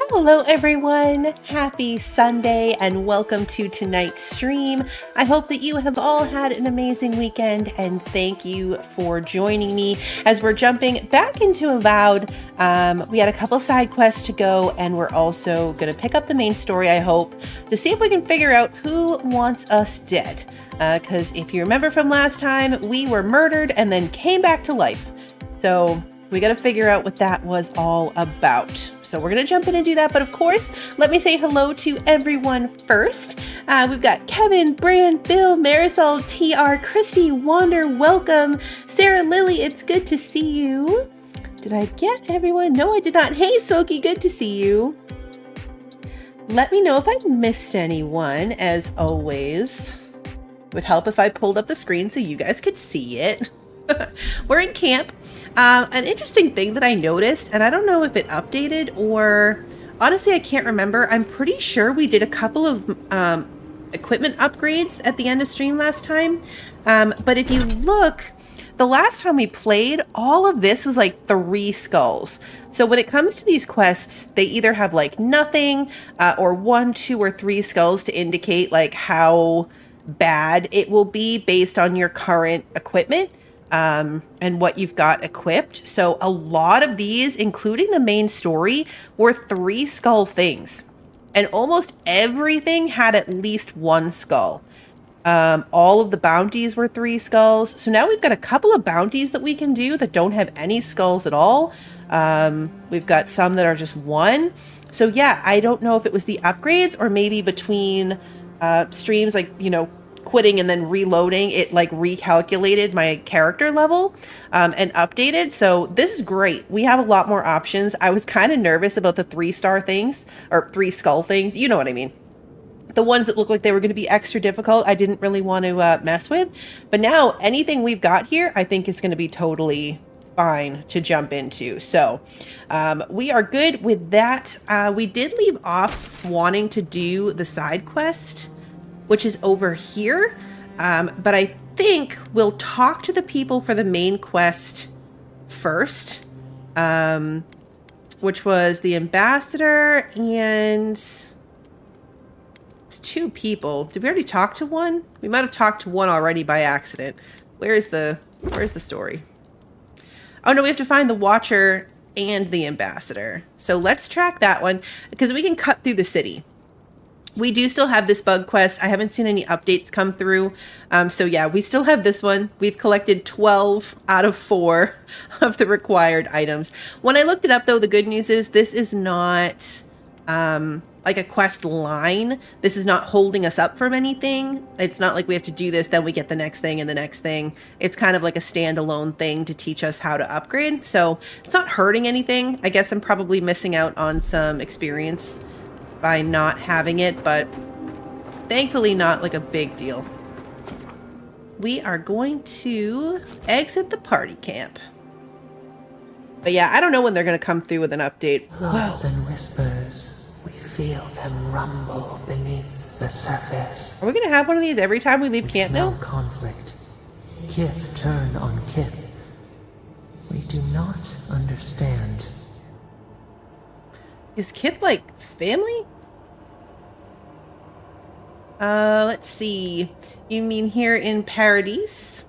Hello everyone, happy Sunday and welcome to tonight's stream. I hope that you have all had an amazing weekend and thank you for joining me as we're jumping back into Avowed. We had a couple side quests to go and we're also going to pick up the main story, I hope, to see if we can figure out who wants us dead. Because if you remember from last time, we were murdered and then came back to life. So we got to figure out what that was all about. So we're going to jump in and do that. But of course, let me say hello to everyone first. We've got Kevin, Brand, Bill, Marisol, TR, Christy, Wander, welcome. Sarah, Lily, it's good to see you. Did I get everyone? No, I did not. Hey, Soki, good to see you. Let me know if I missed anyone, as always. It would help if I pulled up the screen so you guys could see it. We're in camp. An interesting thing that I noticed, and I don't know if it updated or honestly, I can't remember. I'm pretty sure we did a couple of equipment upgrades at the end of stream last time. But if you look, the last time we played, all of this was like 3 skulls. So when it comes to these quests, they either have like nothing or 1, 2, or 3 skulls to indicate like how bad it will be based on your current equipment. And what you've got equipped. So a lot of these, including the main story, were 3 skull things. And almost everything had at least 1 skull. All of the bounties were 3 skulls. So now we've got a couple of bounties that we can do that don't have any skulls at all. We've got some that are just 1. So yeah, I don't know if it was the upgrades or maybe between streams, like, you know, quitting and then reloading, it like recalculated my character level and updated. So this is great. We have a lot more options. I was kind of nervous about the 3-star things or 3 skull things. You know what I mean? The ones that look like they were going to be extra difficult, I didn't really want to mess with. But now anything we've got here, I think is going to be totally fine to jump into. So we are good with that. We did leave off wanting to do the side quest, which is over here. But I think we'll talk to the people for the main quest first, which was the ambassador and it's 2 people. Did we already talk to one? We might have talked to one already by accident. Where's the story? Oh no, we have to find the watcher and the ambassador. So let's track that one because we can cut through the city. We do still have this bug quest. I haven't seen any updates come through. So yeah, we still have this one. We've collected 12 out of 4 of the required items. When I looked it up though, the good news is this is not like a quest line. This is not holding us up from anything. It's not like we have to do this, then we get the next thing and the next thing. It's kind of like a standalone thing to teach us how to upgrade. So it's not hurting anything. I guess I'm probably missing out on some experience by not having it, but thankfully not like a big deal. We are going to exit the party camp. But yeah, I don't know when they're going to come through with an update. Thoughts and whispers, we feel them rumble beneath the surface. Are we going to have one of these every time we leave camp now? Conflict. Kith turn on kith. We do not understand. Is Kith like family? Let's see. You mean here in Paradise?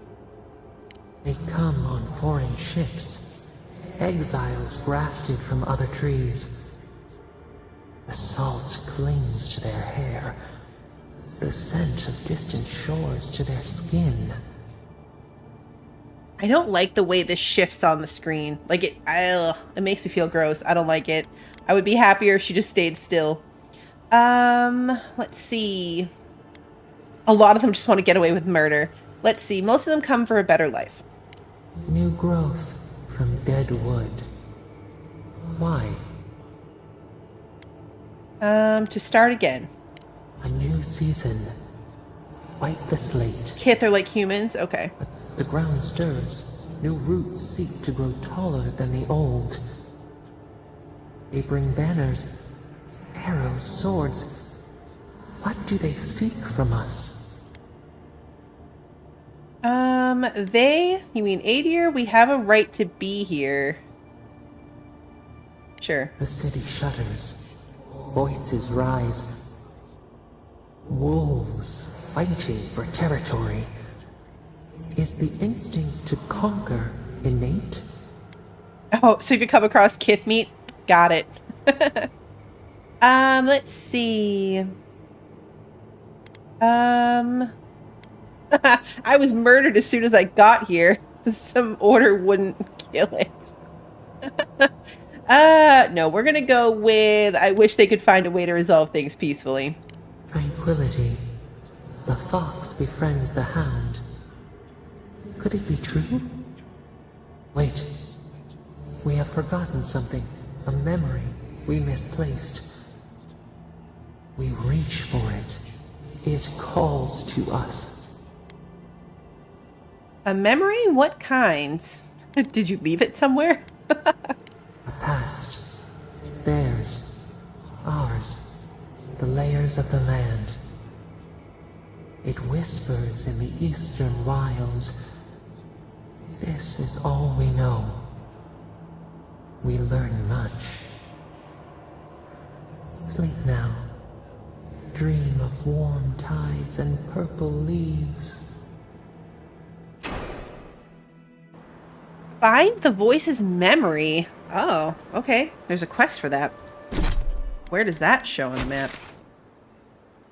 They come on foreign ships, exiles grafted from other trees. The salt clings to their hair, the scent of distant shores to their skin. I don't like the way this shifts on the screen. Like it makes me feel gross. I don't like it. I would be happier if she just stayed still. Let's see. A lot of them just want to get away with murder. Let's see. Most of them come for a better life. New growth from dead wood. Why? To start again. A new season. Wipe the slate. Kith are like humans? Okay. But the ground stirs. New roots seek to grow taller than the old. They bring banners, arrows, swords. What do they seek from us? You mean Adir? We have a right to be here. Sure. The city shudders. voices rise. Wolves fighting for territory. Is the instinct to conquer innate? Oh, so if you come across kith meat, got it. Let's see. I was murdered as soon as I got here. Some order wouldn't kill it. No, we're gonna go with I wish they could find a way to resolve things peacefully. Tranquility. The fox befriends the hound. Could it be true? Wait. We have forgotten something. A memory we misplaced. We reach for it. It calls to us. A memory? What kind? Did you leave it somewhere? The past. Theirs. Ours. The layers of the land. It whispers in the eastern wilds. This is all we know. We learn much. Sleep now. Dream of warm tides and purple leaves. Find the voice's memory. Oh, okay. There's a quest for that. Where does that show on the map?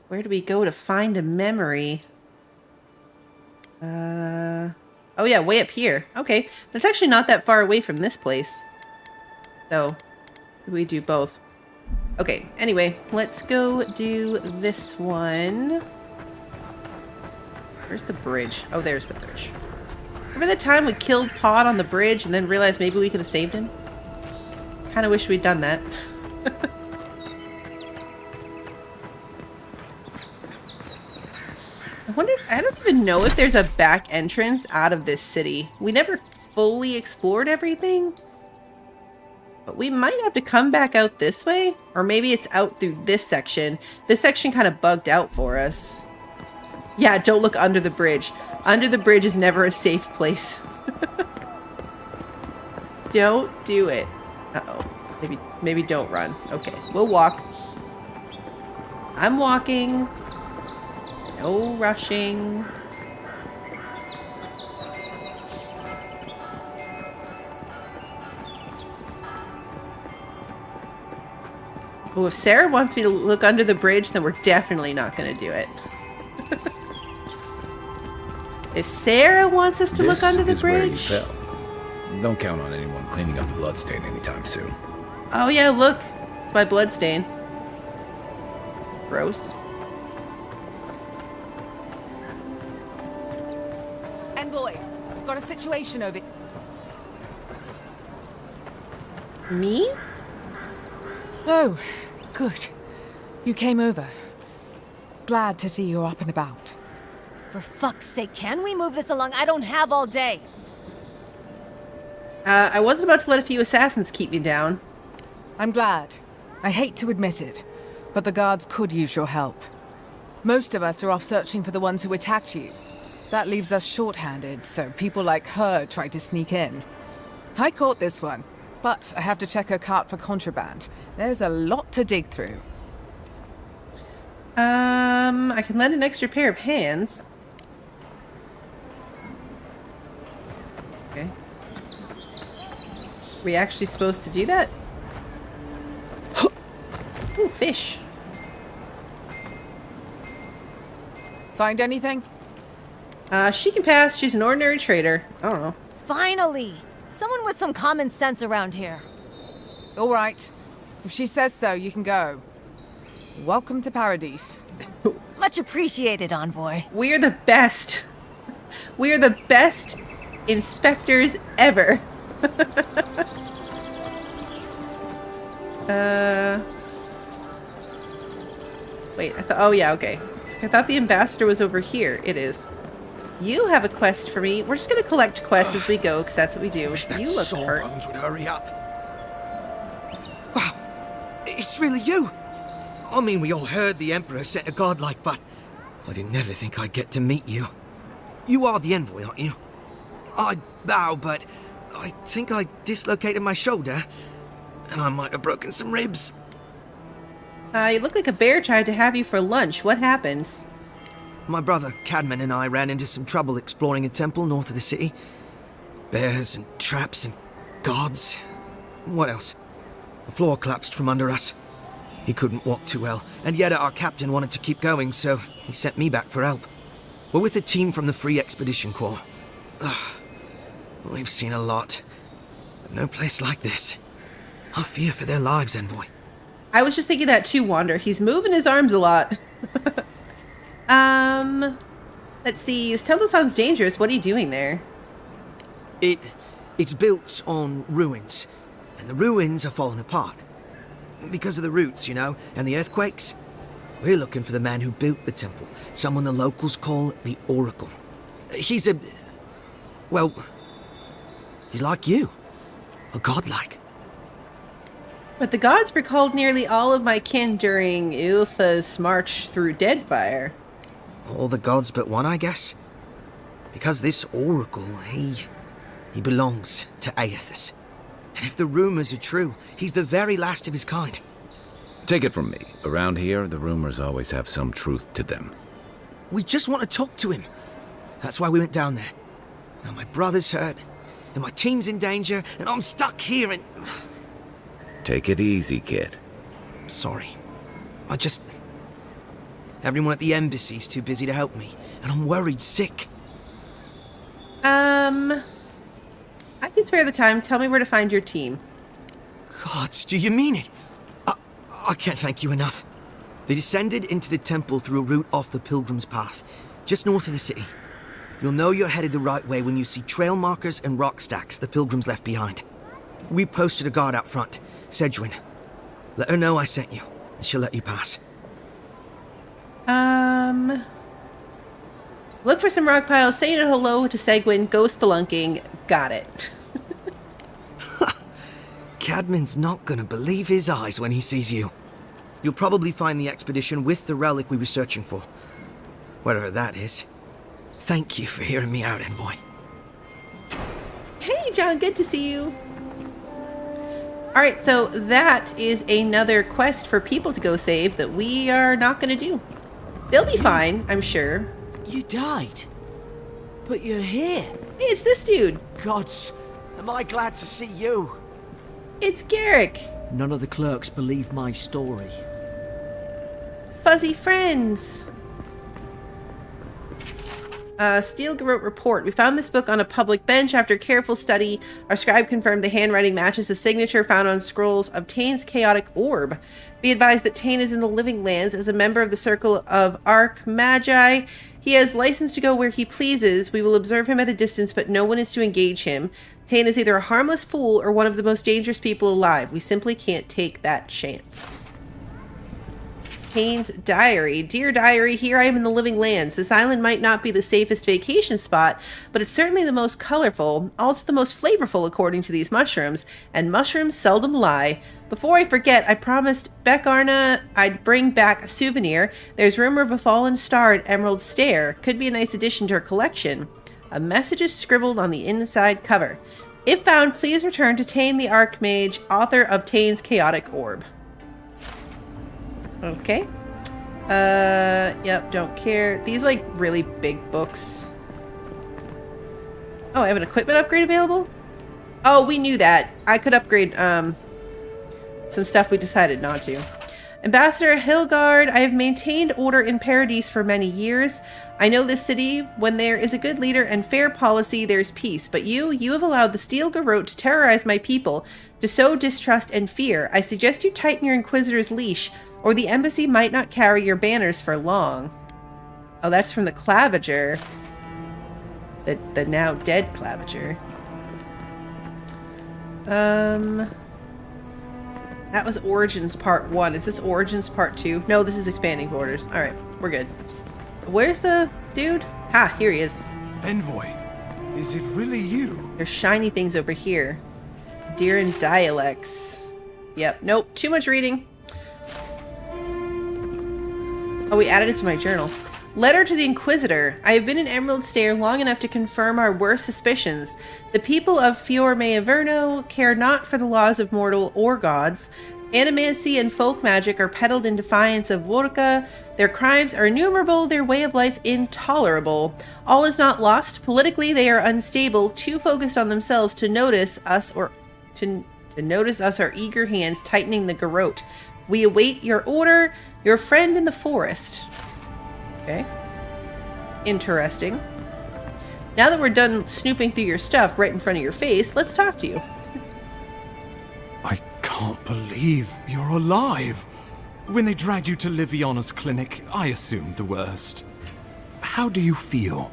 Where do we go to find a memory? Oh yeah, way up here. Okay, that's actually not that far away from this place. So, we do both. Okay, anyway, let's go do this one. Where's the bridge? Oh, there's the bridge. Remember the time we killed Pod on the bridge and then realized maybe we could have saved him? Kind of wish we'd done that. I don't even know if there's a back entrance out of this city. We never fully explored everything. But we might have to come back out this way. Or maybe it's out through this section. This section kind of bugged out for us. Yeah, don't look under the bridge. Under the bridge is never a safe place. Don't do it. Uh-oh. Maybe don't run. Okay, we'll walk. I'm walking. No rushing. Oh, if Sarah wants me to look under the bridge, then we're definitely not going to do it. If Sarah wants us to look under the bridge... This is where you fell. Don't count on anyone cleaning up the bloodstain anytime soon. Oh yeah, look. It's my bloodstain. Gross. Envoy, got a situation over... Me? Oh, good. You came over. Glad to see you're up and about. For fuck's sake, can we move this along? I don't have all day. I wasn't about to let a few assassins keep me down. I'm glad. I hate to admit it, but the guards could use your help. Most of us are off searching for the ones who attacked you. That leaves us short-handed, so people like her try to sneak in. I caught this one, but I have to check her cart for contraband. There's a lot to dig through. I can lend an extra pair of hands. Okay. We actually supposed to do that? Ooh, fish. Find anything? She can pass. She's an ordinary trader. I don't know. Finally! Someone with some common sense around here. All right. If she says so, you can go. Welcome to Paradise. Much appreciated, Envoy. We're the best. We're the best inspectors ever. Wait, oh yeah, okay. I thought the ambassador was over here. It is. You have a quest for me. We're just gonna collect quests as we go, because that's what we do. Wish that You look hurt. Sawbones would hurry up. Wow, it's really you. I mean, we all heard the Emperor sent a godlike, but I didn't never think I'd get to meet you. You are the envoy, aren't you? I bow, but I think I dislocated my shoulder, and I might have broken some ribs. You look like a bear tried to have you for lunch. What happens? My brother Cadman and I ran into some trouble exploring a temple north of the city. Bears and traps and guards. What else? The floor collapsed from under us. He couldn't walk too well, and yet our captain wanted to keep going, so he sent me back for help. We're with a team from the Free Expedition Corps. We've seen a lot, but no place like this. I fear for their lives, Envoy. I was just thinking that too, Wander. He's moving his arms a lot. Let's see. This temple sounds dangerous. What are you doing there? It's built on ruins, and the ruins are falling apart. Because of the roots, you know, and the earthquakes. We're looking for the man who built the temple, someone the locals call the Oracle. He's like you. A godlike. But the gods recalled nearly all of my kin during Iltha's march through Deadfire. All the gods but one, I guess. Because this Oracle, he belongs to Aethys. And if the rumors are true, he's the very last of his kind. Take it from me. Around here, the rumors always have some truth to them. We just want to talk to him. That's why we went down there. Now my brother's hurt, and my team's in danger, and I'm stuck here and... Take it easy, kid. Sorry. Everyone at the embassy's too busy to help me, and I'm worried sick. I can spare the time. Tell me where to find your team. Gods, do you mean it? I can't thank you enough. They descended into the temple through a route off the Pilgrim's Path, just north of the city. You'll know you're headed the right way when you see trail markers and rock stacks the Pilgrims left behind. We posted a guard out front, Sedgwin. Let her know I sent you, and she'll let you pass. Look for some rock piles, say hello to Segwin, go spelunking. Got it. Cadman's not gonna believe his eyes when he sees you. You'll probably find the expedition with the relic we were searching for. Whatever that is. Thank you for hearing me out, Envoy. Hey, John, good to see you. Alright, so that is another quest for people to go save that we are not going to do. They'll be fine, I'm sure. You died? But you're here. Hey, it's this dude. Gods, am I glad to see you? It's Garrick. None of the clerks believe my story. Fuzzy friends. Steel Garrote Report. We found this book on a public bench. After careful study, our scribe confirmed the handwriting matches the signature found on scrolls of Tane's chaotic orb. Be advised that Tane is in the Living Lands as a member of the Circle of Arch Magi. He has license to go where he pleases. We will observe him at a distance, but no one is to engage him. Tane is either a harmless fool or one of the most dangerous people alive. We simply can't take that chance. Tane's diary. Dear diary, here I am in the Living Lands. This island might not be the safest vacation spot, but it's certainly the most colorful, also the most flavorful according to these mushrooms, and mushrooms seldom lie. Before I forget, I promised Beckarna I'd bring back a souvenir. There's rumor of a fallen star at Emerald Stair. Could be a nice addition to her collection. A message is scribbled on the inside cover. If found, please return to Tane the Archmage, author of Tane's chaotic orb. Okay. Yep, don't care. These, like, really big books. Oh, I have an equipment upgrade available? Oh, we knew that. I could upgrade, some stuff we decided not to. Ambassador Hilgard, I have maintained order in Paradise for many years. I know this city, when there is a good leader and fair policy, there's peace. But you have allowed the Steel Garrote to terrorize my people, to sow distrust and fear. I suggest you tighten your Inquisitor's leash, or the embassy might not carry your banners for long. Oh, that's from the Claviger. The now dead Claviger. That was Origins Part 1. Is this Origins Part 2? No, this is Expanding Borders. Alright, we're good. Where's the dude? Ha, here he is. Envoy, is it really you? There's shiny things over here. Deeran dialects. Yep, nope, too much reading. Oh, we added it to my journal. Letter to the Inquisitor. I have been in Emerald Stair long enough to confirm our worst suspicions. The people of Fiorme Averno care not for the laws of mortal or gods. Animancy and folk magic are peddled in defiance of Vorka. Their crimes are innumerable, their way of life intolerable. All is not lost. Politically, they are unstable, too focused on themselves to notice us or to notice us our eager hands tightening the garrote. We await your order, your friend in the forest. Okay. Interesting. Now that we're done snooping through your stuff right in front of your face, let's talk to you. I can't believe you're alive. When they dragged you to Liviana's clinic, I assumed the worst. How do you feel?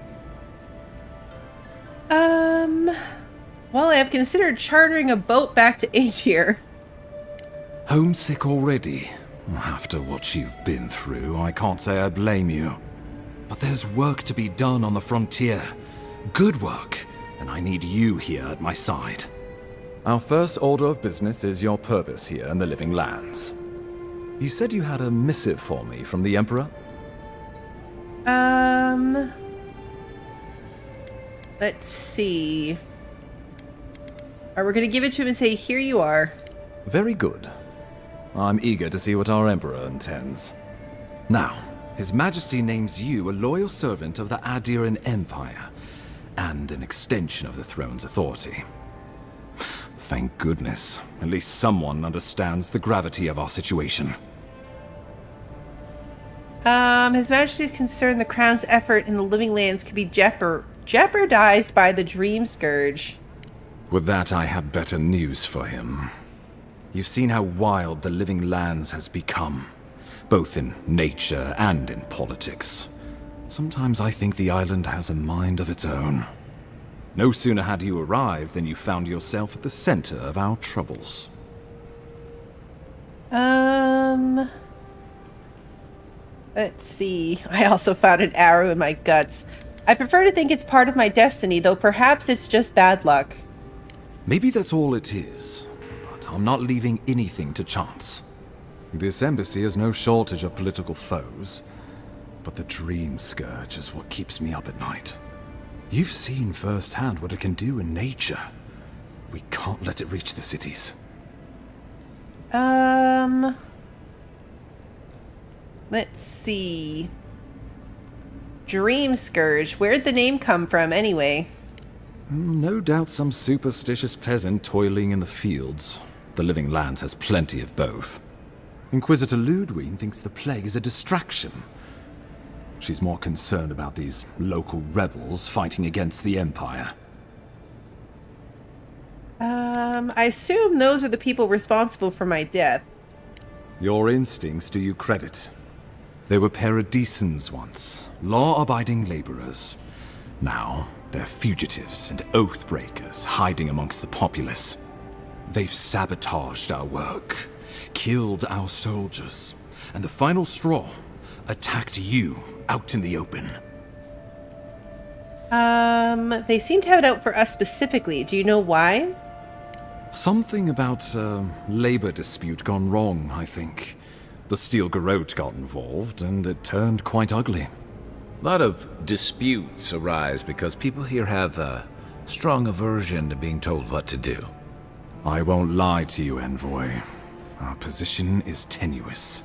Well, I have considered chartering a boat back to Aegir. Homesick already? After what you've been through, I can't say I blame you. But there's work to be done on the frontier. Good work, and I need you here at my side. Our first order of business is your purpose here in the Living Lands. You said you had a missive for me from the Emperor? Let's see. Alright, we're gonna give it to him and say, here you are. Very good. I'm eager to see what our Emperor intends. Now, His Majesty names you a loyal servant of the Adiran Empire, and an extension of the throne's authority. Thank goodness. At least someone understands the gravity of our situation. His Majesty is concerned the Crown's effort in the Living Lands could be jeopardized by the Dream Scourge. With that, I have better news for him. You've seen how wild the Living Lands has become, both in nature and in politics. Sometimes I think the island has a mind of its own. No sooner had you arrived than you found yourself at the center of our troubles. Let's see. I also found an arrow in my guts. I prefer to think it's part of my destiny, though perhaps it's just bad luck. Maybe that's all it is, but I'm not leaving anything to chance. This embassy has no shortage of political foes, but the Dream Scourge is what keeps me up at night. You've seen firsthand what it can do in nature. We can't let it reach the cities. Let's see. Dream Scourge. Where'd the name come from, anyway? No doubt some superstitious peasant toiling in the fields. The Living Lands has plenty of both. Inquisitor Ludwig thinks the plague is a distraction. She's more concerned about these local rebels fighting against the Empire. I assume those are the people responsible for my death. Your instincts do you credit. They were paradisans once, law-abiding laborers. Now, they're fugitives and oath-breakers hiding amongst the populace. They've sabotaged our work, killed our soldiers, and the final straw, attacked you out in the open. They seem to have it out for us specifically. Do you know why? Something about a labor dispute gone wrong, I think. The Steel Garrote got involved, and it turned quite ugly. A lot of disputes arise because people here have a strong aversion to being told what to do. I won't lie to you, Envoy. Our position is tenuous.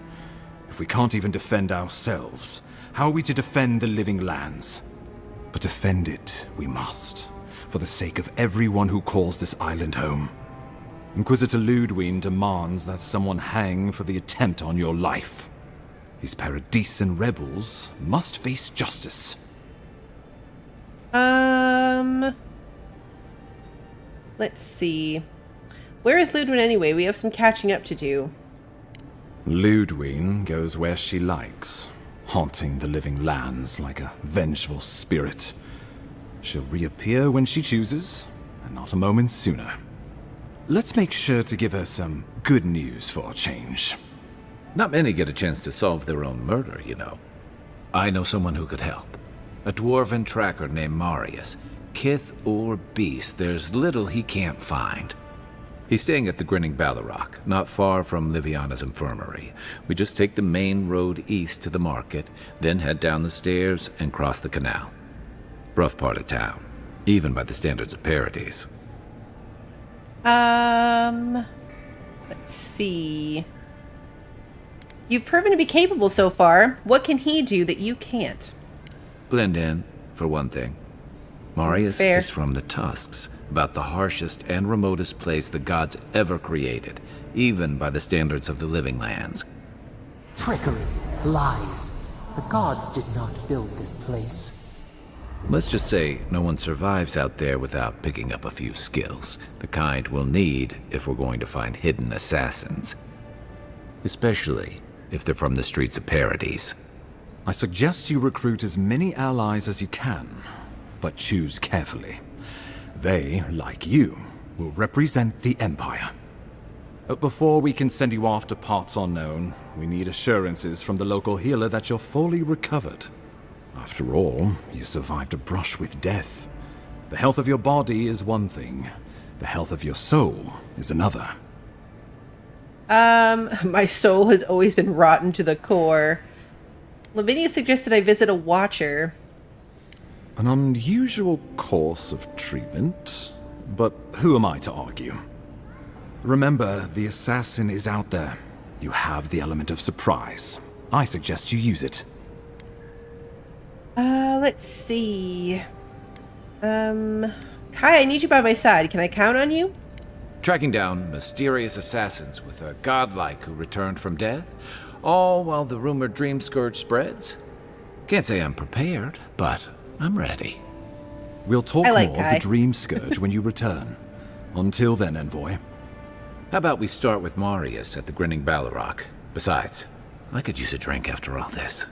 If we can't even defend ourselves, how are we to defend the Living Lands? But defend it we must, for the sake of everyone who calls this island home. Inquisitor Ludwig demands that someone hang for the attempt on your life. These Paradisan rebels must face justice. Let's see. Where is Ludwig anyway? We have some catching up to do. Ludwig goes where she likes, haunting the Living Lands like a vengeful spirit. She'll reappear when she chooses, and not a moment sooner. Let's make sure to give her some good news for a change. Not many get a chance to solve their own murder, you know. I know someone who could help. A dwarven tracker named Marius. Kith or beast, there's little he can't find. He's staying at the Grinning Ballarrock, not far from Liviana's infirmary. We just take the main road east to the market, then head down the stairs and cross the canal. Rough part of town, even by the standards of Paradise. Let's see. You've proven to be capable so far. What can he do that you can't? Blend in, for one thing. Marius Fair. is from the Tusks, about the harshest and remotest place the gods ever created, even by the standards of the living lands. Trickery, lies. The gods did not build this place. Let's just say no one survives out there without picking up a few skills, the kind we'll need if we're going to find hidden assassins. Especially if they're from the streets of Paradise. I suggest you recruit as many allies as you can, but choose carefully. They, like you, will represent the Empire. But before we can send you off to parts unknown, we need assurances from the local healer that you're fully recovered. After all, you survived a brush with death. The health of your body is one thing. The health of your soul is another. My soul has always been rotten to the core. Lavinia suggested I visit a watcher. An unusual course of treatment, but who am I to argue? Remember, the assassin is out there. You have the element of surprise. I suggest you use it. Let's see. Kai, I need you by my side. Can I count on you? Tracking down mysterious assassins with a godlike who returned from death, all while the rumored dream scourge spreads. Can't say I'm prepared, but I'm ready. We'll talk I like more of Kai. the dream scourge when you return. Until then, Envoy. How about we start with Marius at the Grinning Balrog? Besides, I could use a drink after all this.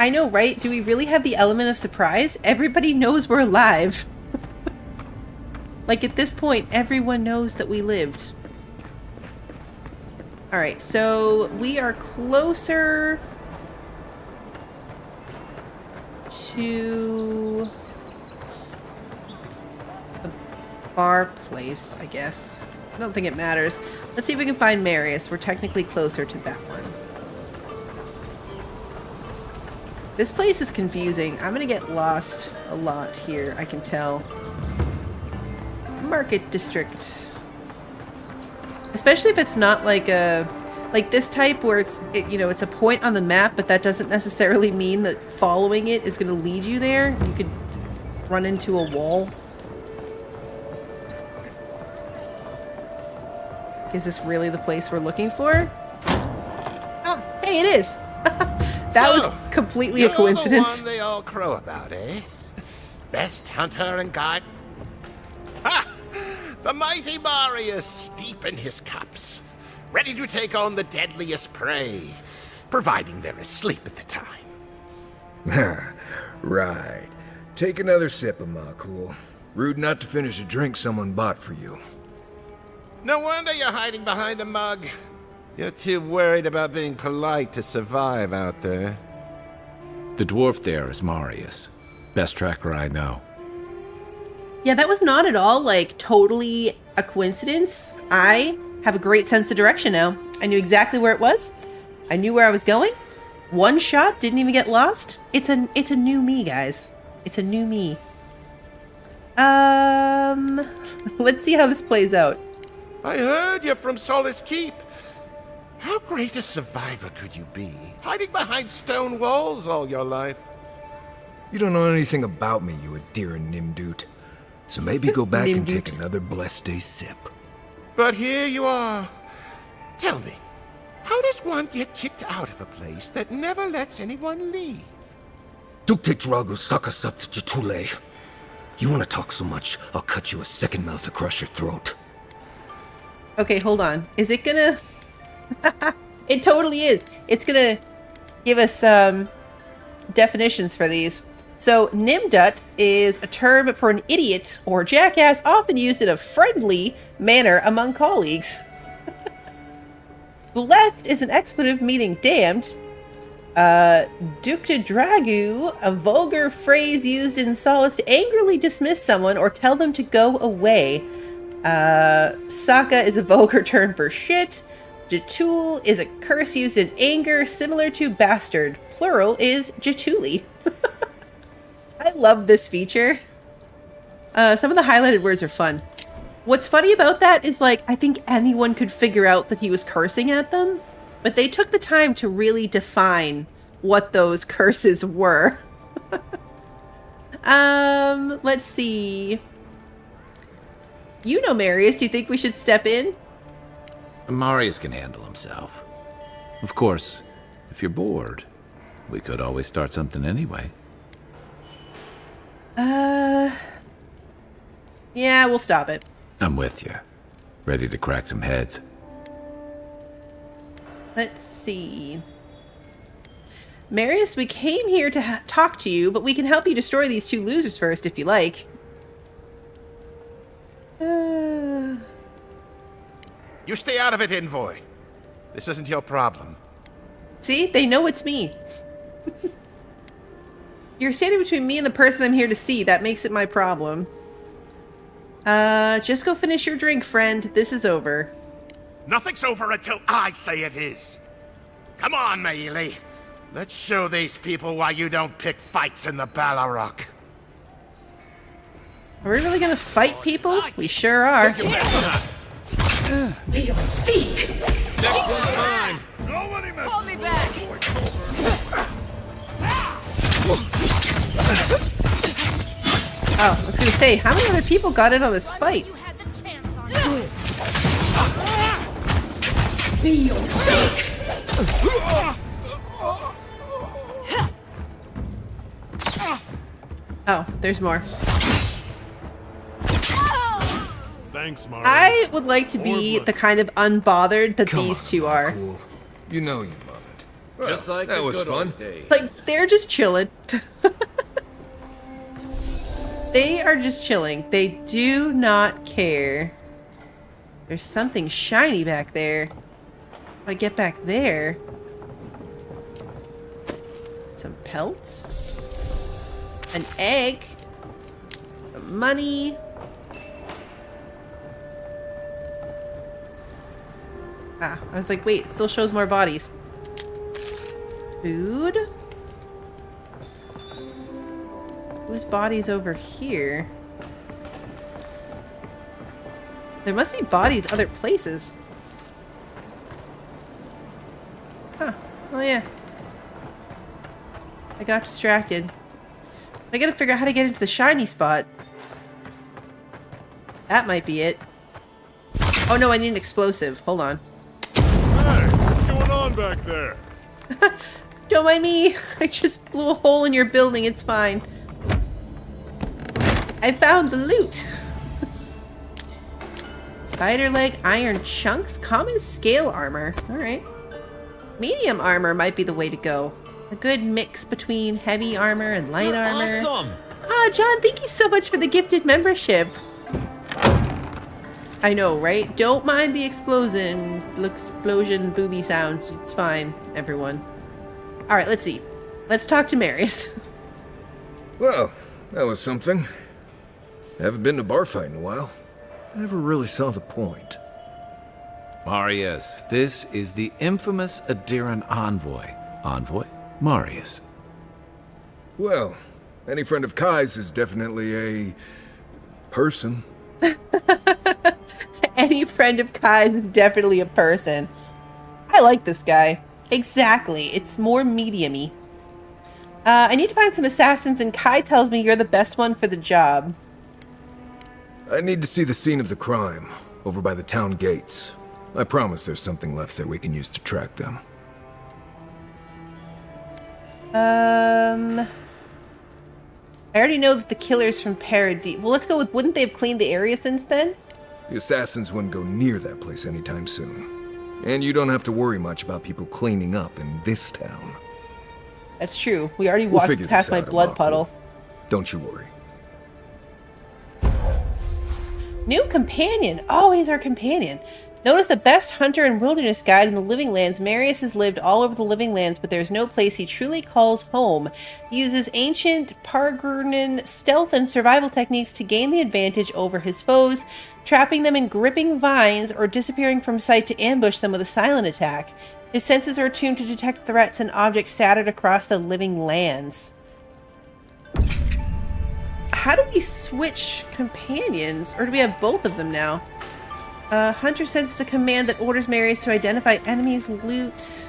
I know, right? Do we really have the element of surprise? Everybody knows we're alive. Like, at this point, everyone knows that we lived. Alright, so we are closer to the bar place, I guess. I don't think it matters. Let's see if we can find Marius. We're technically closer to that one. This place is confusing. I'm gonna get lost a lot here, I can tell. Market district. Especially if it's not like a... like this type where it's, it's a point on the map, but that doesn't necessarily mean that following it is gonna lead you there. You could run into a wall. Is this really the place we're looking for? Oh, hey, it is! That was completely a coincidence. The one they all crow about, eh? Best hunter and guide. Ha! The mighty Marius, deep in his cups, ready to take on the deadliest prey, providing they're asleep at the time. Right. Take another sip of my cool. Rude not to finish a drink someone bought for you. No wonder you're hiding behind a mug. You're too worried about being polite to survive out there. The dwarf there is Marius. Best tracker I know. Yeah, that was not at all, like, totally a coincidence. I have a great sense of direction now. I knew exactly where it was. I knew where I was going. One shot, didn't even get lost. It's a new me, guys. It's a new me. Let's see how this plays out. I heard you're from Solace Keep. How great a survivor could you be, hiding behind stone walls all your life? You don't know anything about me, you Adira Nimdut. So maybe go back and Nimdut. take another blessed day sip. But here you are. Tell me, how does one get kicked out of a place that never lets anyone leave? Duktik Dragu Sakasat Jitule. You wanna talk so much, I'll cut you a second mouth across your throat. Okay, hold on. Is it gonna... It totally is. It's gonna give us definitions for these. So, Nimdut is a term for an idiot or jackass, often used in a friendly manner among colleagues. Blessed is an expletive meaning damned. Dukta Dragu, a vulgar phrase used in Solace to angrily dismiss someone or tell them to go away. Saka is a vulgar term for shit. Jatul is a curse used in anger, similar to bastard. Plural is Jatuli. I love this feature. Some of the highlighted words are fun. What's funny about that is, like, I think anyone could figure out that he was cursing at them, but they took the time to really define what those curses were. Let's see. You know Marius, do you think we should step in? Marius can handle himself. Of course, if you're bored, we could always start something anyway. Yeah, we'll stop it. I'm with you. Ready to crack some heads. Let's see. Marius, we came here to talk to you, but we can help you destroy these two losers first if you like. You stay out of it, Envoy. This isn't your problem. See? They know it's me. You're standing between me and the person I'm here to see. That makes it my problem. Just go finish your drink, friend. This is over. Nothing's over until I say it is. Come on, Meili. Let's show these people why you don't pick fights in the Ballarok. Are we really gonna fight people? We sure are. They don't seek! Next one's mine. Hold me back! Oh, I was gonna say, how many other people got in on this fight? Be your sake! Oh, there's more. Thanks, Mario. I would like to be the kind of unbothered that these two are. Cool. You know you love it. Well, Just like that the was good fun. old days. Like, they're just chilling. They are just chilling. They do not care. There's something shiny back there. If I get back there... Some pelts? An egg? Some money? Ah, I was like, wait, it still shows more bodies. Food? Whose body's over here? There must be bodies other places. Huh. Oh yeah. I got distracted. I gotta figure out how to get into the shiny spot. That might be it. Oh no, I need an explosive. Hold on. Hey, what's going on back there? Don't mind me. I just blew a hole in your building. It's fine. I found the loot. Spider leg, iron chunks, common scale armor. Alright. Medium armor might be the way to go. A good mix between heavy armor and light armor. Awesome! Ah, John, thank you so much for the gifted membership. I know, right? Don't mind the explosion booby sounds. It's fine, everyone. Alright, let's see. Let's talk to Marius. Well, that was something. Haven't been to a bar fight in a while. Never really saw the point. Marius, this is the infamous Adiran envoy. Envoy? Marius. Well, any friend of Kai's is definitely a... person. Any friend of Kai's is definitely a person. I like this guy. Exactly. It's more medium-y. I need to find some assassins, and Kai tells me you're the best one for the job. I need to see the scene of the crime, over by the town gates. I promise there's something left there we can use to track them. I already know that the killer's from Paradis. Well, let's go with, wouldn't they have cleaned the area since then? The assassins wouldn't go near that place anytime soon. And you don't have to worry much about people cleaning up in this town. That's true. We already We'll walked figure past this my out, blood Abaku. puddle. Don't you worry. New companion. Oh, he's our companion. Known as the best hunter and wilderness guide in the Living Lands, Marius has lived all over the Living Lands, but there's no place he truly calls home. He uses ancient Pargurnan stealth and survival techniques to gain the advantage over his foes, trapping them in gripping vines or disappearing from sight to ambush them with a silent attack. His senses are attuned to detect threats and objects scattered across the Living Lands. how do we switch companions? Or do we have both of them now? Hunter senses a command that orders Marius to identify enemies' loot.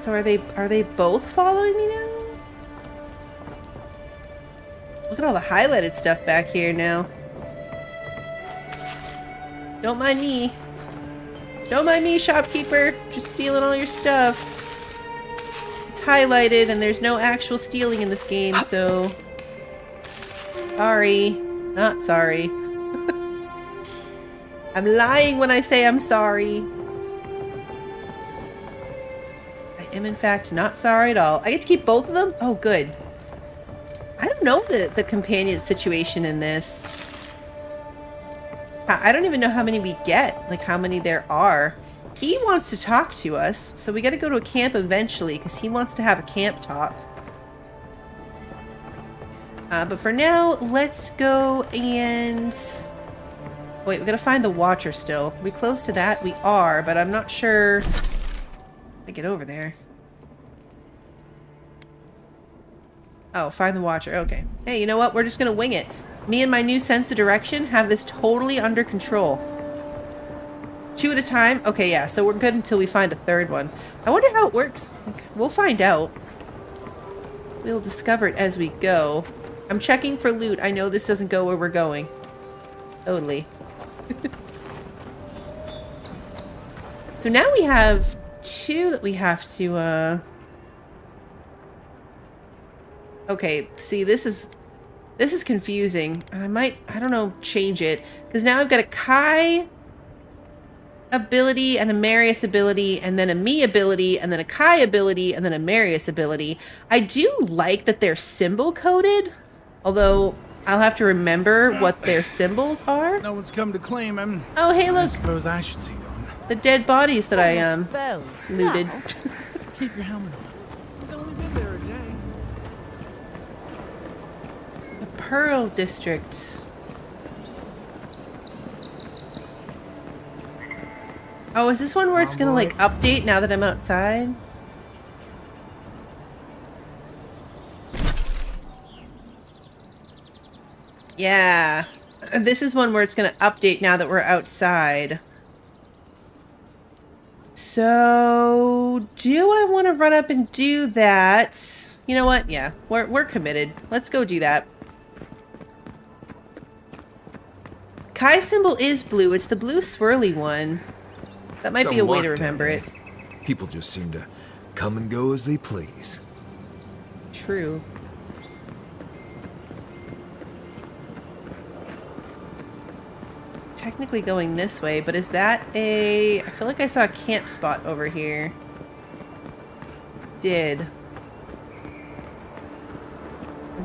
So are they both following me now? Look at all the highlighted stuff back here now. Don't mind me. Don't mind me, shopkeeper. Just stealing all your stuff. It's highlighted and there's no actual stealing in this game, so... Sorry. Not sorry. I'm lying when I say I'm sorry. I am in fact not sorry at all. I get to keep both of them? Oh, good. I don't know the companion situation in this. I don't even know how many we get, like how many there are. He wants to talk to us, so we gotta go to a camp eventually because he wants to have a camp talk. But for now, let's go and... Wait, we gotta find the Watcher still. Are we close to that? We are, but I'm not sure how to get over there. Oh, find the Watcher. Okay. Hey, you know what? We're just gonna wing it. Me and my new sense of direction have this totally under control. 2 at a time? Okay, yeah, so we're good until we find a third one. I wonder how it works. We'll find out. We'll discover it as we go. I'm checking for loot. I know this doesn't go where we're going. Totally. So now we have 2 that we have to, Okay, see, this is confusing. I don't know, change it. Because now I've got a Kai ability and a Marius ability and then a me ability and then a Kai ability and then a Marius ability. I do like that they're symbol coded, although I'll have to remember what their symbols are. No one's come to claim him. Oh, hey, look. I suppose I should see to him. The dead bodies that I looted. Keep your helmet on. He's only been there a day. The Pearl District. Oh, is this one where it's gonna like update now that I'm outside? Yeah. This is one where it's gonna update now that we're outside. So, do I want to run up and do that? You know what? Yeah, we're committed. Let's go do that. Kai symbol is blue. It's the blue swirly one. That might be a way to remember it. People just seem to come and go as they please. True. Technically going this way, but is that a... I feel like I saw a camp spot over here. Have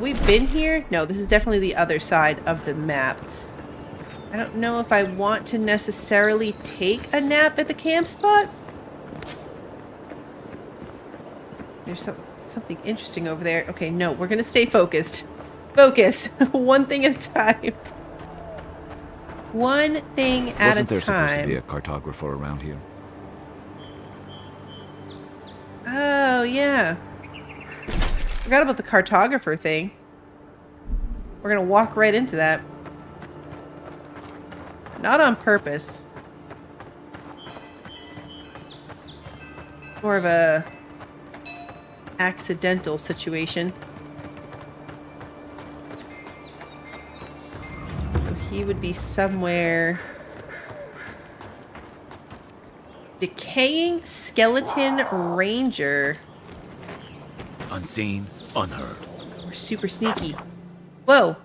we been here? No, this is definitely the other side of the map. I don't know if I want to necessarily take a nap at the camp spot. There's something interesting over there. Okay, no, we're gonna stay focused. Focus. One thing at a time. One thing at a time. Wasn't there supposed to be a cartographer around here? Oh, yeah. Forgot about the cartographer thing. We're gonna walk right into that. Not on purpose. More of a accidental situation. So he would be somewhere. Decaying Skeleton Ranger. Unseen, unheard. We're super sneaky. Whoa.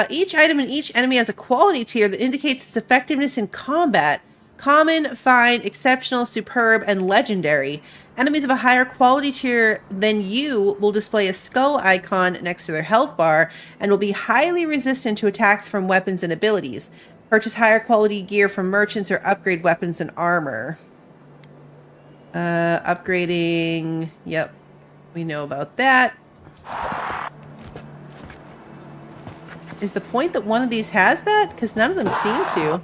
Each item and each enemy has a quality tier that indicates its effectiveness in combat. Common, fine, exceptional, superb, and legendary. Enemies of a higher quality tier than you will display a skull icon next to their health bar and will be highly resistant to attacks from weapons and abilities. Purchase higher quality gear from merchants or upgrade weapons and armor. Upgrading... Yep. We know about that. Is the point that one of these has that? Because none of them seem to.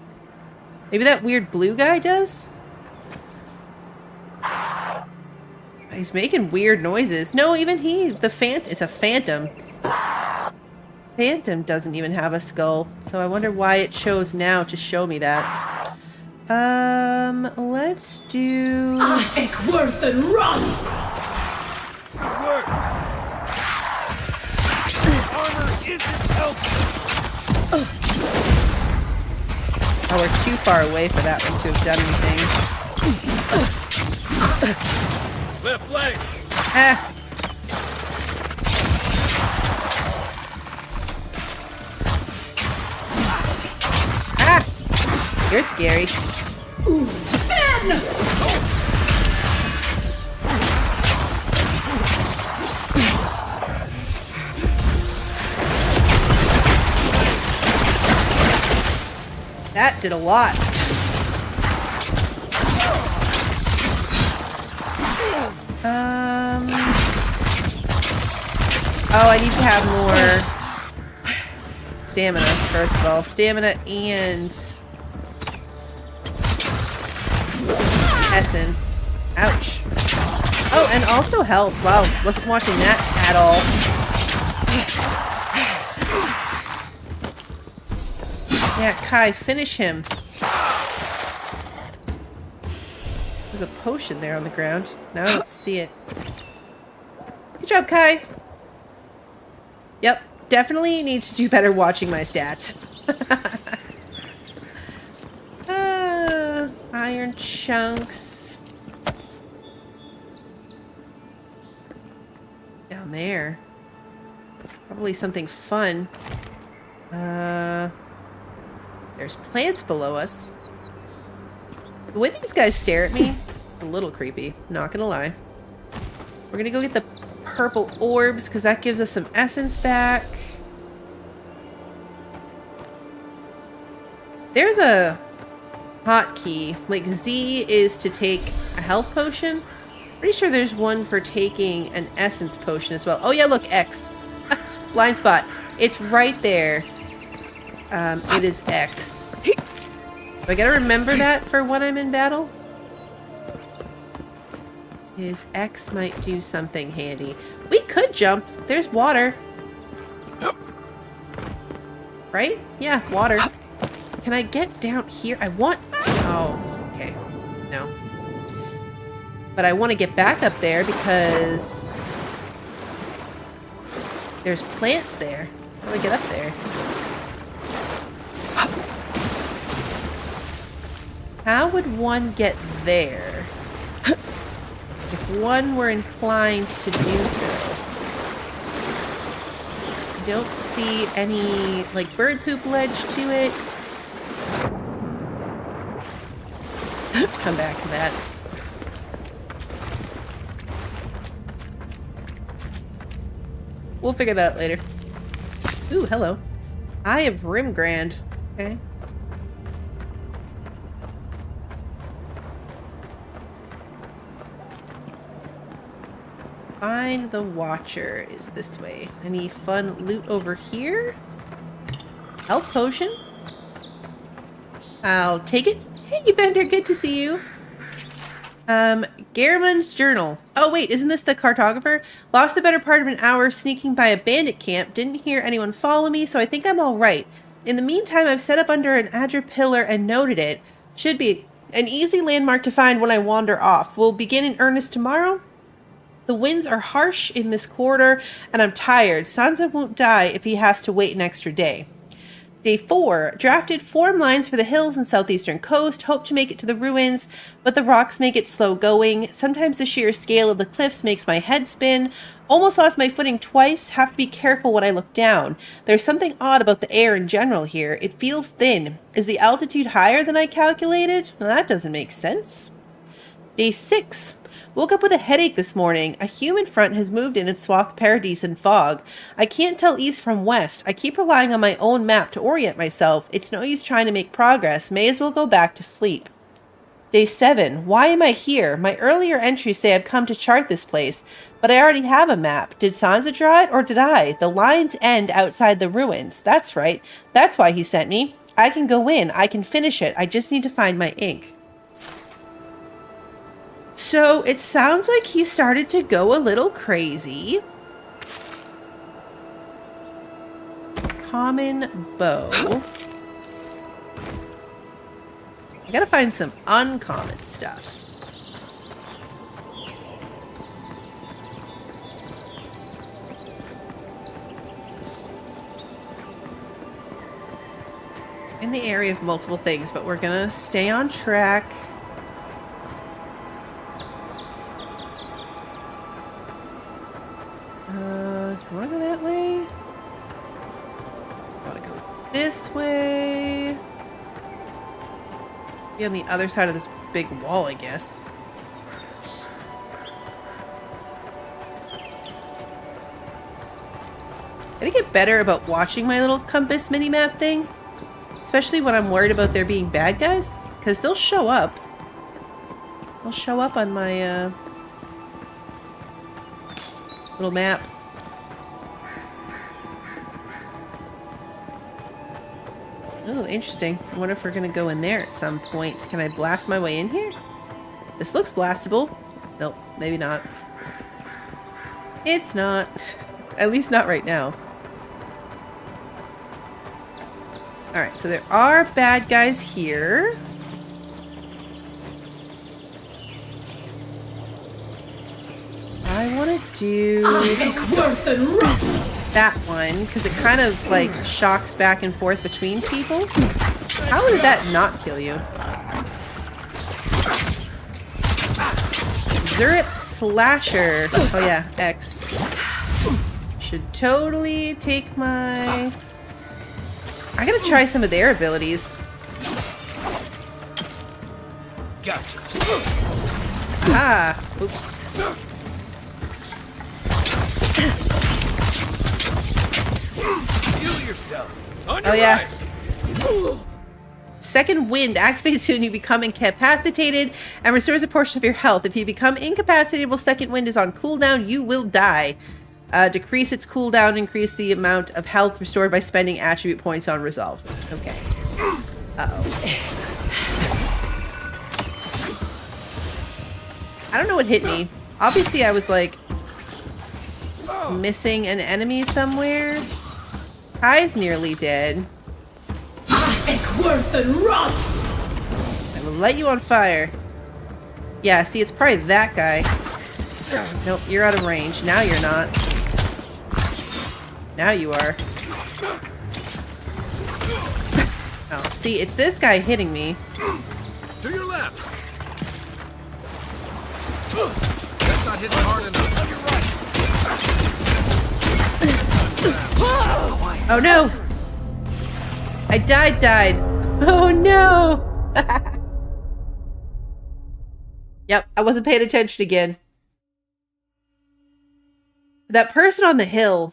Maybe that weird blue guy does? He's making weird noises. No, even he, it's a phantom. Phantom doesn't even have a skull, so I wonder why it chose now to show me that. Let's do... Eckworth and run! Good work. Armor isn't helping. Oh, we're too far away for that one to have done anything. Left flank. Ah! Ah! You're scary. Ben! That did a lot. Oh, I need to have more stamina, first of all. Stamina and essence. Ouch. Oh, and also health. Wow, wasn't watching that at all. Yeah, Kai, finish him. There's a potion there on the ground. Now I don't see it. Good job, Kai. Yep, definitely need to do better watching my stats. Iron chunks. Down there. Probably something fun. There's plants below us. The way these guys stare at me, a little creepy, not gonna lie. We're gonna go get the purple orbs because that gives us some essence back. There's a hotkey. Like Z is to take a health potion. Pretty sure there's one for taking an essence potion as well. Oh yeah, look, X. Blind spot. It's right there. It is X. Do I gotta remember that for when I'm in battle? His X might do something handy. We could jump. There's water. Right? Yeah, water. Can I get down here? I want... Oh, okay. No. But I want to get back up there because... there's plants there. How do I get up there? How would one get there? If one were inclined to do so. I don't see any, like, bird poop ledge to it. Come back to that. We'll figure that out later. Ooh, hello. Eye of Rimgrand. Okay. Find the Watcher is this way. Any fun loot over here? Health potion. I'll take it. Hey, Bender, good to see you. Garamund's journal. Oh wait, isn't this the cartographer? Lost the better part of an hour sneaking by a bandit camp. Didn't hear anyone follow me, so I think I'm all right. In the meantime, I've set up under an Adra pillar and noted it. Should be an easy landmark to find when I wander off. We'll begin in earnest tomorrow. The winds are harsh in this quarter, and I'm tired. Sansa won't die if he has to wait an extra day. Day 4. Drafted form lines for the hills and southeastern coast. Hope to make it to the ruins, but the rocks make it slow going. Sometimes the sheer scale of the cliffs makes my head spin. Almost lost my footing twice. Have to be careful when I look down. There's something odd about the air in general here. It feels thin. Is the altitude higher than I calculated? Well, that doesn't make sense. Day 6. Woke up with a headache this morning. A human front has moved in and swathed Paradise in fog. I can't tell east from west. I keep relying on my own map to orient myself. It's no use trying to make progress. May as well go back to sleep. Day 7. Why am I here? My earlier entries say I've come to chart this place, but I already have a map. Did Sansa draw it, or did I? The lines end outside the ruins. That's right. That's why he sent me. I can go in. I can finish it. I just need to find my ink. So it sounds like he started to go a little crazy. common bow. I gotta find some uncommon stuff. In the area of multiple things, but we're gonna stay on track. Do you wanna go that way? Gotta go this way. Be on the other side of this big wall, I guess. I gotta get better about watching my little compass mini-map thing. Especially when I'm worried about there being bad guys. Because they'll show up. They'll show up on my little map. Oh, interesting. I wonder if we're going to go in there at some point. Can I blast my way in here? This looks blastable. Nope, maybe not. It's not. At least not right now. Alright, so there are bad guys here. I want to do that one, because it kind of, like, shocks back and forth between people. How did that not kill you? Zurip Slasher. Oh yeah, X. Should totally take my... I gotta try some of their abilities. Gotcha. Ah, oops. Heal yourself. On your Oh yeah. right. Second wind activates when you become incapacitated and restores a portion of your health. If you become incapacitated while second wind is on cooldown, you will die. Decrease its cooldown, increase the amount of health restored by spending attribute points on resolve. Okay. Uh-oh. I don't know what hit me. Obviously I was like missing an enemy somewhere. Kai's nearly dead. I will light you on fire. Yeah, see, it's probably that guy. Nope, you're out of range. Now you're not. Now you are. Oh, see, it's this guy hitting me. To your left. That's not hitting hard enough. On your right. Oh no! I died. Oh no! Yep, I wasn't paying attention again. That person on the hill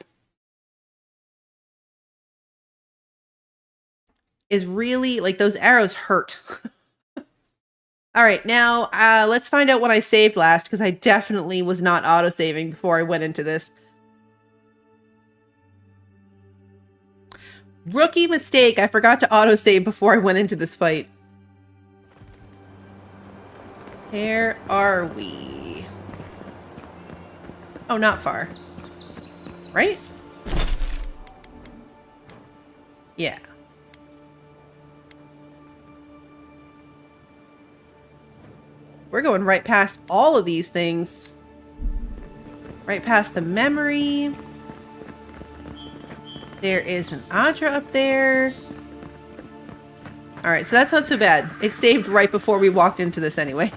is really, like, those arrows hurt. Alright, now, let's find out when I saved last, because I definitely was not auto-saving before I went into this. Rookie mistake, I forgot to auto-save before I went into this fight. Where are we? Oh, not far. Right? Yeah. We're going right past all of these things. Right past the memory. There is an Adra up there. Alright, so that's not so bad. It saved right before we walked into this anyway.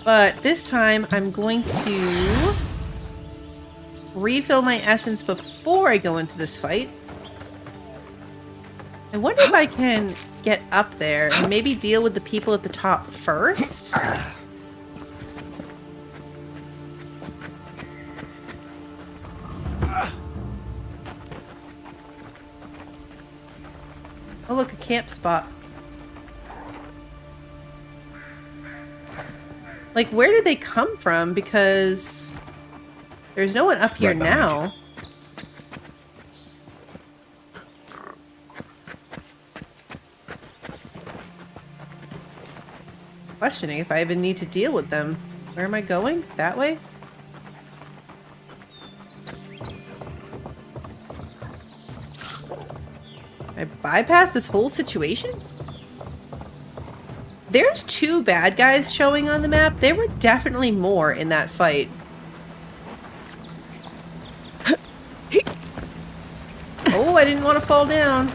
But this time, I'm going to refill my essence before I go into this fight. I wonder if I can get up there and maybe deal with the people at the top first. Oh look, a camp spot. Like, where did they come from? Because there's no one up here now. Questioning if I even need to deal with them. Where am I going? That way? I bypass this whole situation? There's 2 bad guys showing on the map. There were definitely more in that fight. Oh, I didn't want to fall down.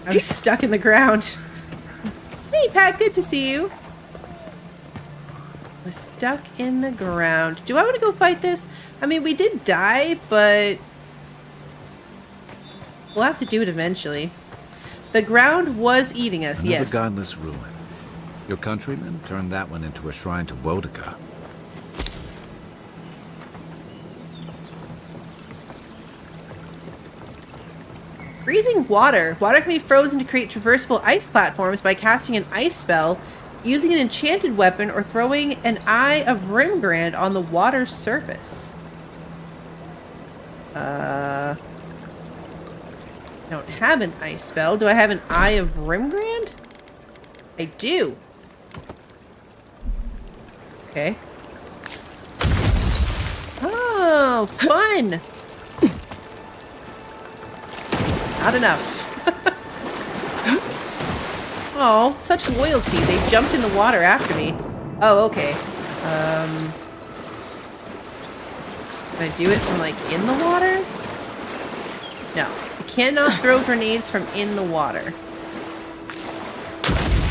I'm stuck in the ground. Hey, Pat, good to see you. I'm stuck in the ground. Do I want to go fight this? I mean, we did die, but we'll have to do it eventually. The ground was eating us, Another yes. godless ruin. Your countrymen turned that one into a shrine to Wodika. Freezing water. Water can be frozen to create traversable ice platforms by casting an ice spell, using an enchanted weapon, or throwing an Eye of Rimgrand on the water's surface. I don't have an ice spell. Do I have an Eye of Rimgrand? I do. Okay. Oh, fun! Not enough. Oh, such loyalty. They jumped in the water after me. Oh, okay. Can I do it from, like, in the water? No. I cannot throw grenades from in the water.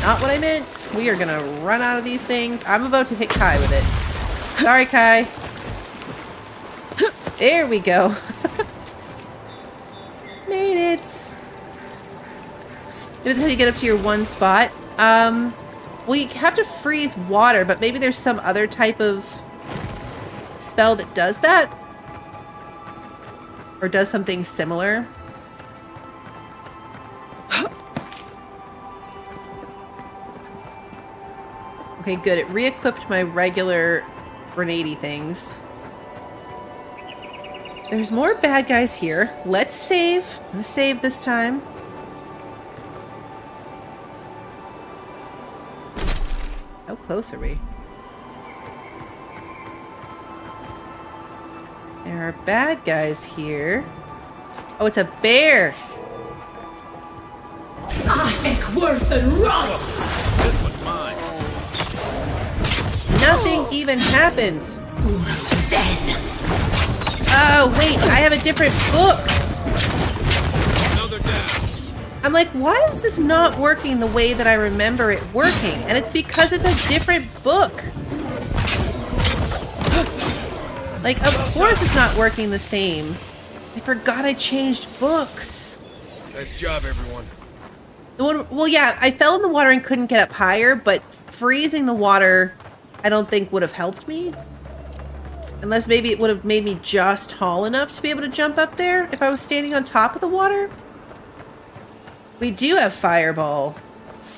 Not what I meant. We are gonna run out of these things. I'm about to hit Kai with it. Sorry, Kai. There we go. Made it. Maybe that's how you get up to your one spot. Well, you have to freeze water, but maybe there's some other type of spell that does that? Or does something similar? Okay, good. It re-equipped my regular grenade-y things. There's more bad guys here. Let's save. I'm gonna save this time. How close are we? There are bad guys here. Oh, it's a bear. Worth and run! This one's mine. Nothing even happens. Then. Oh, wait, I have a different book. Another down. I'm like, why is this not working the way that I remember it working? And it's because it's a different book. Like, of course it's not working the same. I forgot I changed books. Nice job, everyone. The one, well, yeah, I fell in the water and couldn't get up higher, but freezing the water, I don't think would have helped me. Unless maybe it would have made me just tall enough to be able to jump up there if I was standing on top of the water. We do have Fireball.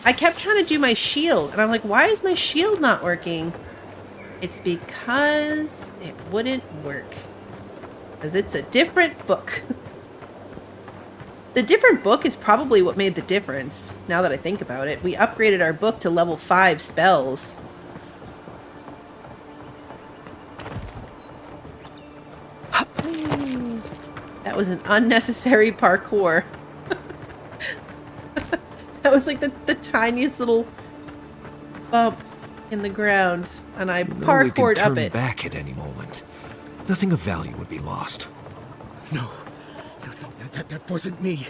I kept trying to do my shield, and I'm like, why is my shield not working? It's because it wouldn't work. Because it's a different book. The different book is probably what made the difference, now that I think about it. We upgraded our book to level 5 spells. That was an unnecessary parkour. That was like the tiniest little bump in the ground, and I parkoured up it. Back at any moment. Nothing of value would be lost. No, that wasn't me.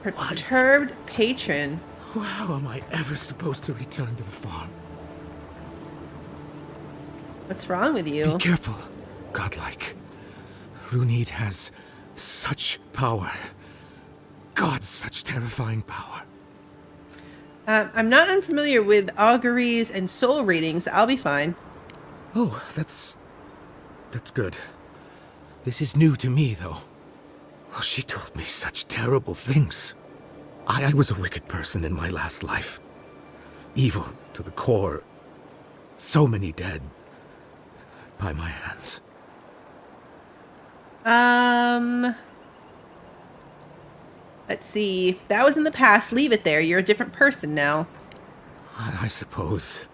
Perturbed patron. How am I ever supposed to return to the farm? What's wrong with you? Be careful, godlike. Runid has such power. God's such terrifying power. I'm not unfamiliar with auguries and soul readings. I'll be fine. Oh, that's good. This is new to me, though. Oh, she told me such terrible things. I was a wicked person in my last life. Evil to the core. So many dead. By my hands. Let's see. That was in the past. Leave it there. You're a different person now. I suppose.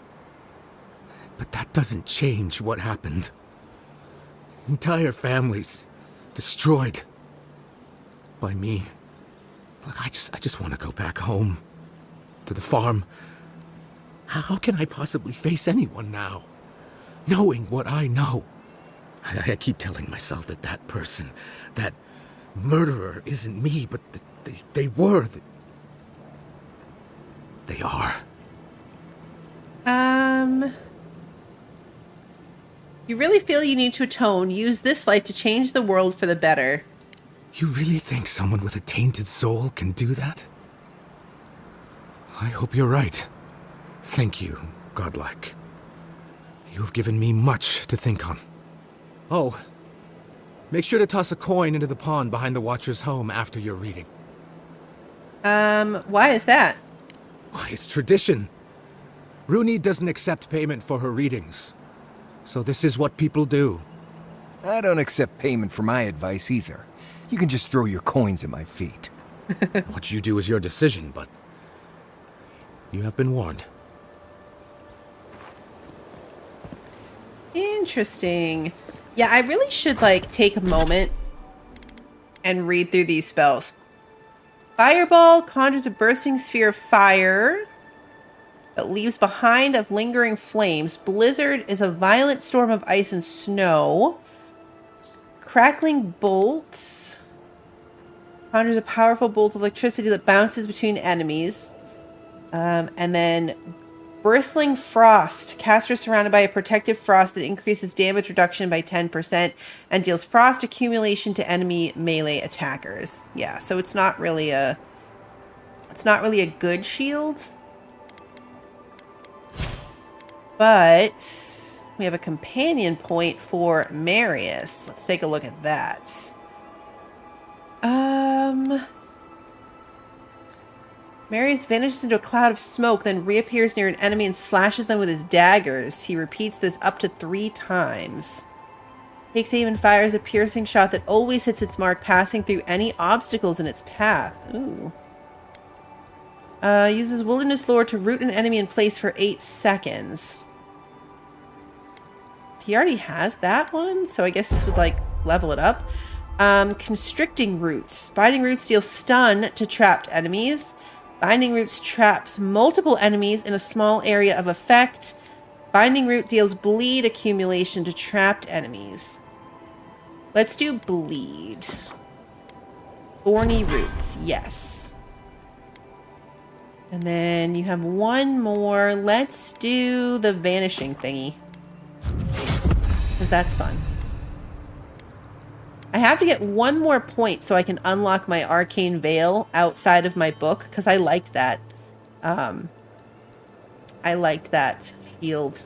But that doesn't change what happened. Entire families destroyed by me. Look, I just want to go back home to the farm. How can I possibly face anyone now, knowing what I know? I keep telling myself that that person, that murderer isn't me, but they were. They are. You really feel you need to atone. Use this life to change the world for the better. You really think someone with a tainted soul can do that? I hope you're right. Thank you, Godlike. You have given me much to think on. Oh, make sure to toss a coin into the pond behind the Watcher's home after your reading. Why is that? Why, it's tradition. Rooney doesn't accept payment for her readings. So this is what people do. I don't accept payment for my advice either. You can just throw your coins at my feet. What you do is your decision, but you have been warned. Interesting. Yeah, I really should, take a moment and read through these spells. Fireball conjures a bursting sphere of fire that leaves behind of lingering flames. Blizzard is a violent storm of ice and snow. Crackling bolts conjures a powerful bolt of electricity that bounces between enemies. And then bristling frost. Caster surrounded by a protective frost that increases damage reduction by 10% and deals frost accumulation to enemy melee attackers. Yeah, so it's not really a good shield. But we have a companion point for Marius. Let's take a look at that. Marius vanishes into a cloud of smoke, then reappears near an enemy and slashes them with his daggers. He repeats this up to 3 times. Takes aim and fires a piercing shot that always hits its mark, passing through any obstacles in its path. Ooh. Uses Wilderness Lore to root an enemy in place for 8 seconds. He already has that one, so I guess this would, level it up. Constricting Roots. Binding Roots deals stun to trapped enemies. Binding Roots traps multiple enemies in a small area of effect. Binding Root deals bleed accumulation to trapped enemies. Let's do bleed. Thorny Roots, yes. And then you have one more. Let's do the vanishing thingy, because that's fun. I have to get one more point so I can unlock my arcane veil outside of my book, because I liked that. I liked that field.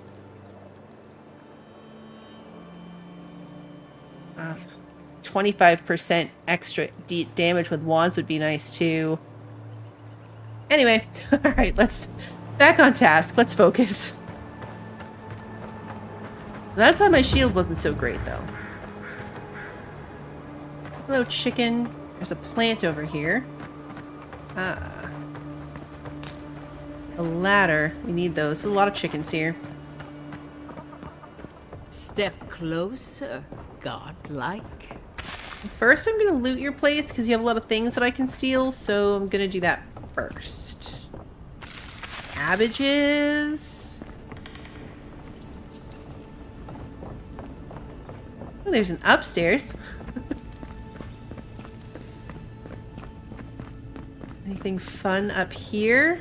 25% extra damage with wands would be nice too. Anyway, all right, let's back on task. Let's focus. That's why my shield wasn't so great, though. Hello, chicken. There's a plant over here. A ladder. We need those. There's a lot of chickens here. Step closer, godlike. First, I'm going to loot your place because you have a lot of things that I can steal, so I'm going to do that first. Cabbages. Oh, there's an upstairs. Anything fun up here?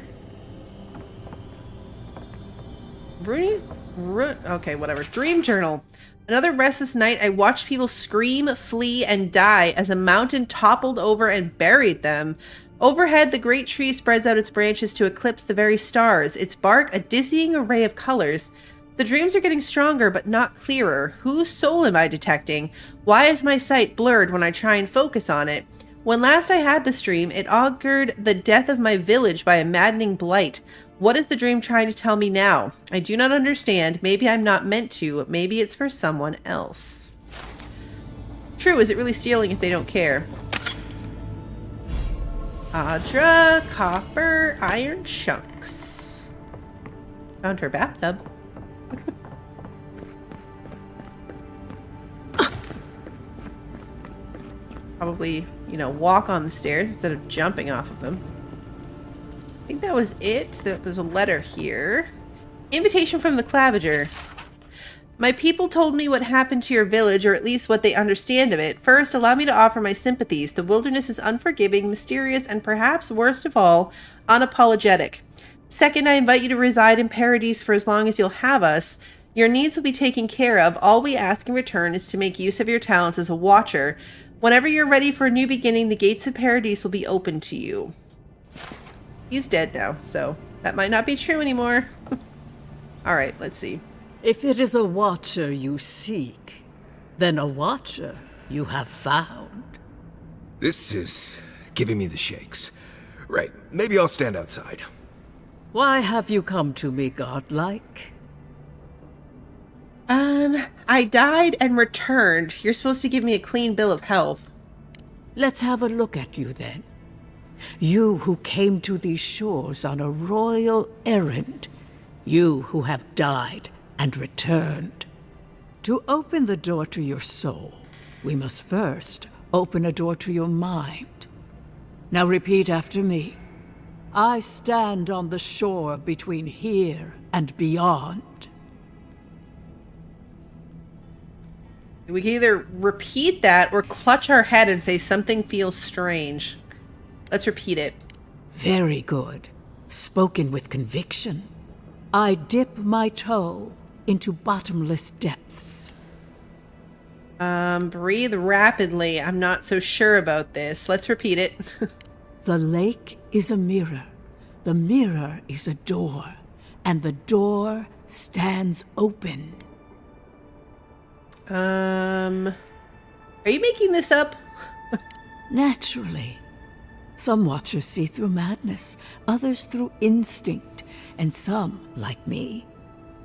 Okay, whatever. Dream journal. Another restless night, I watched people scream, flee, and die as a mountain toppled over and buried them. Overhead, the great tree spreads out its branches to eclipse the very stars, its bark a dizzying array of colors. The dreams are getting stronger, but not clearer. Whose soul am I detecting? Why is my sight blurred when I try and focus on it? When last I had this dream, it augured the death of my village by a maddening blight. What is the dream trying to tell me now? I do not understand. Maybe I'm not meant to. Maybe it's for someone else. True, is it really stealing if they don't care? Audra, copper, iron chunks. Found her bathtub. probably, you know, walk on the stairs instead of jumping off of them. I think that was it. There's a letter here. Invitation from the Clavager. My people told me what happened to your village, or at least what they understand of it. First, allow me to offer my sympathies. The wilderness is unforgiving, mysterious, and perhaps, worst of all, unapologetic. Second, I invite you to reside in Paradise for as long as you'll have us. Your needs will be taken care of. All we ask in return is to make use of your talents as a watcher. Whenever you're ready for a new beginning, the gates of Paradise will be open to you. He's dead now, so that might not be true anymore. Alright, let's see. If it is a watcher you seek, then a watcher you have found. This is giving me the shakes. Right, maybe I'll stand outside. Why have you come to me, godlike? I died and returned. You're supposed to give me a clean bill of health. Let's have a look at you then. You who came to these shores on a royal errand. You who have died and returned. To open the door to your soul, we must first open a door to your mind. Now repeat after me. I stand on the shore between here and beyond. We can either repeat that or clutch our head and say something feels strange. Let's repeat it. Very good. Spoken with conviction. I dip my toe into bottomless depths. Breathe rapidly. I'm not so sure about this. Let's repeat it. The lake is a mirror. The mirror is a door. And the door stands open. Are you making this up? Naturally. Some watchers see through madness, others through instinct, and some, like me,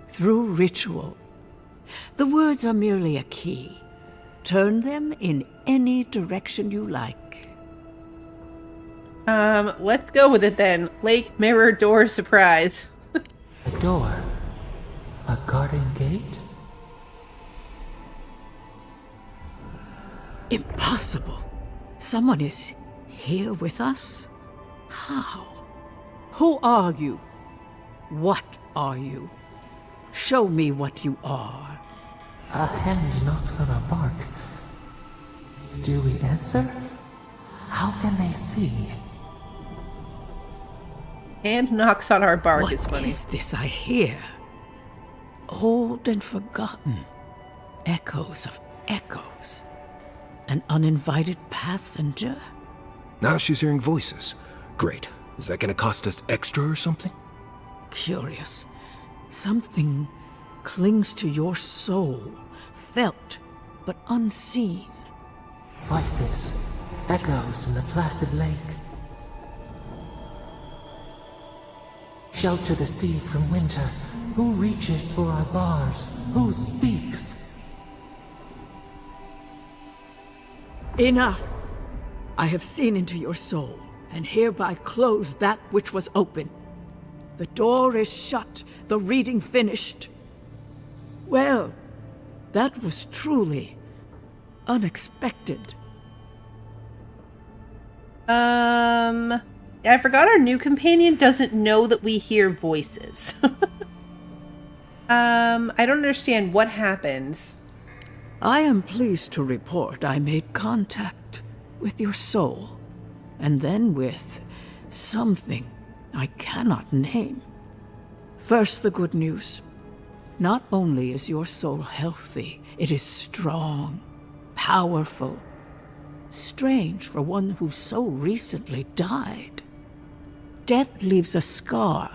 through ritual. The words are merely a key. Turn them in any direction you like. Let's go with it then. Lake, mirror, door, surprise. A door? A garden gate? Impossible. Someone is here with us? How? Who are you? What are you? Show me what you are. A hand knocks on our bark. Do we answer? How can they see? Hand knocks on our bark What is funny. is this I hear? Old and forgotten. Echoes of echoes. An uninvited passenger? Now she's hearing voices. Great. Is that gonna cost us extra or something? Curious. Something clings to your soul, felt but unseen. Voices. Echoes in the placid lake. Shelter the seed from winter. Who reaches for our bars? Who speaks? Enough! I have seen into your soul, and hereby close that which was open. The door is shut, the reading finished. Well, that was truly unexpected. I forgot our new companion doesn't know that we hear voices. I don't understand what happens. I am pleased to report I made contact with your soul, and then with something I cannot name. First, the good news. Not only is your soul healthy, it is strong, powerful. Strange for one who so recently died. Death leaves a scar,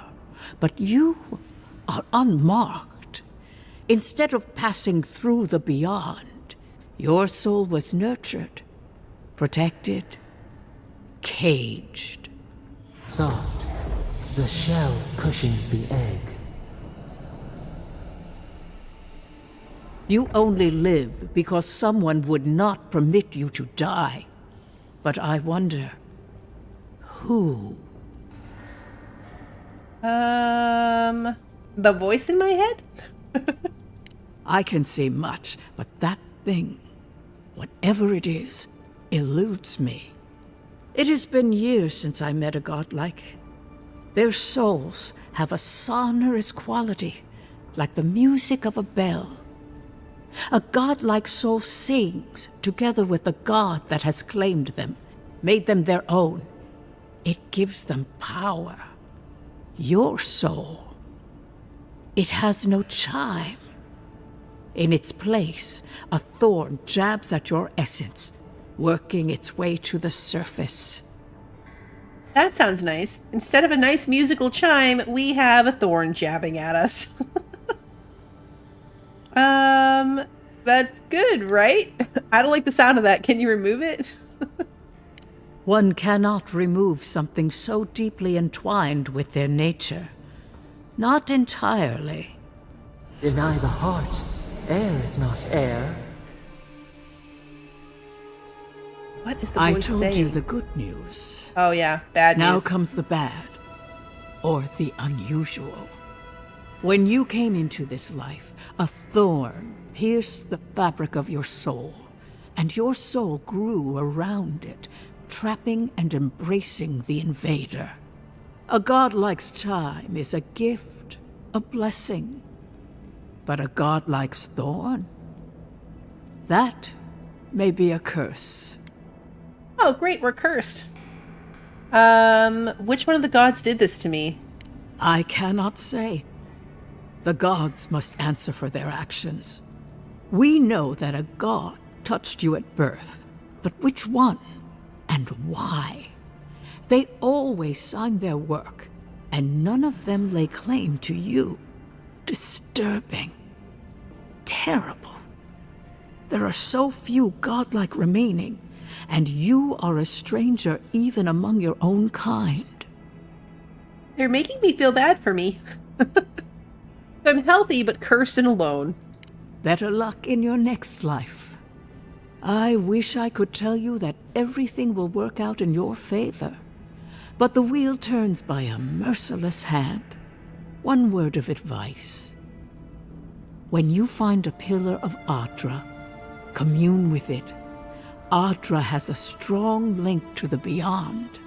but you are unmarked. Instead of passing through the beyond, your soul was nurtured, protected, caged. Soft. The shell cushions the egg. You only live because someone would not permit you to die. But I wonder, who? The voice in my head? I can say much, but that thing, whatever it is eludes me. It has been years since I met a godlike. Their souls have a sonorous quality, like the music of a bell. A godlike soul sings together with the god that has claimed them, made them their own. It gives them power. Your soul, it has no chime. In its place, a thorn jabs at your essence, working its way to the surface. That sounds nice. Instead of a nice musical chime, we have a thorn jabbing at us. That's good, right? I don't like the sound of that. Can you remove it? One cannot remove something so deeply entwined with their nature. Not entirely. Deny the heart. Air is not air. What is the I voice told saying? you the good news. Oh yeah, bad news. Now comes the bad, or the unusual. When you came into this life, a thorn pierced the fabric of your soul, and your soul grew around it, trapping and embracing the invader. A godlike's chime is a gift, a blessing. But a godlike's thorn? That may be a curse. Oh, great, we're cursed. Which one of the gods did this to me? I cannot say. The gods must answer for their actions. We know that a god touched you at birth, but which one and why? They always signed their work, and none of them lay claim to you. Disturbing. Terrible. There are so few godlike remaining, and you are a stranger even among your own kind. They're making me feel bad for me. I'm healthy, but cursed and alone. Better luck in your next life. I wish I could tell you that everything will work out in your favor, but the wheel turns by a merciless hand. One word of advice. When you find a pillar of Adra, commune with it. Adra has a strong link to the beyond.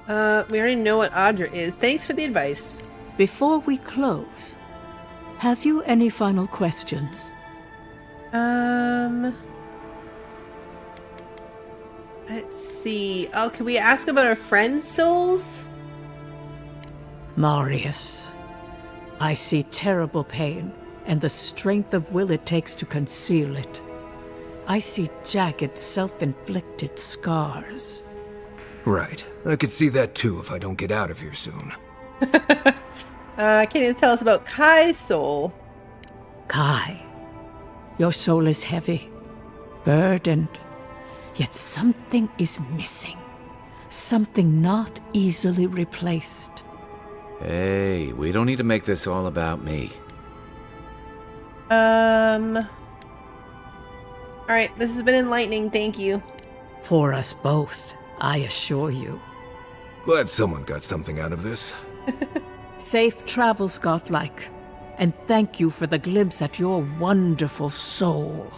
We already know what Adra is. Thanks for the advice. Before we close, have you any final questions? Let's see. Oh, can we ask about our friends' souls? Marius, I see terrible pain and the strength of will it takes to conceal it. I see jagged, self-inflicted scars. Right. I could see that too if I don't get out of here soon. Can you tell us about Kai's soul? Kai, your soul is heavy, burdened, yet something is missing. Something not easily replaced. Hey, we don't need to make this all about me. Alright, this has been enlightening, thank you. For us both, I assure you. Glad someone got something out of this. Safe travels, godlike, and thank you for the glimpse at your wonderful soul.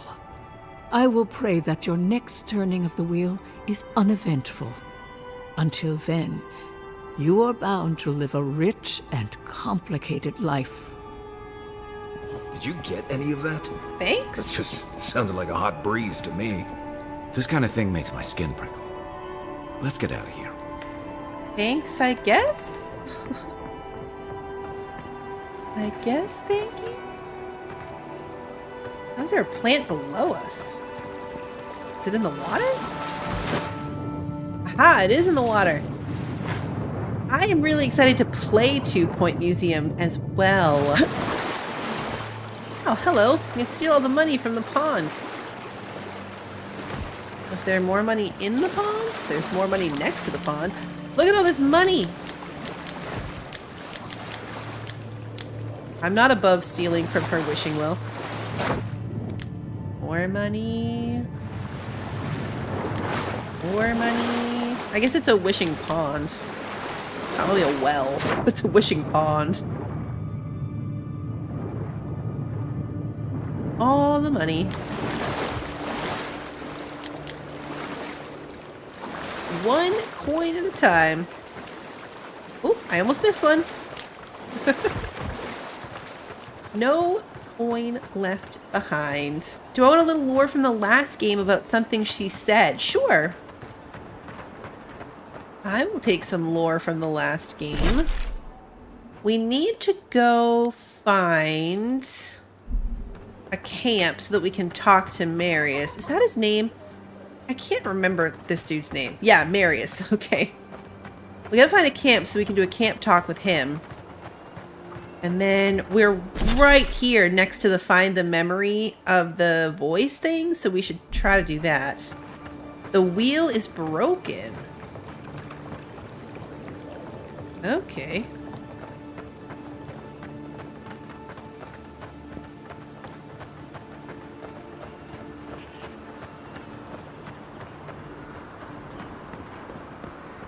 I will pray that your next turning of the wheel is uneventful. Until then, you are bound to live a rich and complicated life. Did you get any of that? Thanks. That just sounded like a hot breeze to me. This kind of thing makes my skin prickle. Let's get out of here. Thanks, I guess? I guess, thank you? How is there a plant below us? Is it in the water? Aha, it is in the water. I am really excited to play Two Point Museum as well. Oh, hello. You can steal all the money from the pond. Was there more money in the pond? There's more money next to the pond. Look at all this money! I'm not above stealing from her wishing well. More money. More money. I guess it's a wishing pond. Not really a well. It's a wishing pond. All the money. one coin at a time. Oh, I almost missed one. No coin left behind. Do I want a little lore from the last game about something she said? Sure. I will take some lore from the last game. We need to go find a camp so that we can talk to Marius. Is that his name? I can't remember this dude's name. Yeah, Marius. Okay. We gotta find a camp so we can do a camp talk with him. And then we're right here next to the find the memory of the voice thing, so we should try to do that. The wheel is broken. Okay.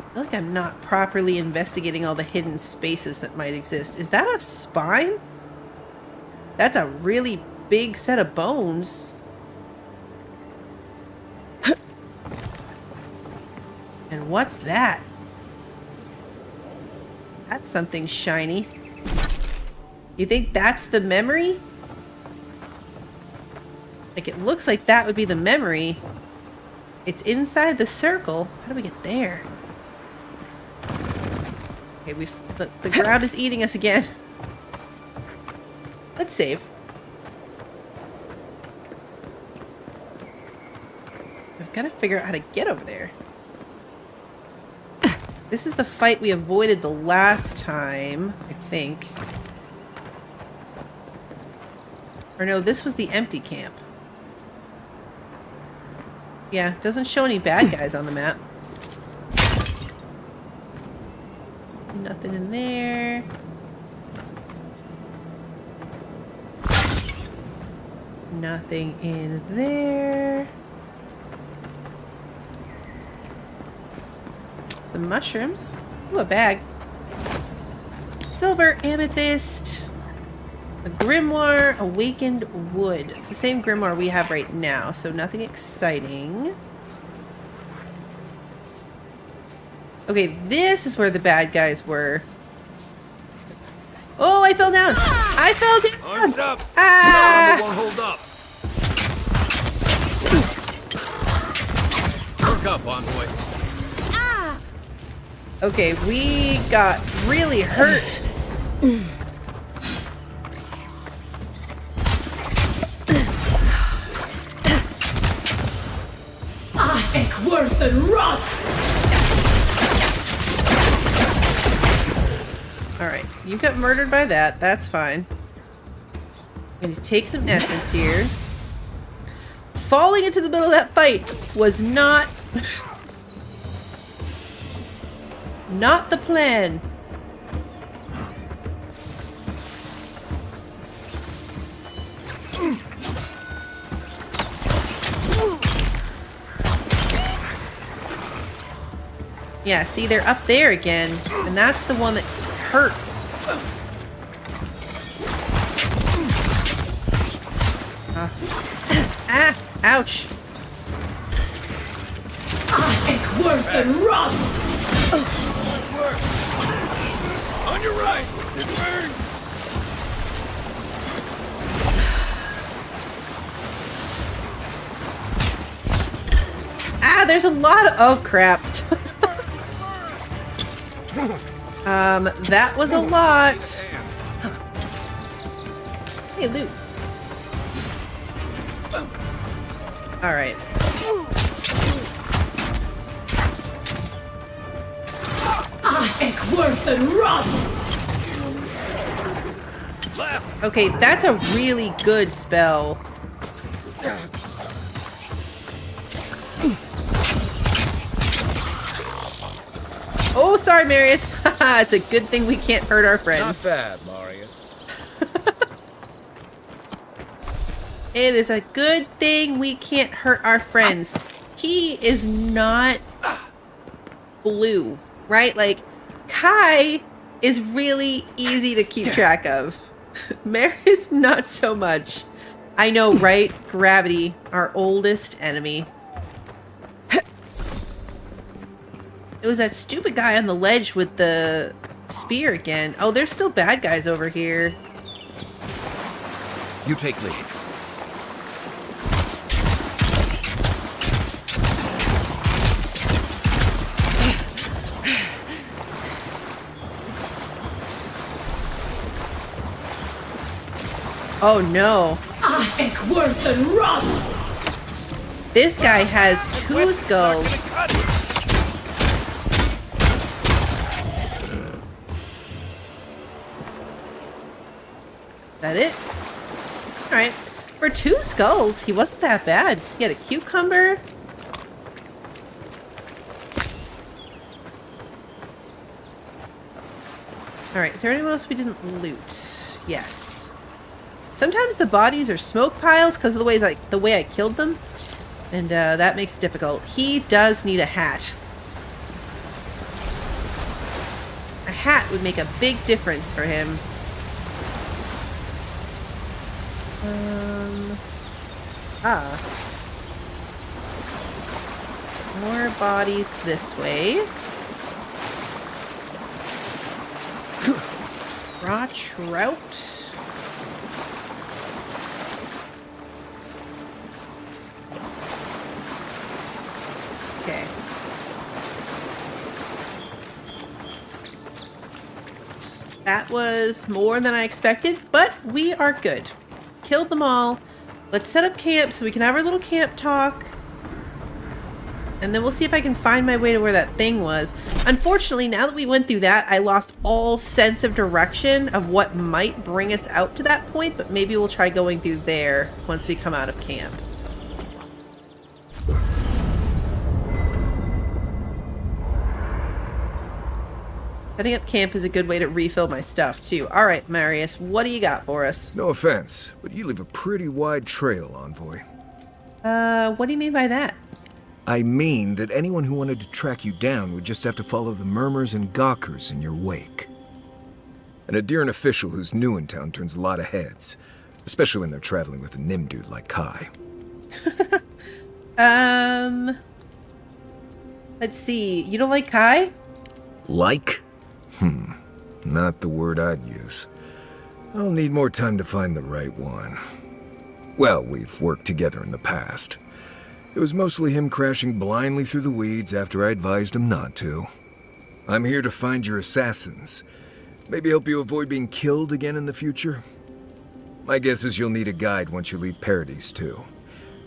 I feel like I'm not properly investigating all the hidden spaces that might exist. Is that a spine? That's a really big set of bones. And what's that? That's something shiny. You think that's the memory? Like, it looks like that would be the memory. It's inside the circle. How do we get there? Okay, the ground is eating us again. Let's save. We've got to figure out how to get over there. This is the fight we avoided the last time, I think. Or no, this was the empty camp. Yeah, doesn't show any bad guys on the map. Nothing in there. Nothing in there. The mushrooms. Ooh, a bag. Silver amethyst. A grimoire, awakened wood. It's the same grimoire we have right now, so nothing exciting. Okay, this is where the bad guys were. Oh, I fell down! I fell down! Arms up! Ah! Armor won't hold up. Work up, envoy. Ah! Okay, we got really hurt. Eckworth and Roth! Alright, you got murdered by that. That's fine. I'm going to take some essence here. Falling into the middle of that fight was not... not the plan. Yeah, see, they're up there again, and that's the one that hurts. Ah, ouch. Eckworth and Roth! On your right! It burns! Ah, there's a lot of... oh, crap. That was a lot. Hey, loot. Alright. Eckworth and Roth! Okay, that's a really good spell. Oh, sorry, Marius. It's a good thing we can't hurt our friends. Not bad, Marius. It is a good thing we can't hurt our friends. He is not blue, right? Like, Kai is really easy to keep track of. Marius, not so much. I know, right? Gravity, our oldest enemy. It was that stupid guy on the ledge with the spear again. Oh, there's still bad guys over here. You take lead. Oh no. This guy has 2 skulls. That it? Alright. For 2 skulls, he wasn't that bad. He had a cucumber. Alright, is there anyone else we didn't loot? Yes. Sometimes the bodies are smoke piles because of the way I killed them. And that makes it difficult. He does need a hat. A hat would make a big difference for him. More bodies this way. Raw trout. Okay. That was more than I expected, but we are good. Killed them all. Let's set up camp so we can have our little camp talk. And then we'll see if I can find my way to where that thing was. Unfortunately, now that we went through that, I lost all sense of direction of what might bring us out to that point, but maybe we'll try going through there once we come out of camp. Setting up camp is a good way to refill my stuff, too. All right, Marius, what do you got for us? No offense, but you leave a pretty wide trail, Envoy. What do you mean by that? I mean that anyone who wanted to track you down would just have to follow the murmurs and gawkers in your wake. An Adyrn official who's new in town turns a lot of heads, especially when they're traveling with a Nim dude like Kai. Let's see. You don't like Kai? Like? Not the word I'd use. I'll need more time to find the right one. Well, we've worked together in the past. It was mostly him crashing blindly through the weeds after I advised him not to. I'm here to find your assassins. Maybe help you avoid being killed again in the future. My guess is you'll need a guide once you leave Paradise, too.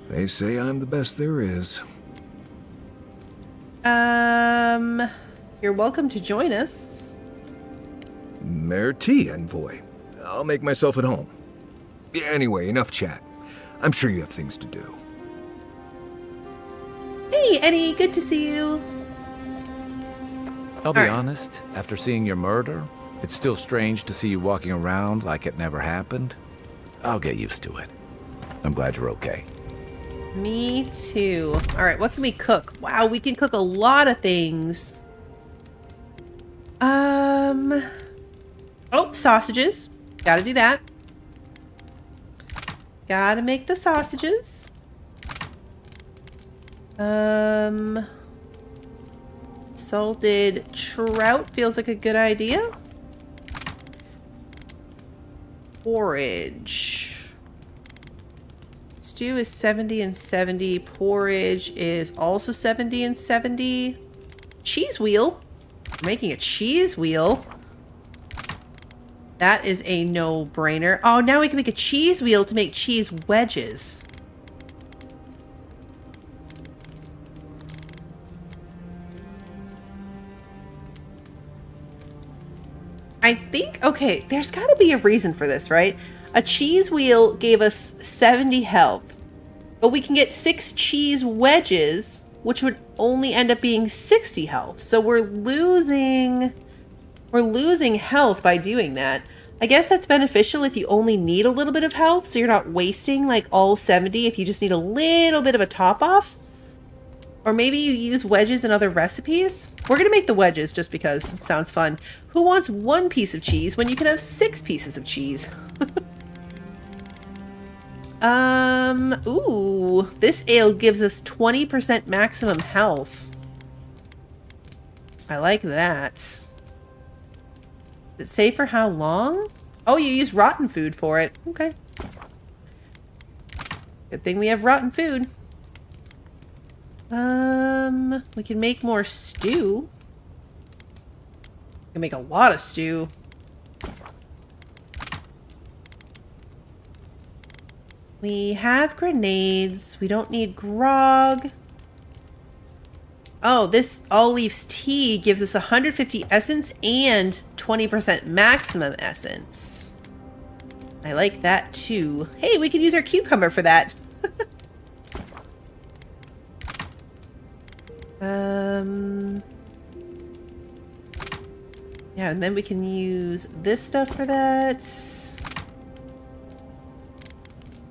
They say I'm the best there is. You're welcome to join us. Merci, Envoy. I'll make myself at home. Anyway, enough chat. I'm sure you have things to do. Hey, Eddie, good to see you. I'll be honest, after seeing your murder, it's still strange to see you walking around like it never happened. I'll get used to it. I'm glad you're okay. Me too. All right, what can we cook? Wow, we can cook a lot of things. Oh, sausages. Gotta do that. Gotta make the sausages. Salted trout feels like a good idea. Porridge. Stew is 70 and 70. Porridge is also 70 and 70. Cheese wheel. We're making a cheese wheel. That is a no-brainer. Oh, now we can make a cheese wheel to make cheese wedges. I think, okay, there's got to be a reason for this, right? A cheese wheel gave us 70 health, but we can get 6 cheese wedges, which would only end up being 60 health. So we're losing health by doing that. I guess that's beneficial if you only need a little bit of health, so you're not wasting like all 70 if you just need a little bit of a top off. Or maybe you use wedges in other recipes. We're gonna make the wedges just because it sounds fun. Who wants 1 piece of cheese when you can have 6 pieces of cheese? Ooh, this ale gives us 20% maximum health. I like that. Does it say for how long? Oh, you use rotten food for it. Okay. Good thing we have rotten food. We can make more stew. We can make a lot of stew. We have grenades. We don't need grog. Oh, this all leaves tea gives us 150 essence and 20% maximum essence. I like that too. Hey, we can use our cucumber for that. Yeah, and then we can use this stuff for that.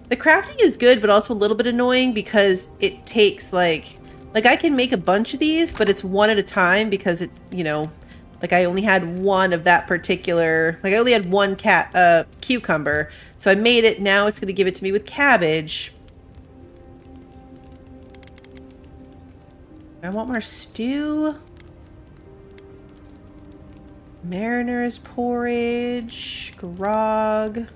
The crafting is good, but also a little bit annoying because it takes like I can make a bunch of these, but it's one at a time because it, you know, like I only had one of that particular, like I only had one cucumber. So I made it. Now it's going to give it to me with cabbage. I want more stew. Mariner's porridge, grog.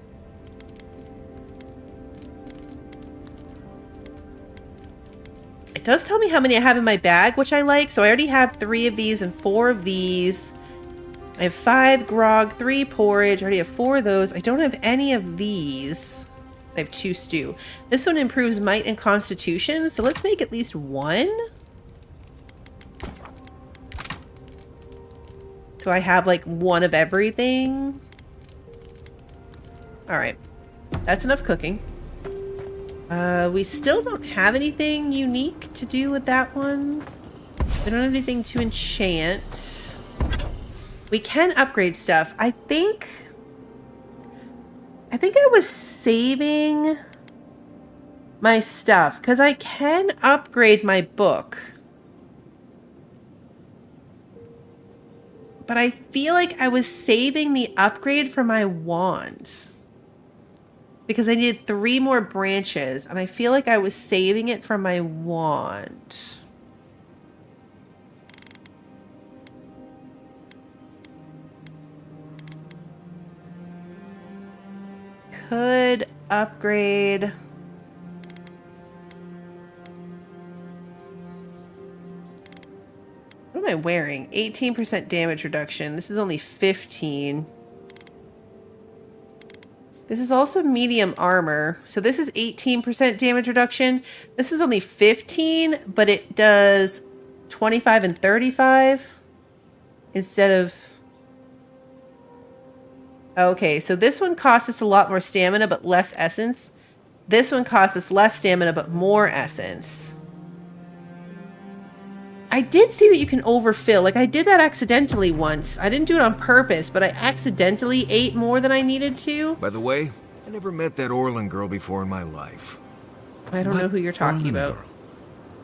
It does tell me how many I have in my bag, which I like. So I already have 3 of these and 4 of these. I have 5 grog, 3 porridge. I already have 4 of those. I don't have any of these. I have 2 stew. This one improves might and constitution. So let's make at least 1. So I have like 1 of everything. All right. That's enough cooking. We still don't have anything unique to do with that one. We don't have anything to enchant. We can upgrade stuff. I think I was saving my stuff because I can upgrade my book. But I feel like I was saving the upgrade for my wand. Because I needed 3 more branches, and I feel like I was saving it for my wand. Could upgrade. What am I wearing? 18% damage reduction. This is only 15. This is also medium armor. So this is 18% damage reduction. This is only 15, but it does 25 and 35 instead of... Okay, so this one costs us a lot more stamina, but less essence. This one costs us less stamina, but more essence. I did see that you can overfill. Like, I did that accidentally once. I didn't do it on purpose, but I accidentally ate more than I needed to. By the way, I never met that Orlin girl before in my life. I don't know who you're talking about.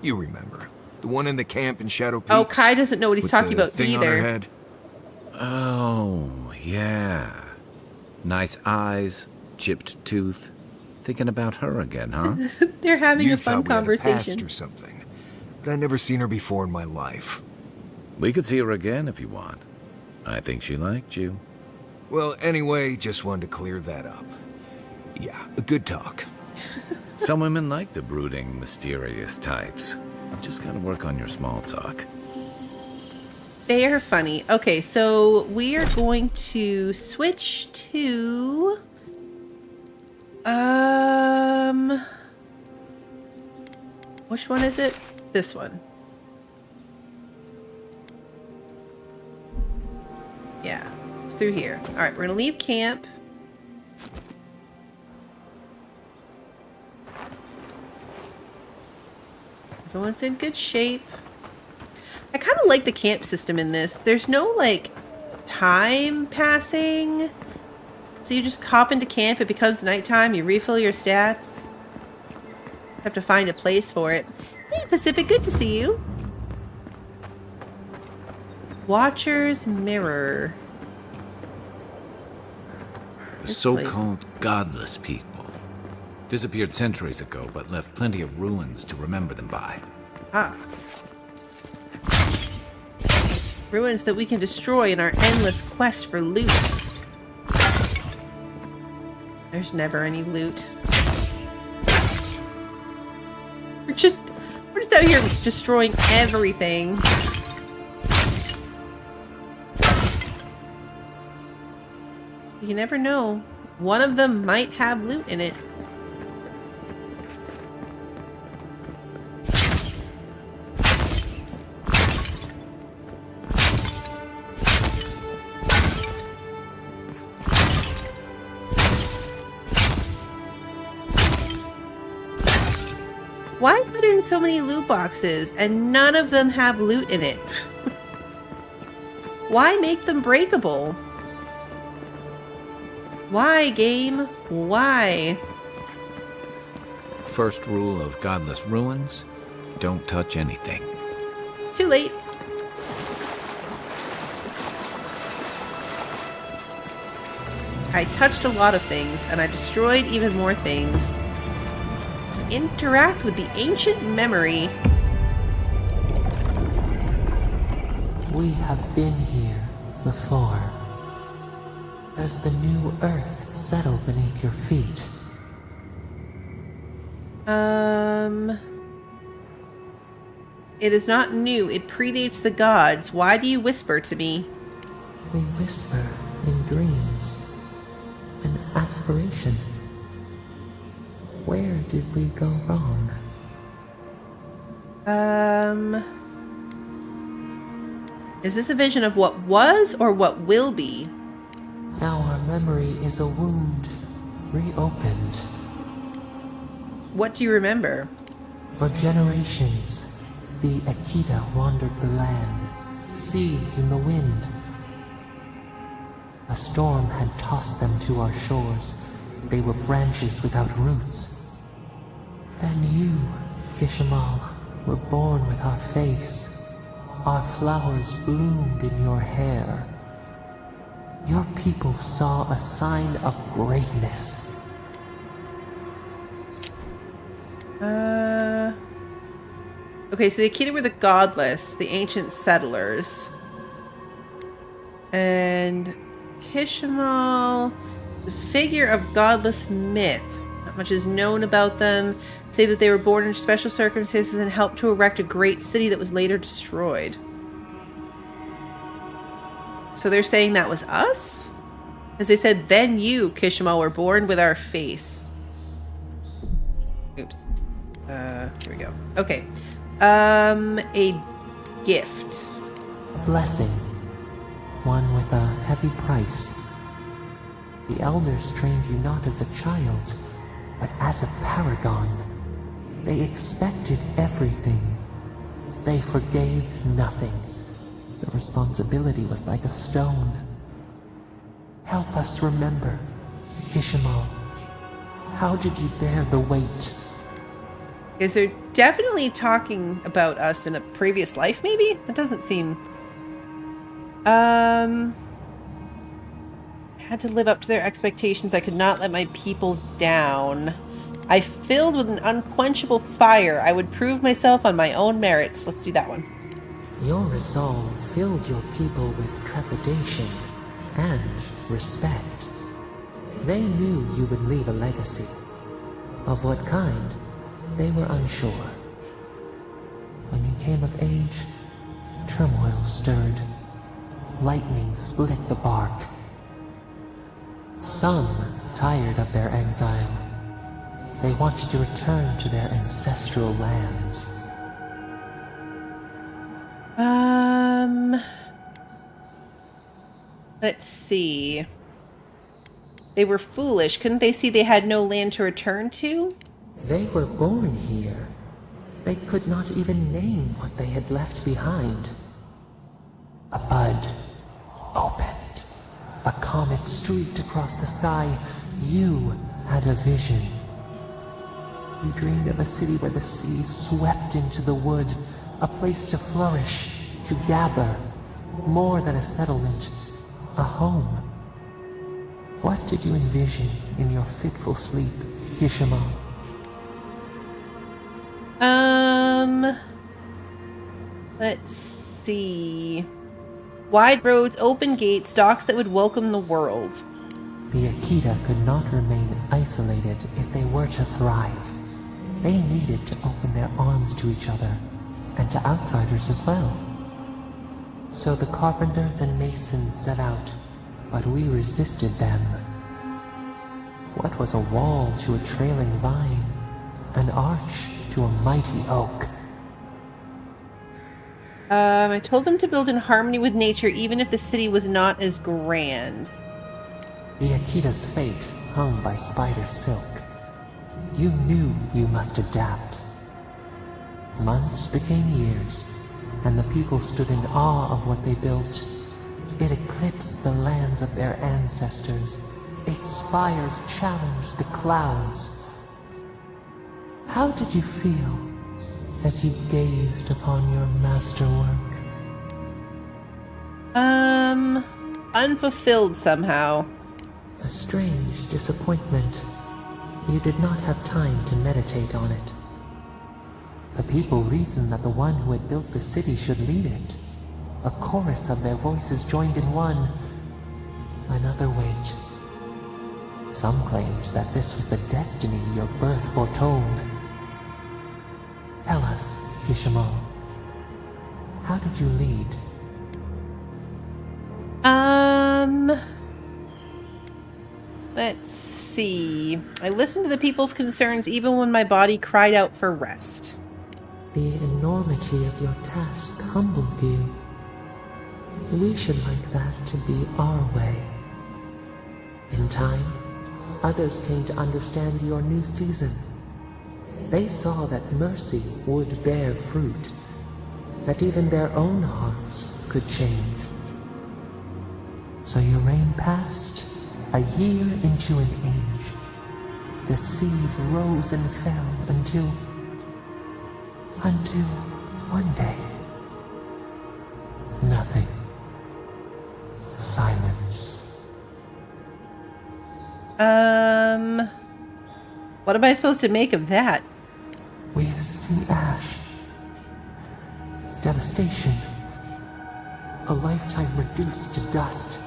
You remember. The one in the camp in Shadow Peaks? Oh, Kai doesn't know what he's talking about thing either. On her head? Oh, yeah. Nice eyes, chipped tooth. Thinking about her again, huh? They're having a fun thought we had a conversation. past or something. But I'd never seen her before in my life. We could see her again if you want. I think she liked you. Well, anyway, just wanted to clear that up. Yeah, a good talk. Some women like the brooding, mysterious types. Just gotta work on your small talk. They are funny. Okay, so we are going to switch to... Which one is it? This one. Yeah, it's through here. All right, we're gonna leave camp. Everyone's in good shape. I kind of like the camp system in this. There's no like time passing. So you just hop into camp, it becomes nighttime, you refill your stats. Have to find a place for it. Hey, Pacific, good to see you. Watcher's Mirror. So-called godless people. Disappeared centuries ago, but left plenty of ruins to remember them by. Ah. Ruins that we can destroy in our endless quest for loot. There's never any loot. We're just out here destroying everything. You never know. One of them might have loot in it. Why put in so many loot boxes and none of them have loot in it? Why make them breakable? Why, game? Why? First rule of Godless Ruins, don't touch anything. Too late. I touched a lot of things, and I destroyed even more things. Interact with the ancient memory. We have been here before. Does the new earth settle beneath your feet? It is not new. It predates the gods. Why do you whisper to me? We whisper in dreams. An aspiration. Where did we go wrong? Is this a vision of what was or what will be? Now our memory is a wound, reopened. What do you remember? For generations, the Akita wandered the land, seeds in the wind. A storm had tossed them to our shores. They were branches without roots. Then you, Kishimal, were born with our face. Our flowers bloomed in your hair. Your people saw a sign of greatness. Okay, so the Akita were the godless, the ancient settlers. And Kishimal, the figure of godless myth. Not much is known about them. Say that they were born in special circumstances and helped to erect a great city that was later destroyed. So they're saying that was us? As they said, then you, Kishimal, were born with our face. Oops. Here we go. Okay. A gift. A blessing. One with a heavy price. The elders trained you not as a child, but as a paragon. They expected everything. They forgave nothing. The responsibility was like a stone. Help us remember, Kishimal. How did you bear the weight? Is they're definitely talking about us in a previous life, maybe? That doesn't seem... had to live up to their expectations. I could not let my people down. I filled with an unquenchable fire. I would prove myself on my own merits. Let's do that one. Your resolve filled your people with trepidation and respect. They knew you would leave a legacy. Of what kind, they were unsure. When you came of age, turmoil stirred. Lightning split the bark. Some tired of their exile. They wanted to return to their ancestral lands. Let's see. They were foolish. Couldn't they see they had no land to return to? They were born here. They could not even name what they had left behind. A bud opened. A comet streaked across the sky. You had a vision. You dreamed of a city where the sea swept into the wood, a place to flourish, to gather, more than a settlement, a home. What did you envision in your fitful sleep, Kishimal? Let's see. Wide roads, open gates, docks that would welcome the world. The Akita could not remain isolated if they were to thrive. They needed to open their arms to each other, and to outsiders as well. So the carpenters and masons set out, but we resisted them. What was a wall to a trailing vine? An arch to a mighty oak? I told them to build in harmony with nature even if the city was not as grand. The Akita's fate hung by spider silk. You knew you must adapt. Months became years, and the people stood in awe of what they built. It eclipsed the lands of their ancestors. Its spires challenged the clouds. How did you feel as you gazed upon your masterwork? Unfulfilled somehow. A strange disappointment. You did not have time to meditate on it. The people reasoned that the one who had built the city should lead it. A chorus of their voices joined in one. Another wait. Some claimed that this was the destiny your birth foretold. Tell us, Kishimo, how did you lead? Let's see. I listened to the people's concerns even when my body cried out for rest. The enormity of your task humbled you. We should like that to be our way. In time, others came to understand your new season. They saw that mercy would bear fruit, that even their own hearts could change. So your reign passed, a year into an age. The seas rose and fell until one day, nothing. Silence. What am I supposed to make of that? We see ash. Devastation. A lifetime reduced to dust.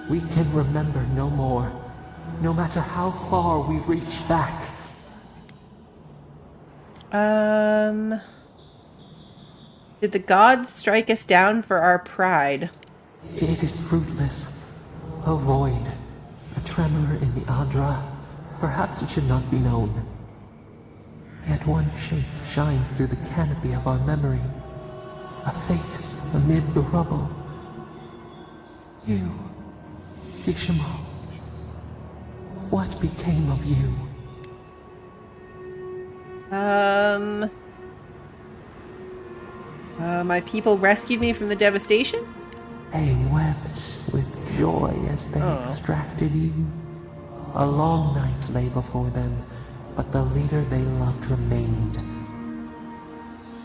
We can remember no more, no matter how far we reach back. Did the gods strike us down for our pride? It is fruitless. A void. A tremor in the Adra. Perhaps it should not be known. Yet one shape shines through the canopy of our memory. A face amid the rubble. You, Kishimo. What became of you? My people rescued me from the devastation? They wept with joy as they extracted you. A long night lay before them, but the leader they loved remained.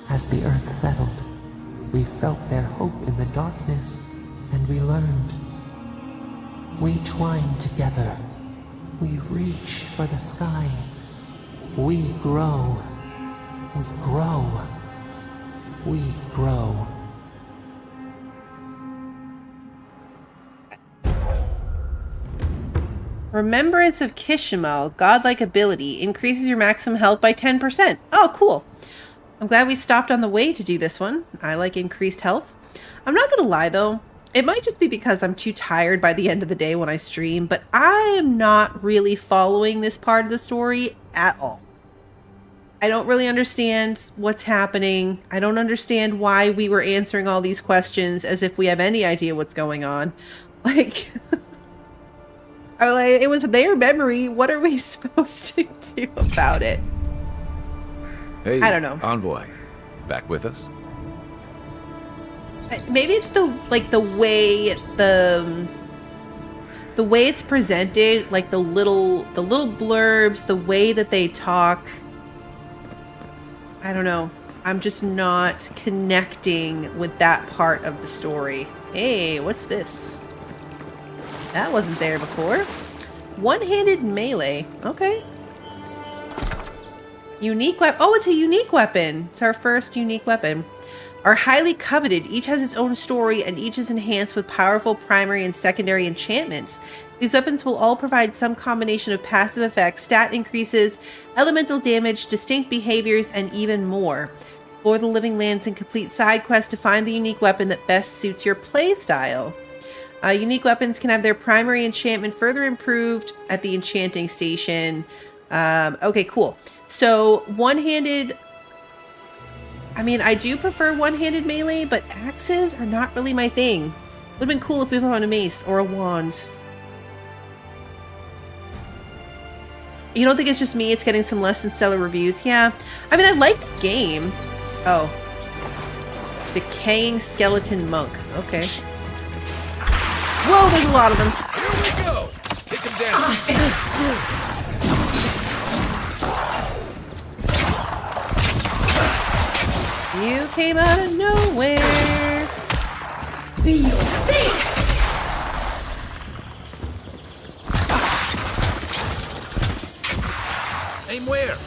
As the earth settled, we felt their hope in the darkness, and we learned. We twine together. We reach for the sky. We grow. We grow. We grow. Remembrance of Kishimo, godlike ability, increases your maximum health by 10%. Oh, cool. I'm glad we stopped on the way to do this one. I like increased health. I'm not gonna lie though, it might just be because I'm too tired by the end of the day when I stream, but I am not really following this part of the story at all. I don't really understand what's happening. I don't understand why we were answering all these questions as if we have any idea what's going on. Like, it was their memory. What are we supposed to do about it? Hey, I don't know. Envoy, back with us? Maybe it's the way it's presented, like the little blurbs, the way that they talk. I don't know. I'm just not connecting with that part of the story. Hey, what's this? That wasn't there before. One-handed melee. Okay. Unique weapon. Oh, it's a unique weapon. It's our first unique weapon. are highly coveted. Each has its own story, and each is enhanced with powerful primary and secondary enchantments. These weapons will all provide some combination of passive effects, stat increases, elemental damage, distinct behaviors, and even more. Explore the Living Lands and complete side quests to find the unique weapon that best suits your playstyle. Unique weapons can have their primary enchantment further improved at the enchanting station. Okay, cool. So, one-handed... I mean, I do prefer one-handed melee, but axes are not really my thing. Would have been cool if we found a mace or a wand. You don't think it's just me? It's getting some less than stellar reviews? Yeah. I mean, I like the game. Oh. Decaying Skeleton Monk. Okay. Whoa, there's a lot of them. Here we go. Take him down. You came out of nowhere. Be safe. Aim where?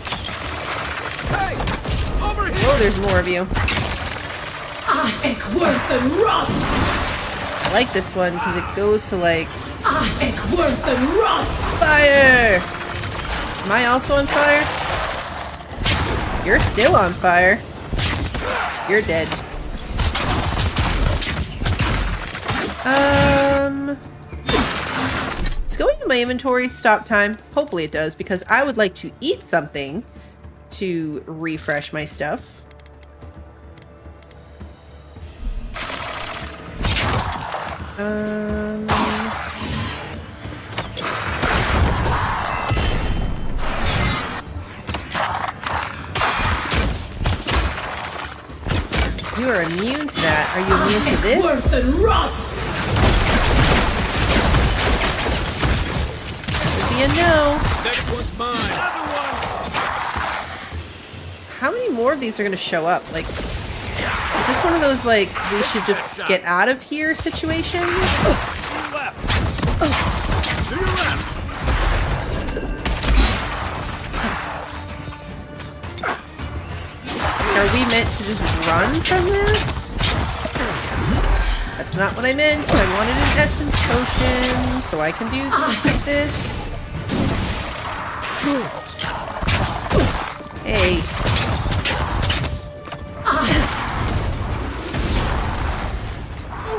Hey! Over here! Oh, there's more of you. I like this one because it goes to like fire. Am I also on fire? You're still on fire. You're dead. It's going to my inventory stop time. Hopefully it does, because I would like to eat something to refresh my stuff. You are immune to that. Are you immune to this? Could be a no. Next one's mine. How many more of these are going to show up? Like, is this one of those, like, we should just get out of here situations? To your left. Are we meant to just run from this? That's not what I meant. I wanted an essence potion so I can do this. Hey.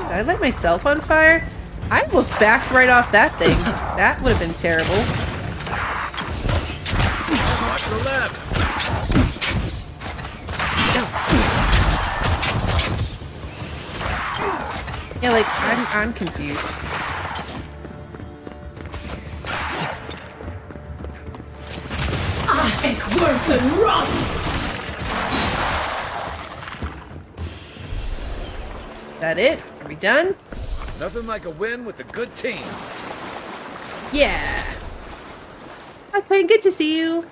Did I light myself on fire? I almost backed right off that thing. That would have been terrible. Watch the left. Yeah, like, I'm confused. That it? Are we done? Nothing like a win with a good team. Yeah. Hi, Quinn. Good to see you.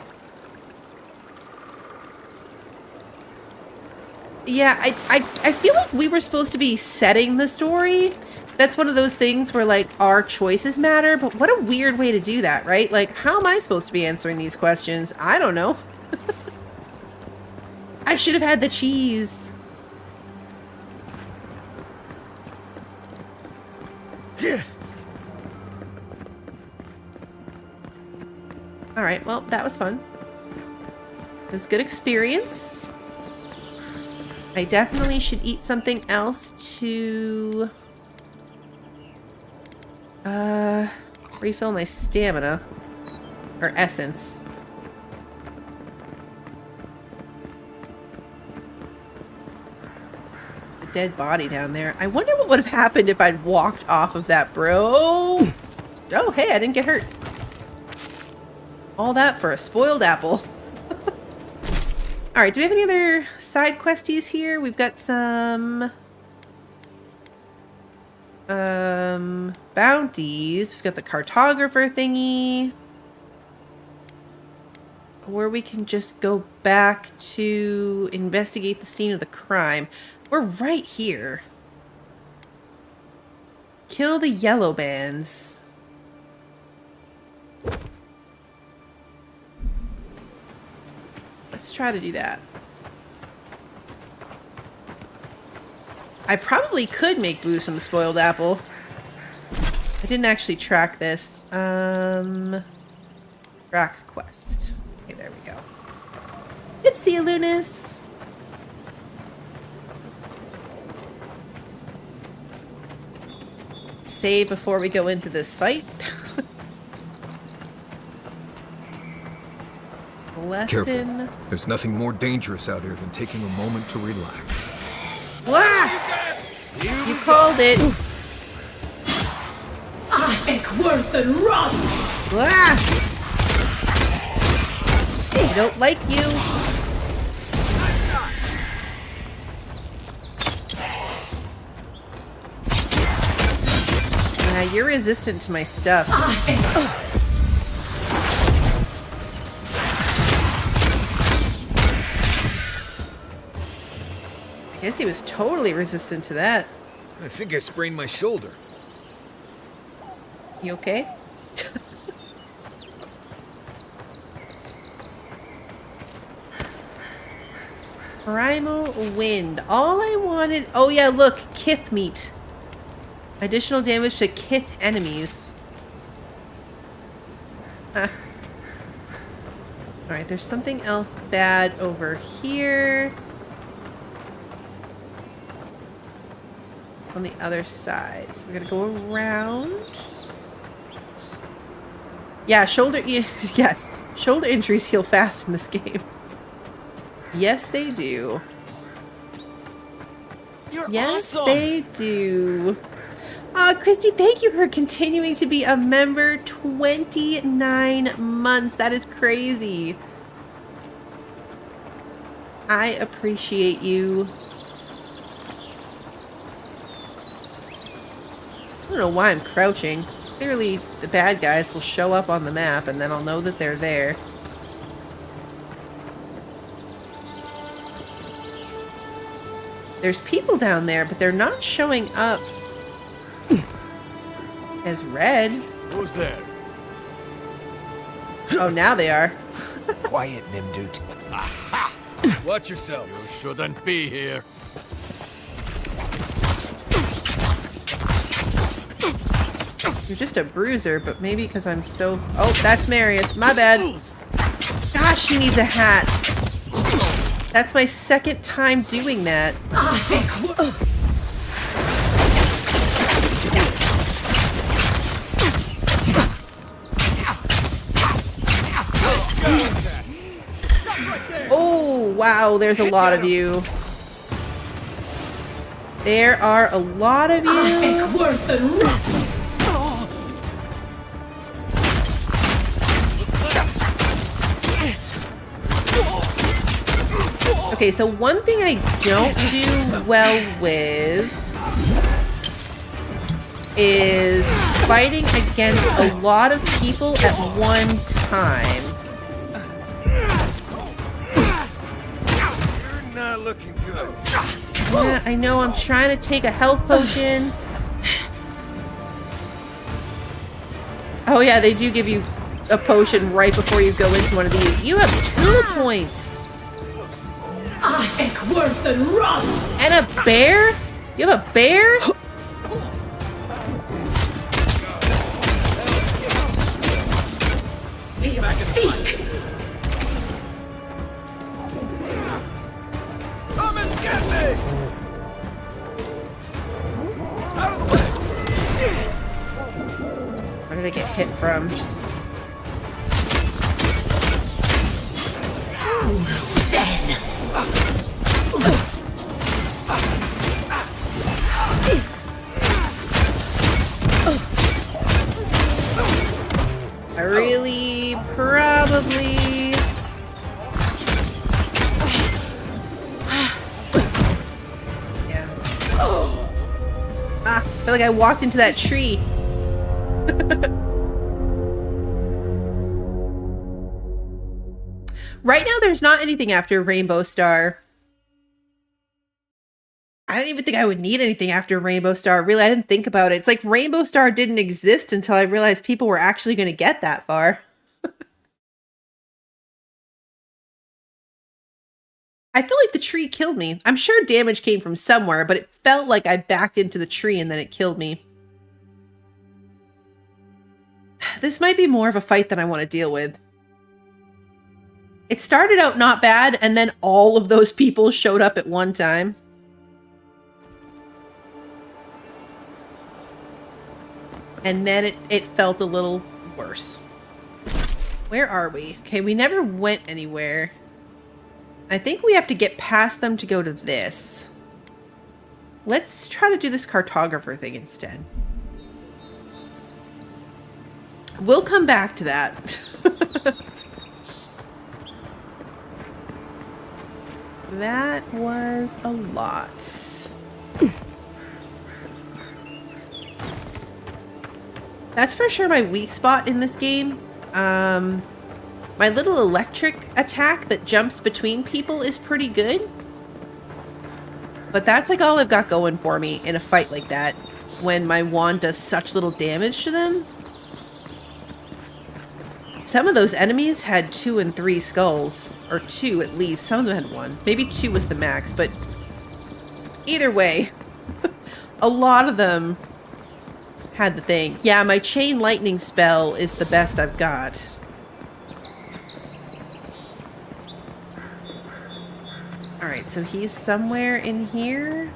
Yeah, I feel like we were supposed to be setting the story. That's one of those things where, like, our choices matter, but what a weird way to do that, right? Like, how am I supposed to be answering these questions? I don't know. I should have had the cheese. Yeah. Alright, well, that was fun. It was a good experience. I definitely should eat something else to refill my stamina or essence. A dead body down there. I wonder what would have happened if I'd walked off of that, bro. Oh, hey, I didn't get hurt. All that for a spoiled apple. Alright, do we have any other side questies here? We've got some bounties. We've got the cartographer thingy, where we can just go back to investigate the scene of the crime. We're right here. Kill the yellow bands. Let's try to do that. I probably could make booze from the spoiled apple. I didn't actually track this. Track quest. Okay, there we go. Good to see you, Lunas. Save before we go into this fight. Lesson. Careful. There's nothing more dangerous out here than taking a moment to relax. Wah! You called it. Worth and Roth! Wah! I don't like you. Yeah, you're resistant to my stuff. I guess he was totally resistant to that. I think I sprained my shoulder. You okay? Primal Wind. All I wanted... Oh yeah, look. Kith meat. Additional damage to Kith enemies. Huh. Alright, there's something else bad over here. It's on the other side. So we're gonna go around. Yeah, shoulder... Yes. Shoulder injuries heal fast in this game. Yes, they do. Yes, awesome. they do. Christy, thank you for continuing to be a member. 29 months. That is crazy. I appreciate you. I don't know why I'm crouching. Clearly, the bad guys will show up on the map, and then I'll know that they're there. There's people down there, but they're not showing up as red. Who's there? Oh, now they are. Quiet, Nimdut. Aha! Watch yourself. You shouldn't be here. You're just a bruiser, but maybe because I'm so... Oh, that's Marius. My bad. Gosh, she needs a hat. That's my second time doing that. Oh, wow, there's a lot of you. There are a lot of you. Okay, so one thing I don't do well with is fighting against a lot of people at one time. You're not looking good. Yeah, I know, I'm trying to take a health potion. Oh yeah, they do give you a potion right before you go into one of these. You have 2 points. And a bear? You have a bear? Seek! Come and get me! Out of the way! Where did I get hit from? I really probably... Yeah. I feel like I walked into that tree. Right now, there's not anything after Rainbow Star. I didn't even think I would need anything after Rainbow Star. Really, I didn't think about it. It's like Rainbow Star didn't exist until I realized people were actually going to get that far. I feel like the tree killed me. I'm sure damage came from somewhere, but it felt like I backed into the tree and then it killed me. This might be more of a fight than I want to deal with. It started out not bad, and then all of those people showed up at one time. And then it felt a little worse. Where are we? Okay, we never went anywhere. I think we have to get past them to go to this. Let's try to do this cartographer thing instead. We'll come back to that. That was a lot. That's for sure my weak spot in this game. My little electric attack that jumps between people is pretty good. But that's like all I've got going for me in a fight like that, when my wand does such little damage to them. Some of those enemies had 2 and 3 skulls, or 2 at least. Some of them had 1. Maybe 2 was the max, but either way, a lot of them had the thing. Yeah, my chain lightning spell is the best I've got. Alright, so he's somewhere in here.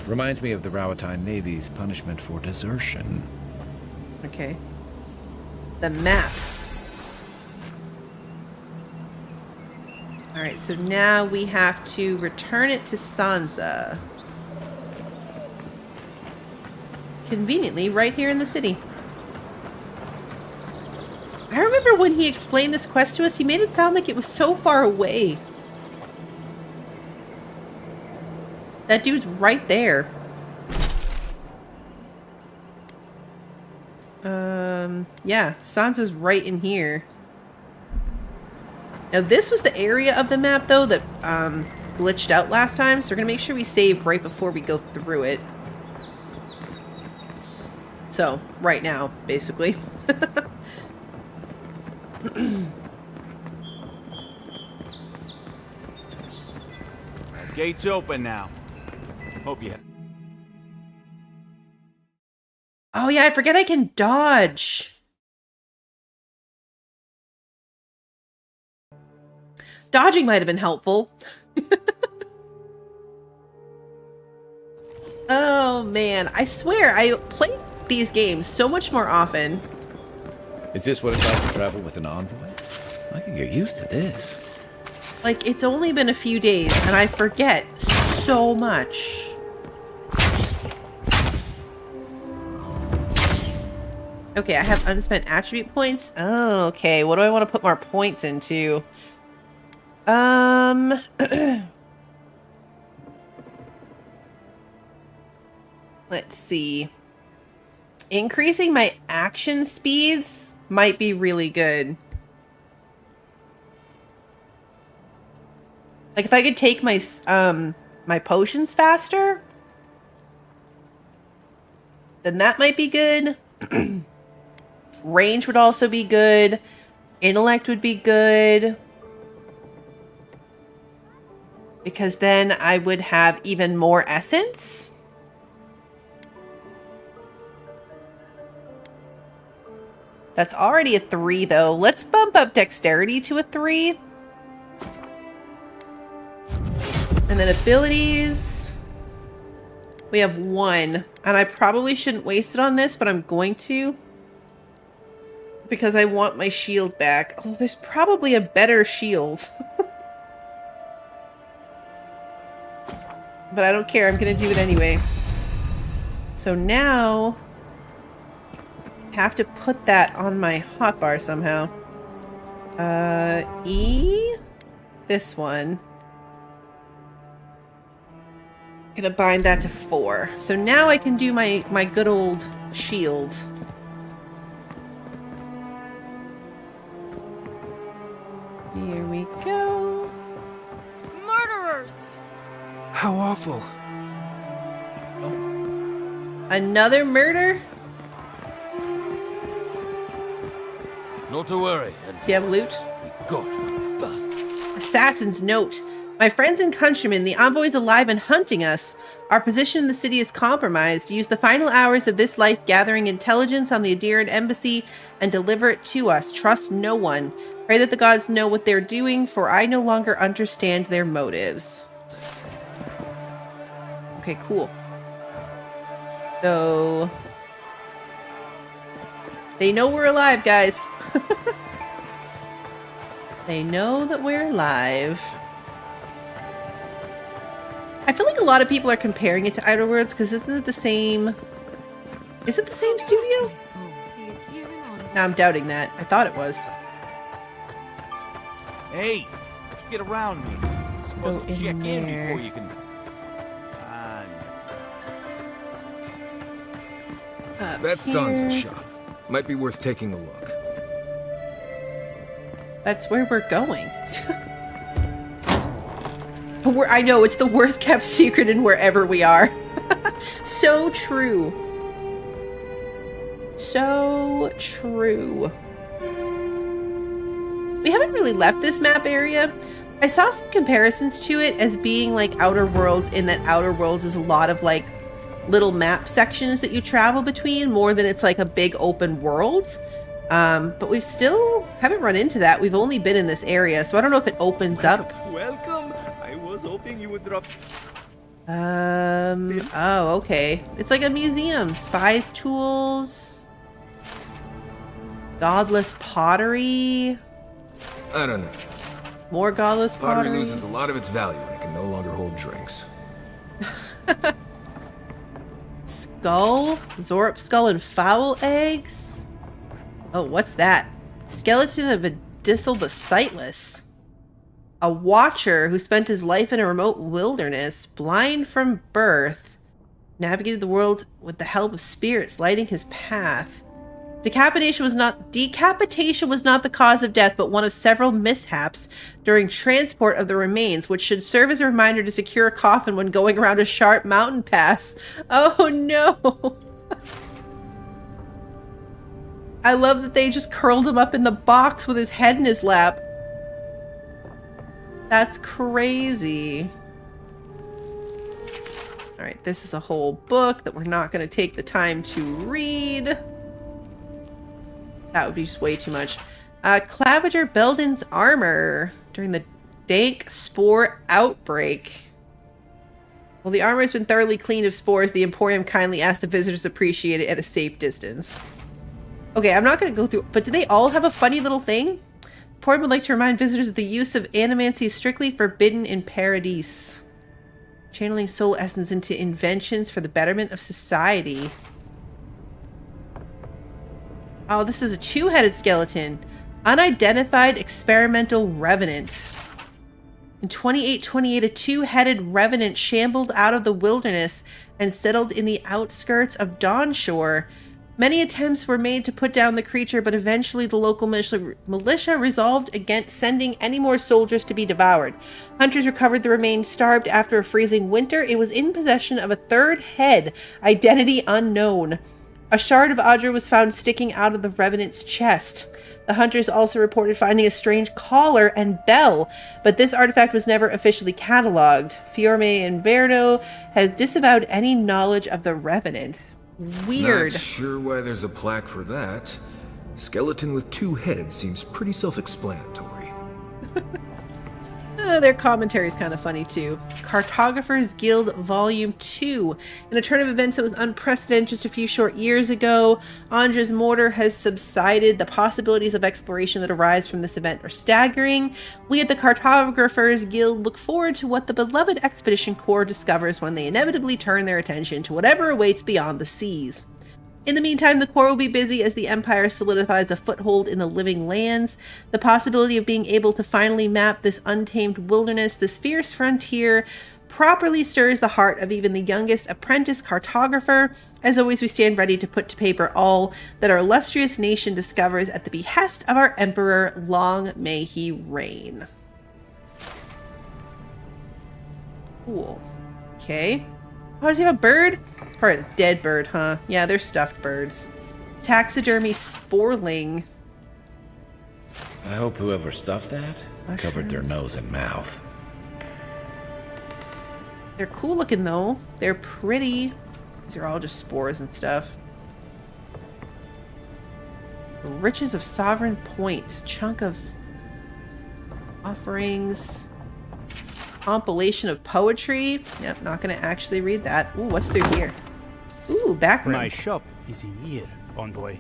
Reminds me of the Rawatine Navy's punishment for desertion. Okay. The map. Alright, so now we have to return it to Sansa. Conveniently, right here in the city. I remember when he explained this quest to us, he made it sound like it was so far away. That dude's right there. Yeah, Sansa's right in here. Now this was the area of the map though that glitched out last time, so we're gonna make sure we save right before we go through it. So, right now, basically. Gates open now. Hope you have. Oh yeah, I forget I can dodge. Dodging might have been helpful. Oh man, I swear I play these games so much more often. Is this what it's like to travel with an envoy? I can get used to this. Like, it's only been a few days and I forget so much. Okay, I have unspent attribute points. Oh, okay. What do I want to put more points into? Let's see. Increasing my action speeds might be really good. Like if I could take my my potions faster, then that might be good. Range would also be good. Intellect would be good. Because then I would have even more essence. That's already a 3 though. Let's bump up dexterity to a 3. And then abilities. We have 1. And I probably shouldn't waste it on this, but I'm going to. Because I want my shield back. Oh, there's probably a better shield. But I don't care. I'm going to do it anyway. So now I have to put that on my hotbar somehow. E? This one. I'm going to bind that to 4. So now I can do my good old shield. Here we go. Murderers! How awful. Another murder? Not to worry. Does he have loot? We got what we Assassin's note. My friends and countrymen, the envoy is alive and hunting us. Our position in the city is compromised. Use the final hours of this life gathering intelligence on the Adiran embassy and deliver it to us. Trust no one. Pray that the gods know what they're doing, for I no longer understand their motives. Okay, cool. So... they know we're alive, guys. They know that we're alive. I feel like a lot of people are comparing it to Outer Worlds because isn't it the same... Is it the same studio? Now I'm doubting that. I thought it was. Hey, get around me. You're supposed to check in before you can... That's Sansa's shop. Might be worth taking a look. That's where we're going. I know, it's the worst kept secret in wherever we are. So true. So true. We haven't really left this map area. I saw some comparisons to it as being like Outer Worlds, in that Outer Worlds is a lot of like little map sections that you travel between more than it's like a big open world. But we still haven't run into that. We've only been in this area, so I don't know if it opens up. Welcome. I was hoping you would drop... Oh, okay. It's like a museum. Spies tools. Godless pottery. I don't know. More godless pottery. Pottery loses a lot of its value when it can no longer hold drinks. Skull? Zorp skull and fowl eggs? Oh, what's that? Skeleton of a Disal the Sightless. A watcher who spent his life in a remote wilderness, blind from birth, navigated the world with the help of spirits lighting his path. Decapitation was not the cause of death, but one of several mishaps during transport of the remains, which should serve as a reminder to secure a coffin when going around a sharp mountain pass. Oh no! I love that they just curled him up in the box with his head in his lap. That's crazy. Alright, this is a whole book that we're not going to take the time to read. That would be just way too much. Claviger Belden's armor during the dank spore outbreak. While the armor has been thoroughly cleaned of spores, the Emporium kindly asked the visitors to appreciate it at a safe distance. Okay, I'm not going to go through, but do they all have a funny little thing? Emporium would like to remind visitors that the use of animancy is strictly forbidden in Paradise. Channeling soul essence into inventions for the betterment of society. Oh, this is a two-headed skeleton. Unidentified experimental revenant. In 2828, a two-headed revenant shambled out of the wilderness and settled in the outskirts of Dawnshore. Many attempts were made to put down the creature, but eventually the local militia resolved against sending any more soldiers to be devoured. Hunters recovered the remains starved after a freezing winter. It was in possession of a third head, identity unknown. A shard of Audra was found sticking out of the revenant's chest. The hunters also reported finding a strange collar and bell, but this artifact was never officially cataloged. Fiorme Inverno has disavowed any knowledge of the revenant. Weird. Not sure why there's a plaque for that. Skeleton with two heads seems pretty self-explanatory. Their commentary is kind of funny too. Cartographers Guild Volume 2. In a turn of events that was unprecedented just a few short years ago, Andra's mortar has subsided. The possibilities of exploration that arise from this event are staggering. We at the Cartographers Guild look forward to what the beloved Expedition Corps discovers when they inevitably turn their attention to whatever awaits beyond the seas. In the meantime, the Corps will be busy as the Empire solidifies a foothold in the living lands. The possibility of being able to finally map this untamed wilderness, this fierce frontier, properly stirs the heart of even the youngest apprentice cartographer. As always, we stand ready to put to paper all that our illustrious nation discovers at the behest of our Emperor. Long may he reign. Cool. Okay. Oh, does he have a bird? It's probably a dead bird, huh? Yeah, they're stuffed birds. Taxidermy sporling. I hope whoever stuffed that Covered their nose and mouth. They're cool looking though. They're pretty. These are all just spores and stuff. Riches of Sovereign Points. Chunk of offerings. Compilation of poetry. Yep, not going to actually read that. Ooh, what's through here? Ooh, back room. My shop is in here, Envoy.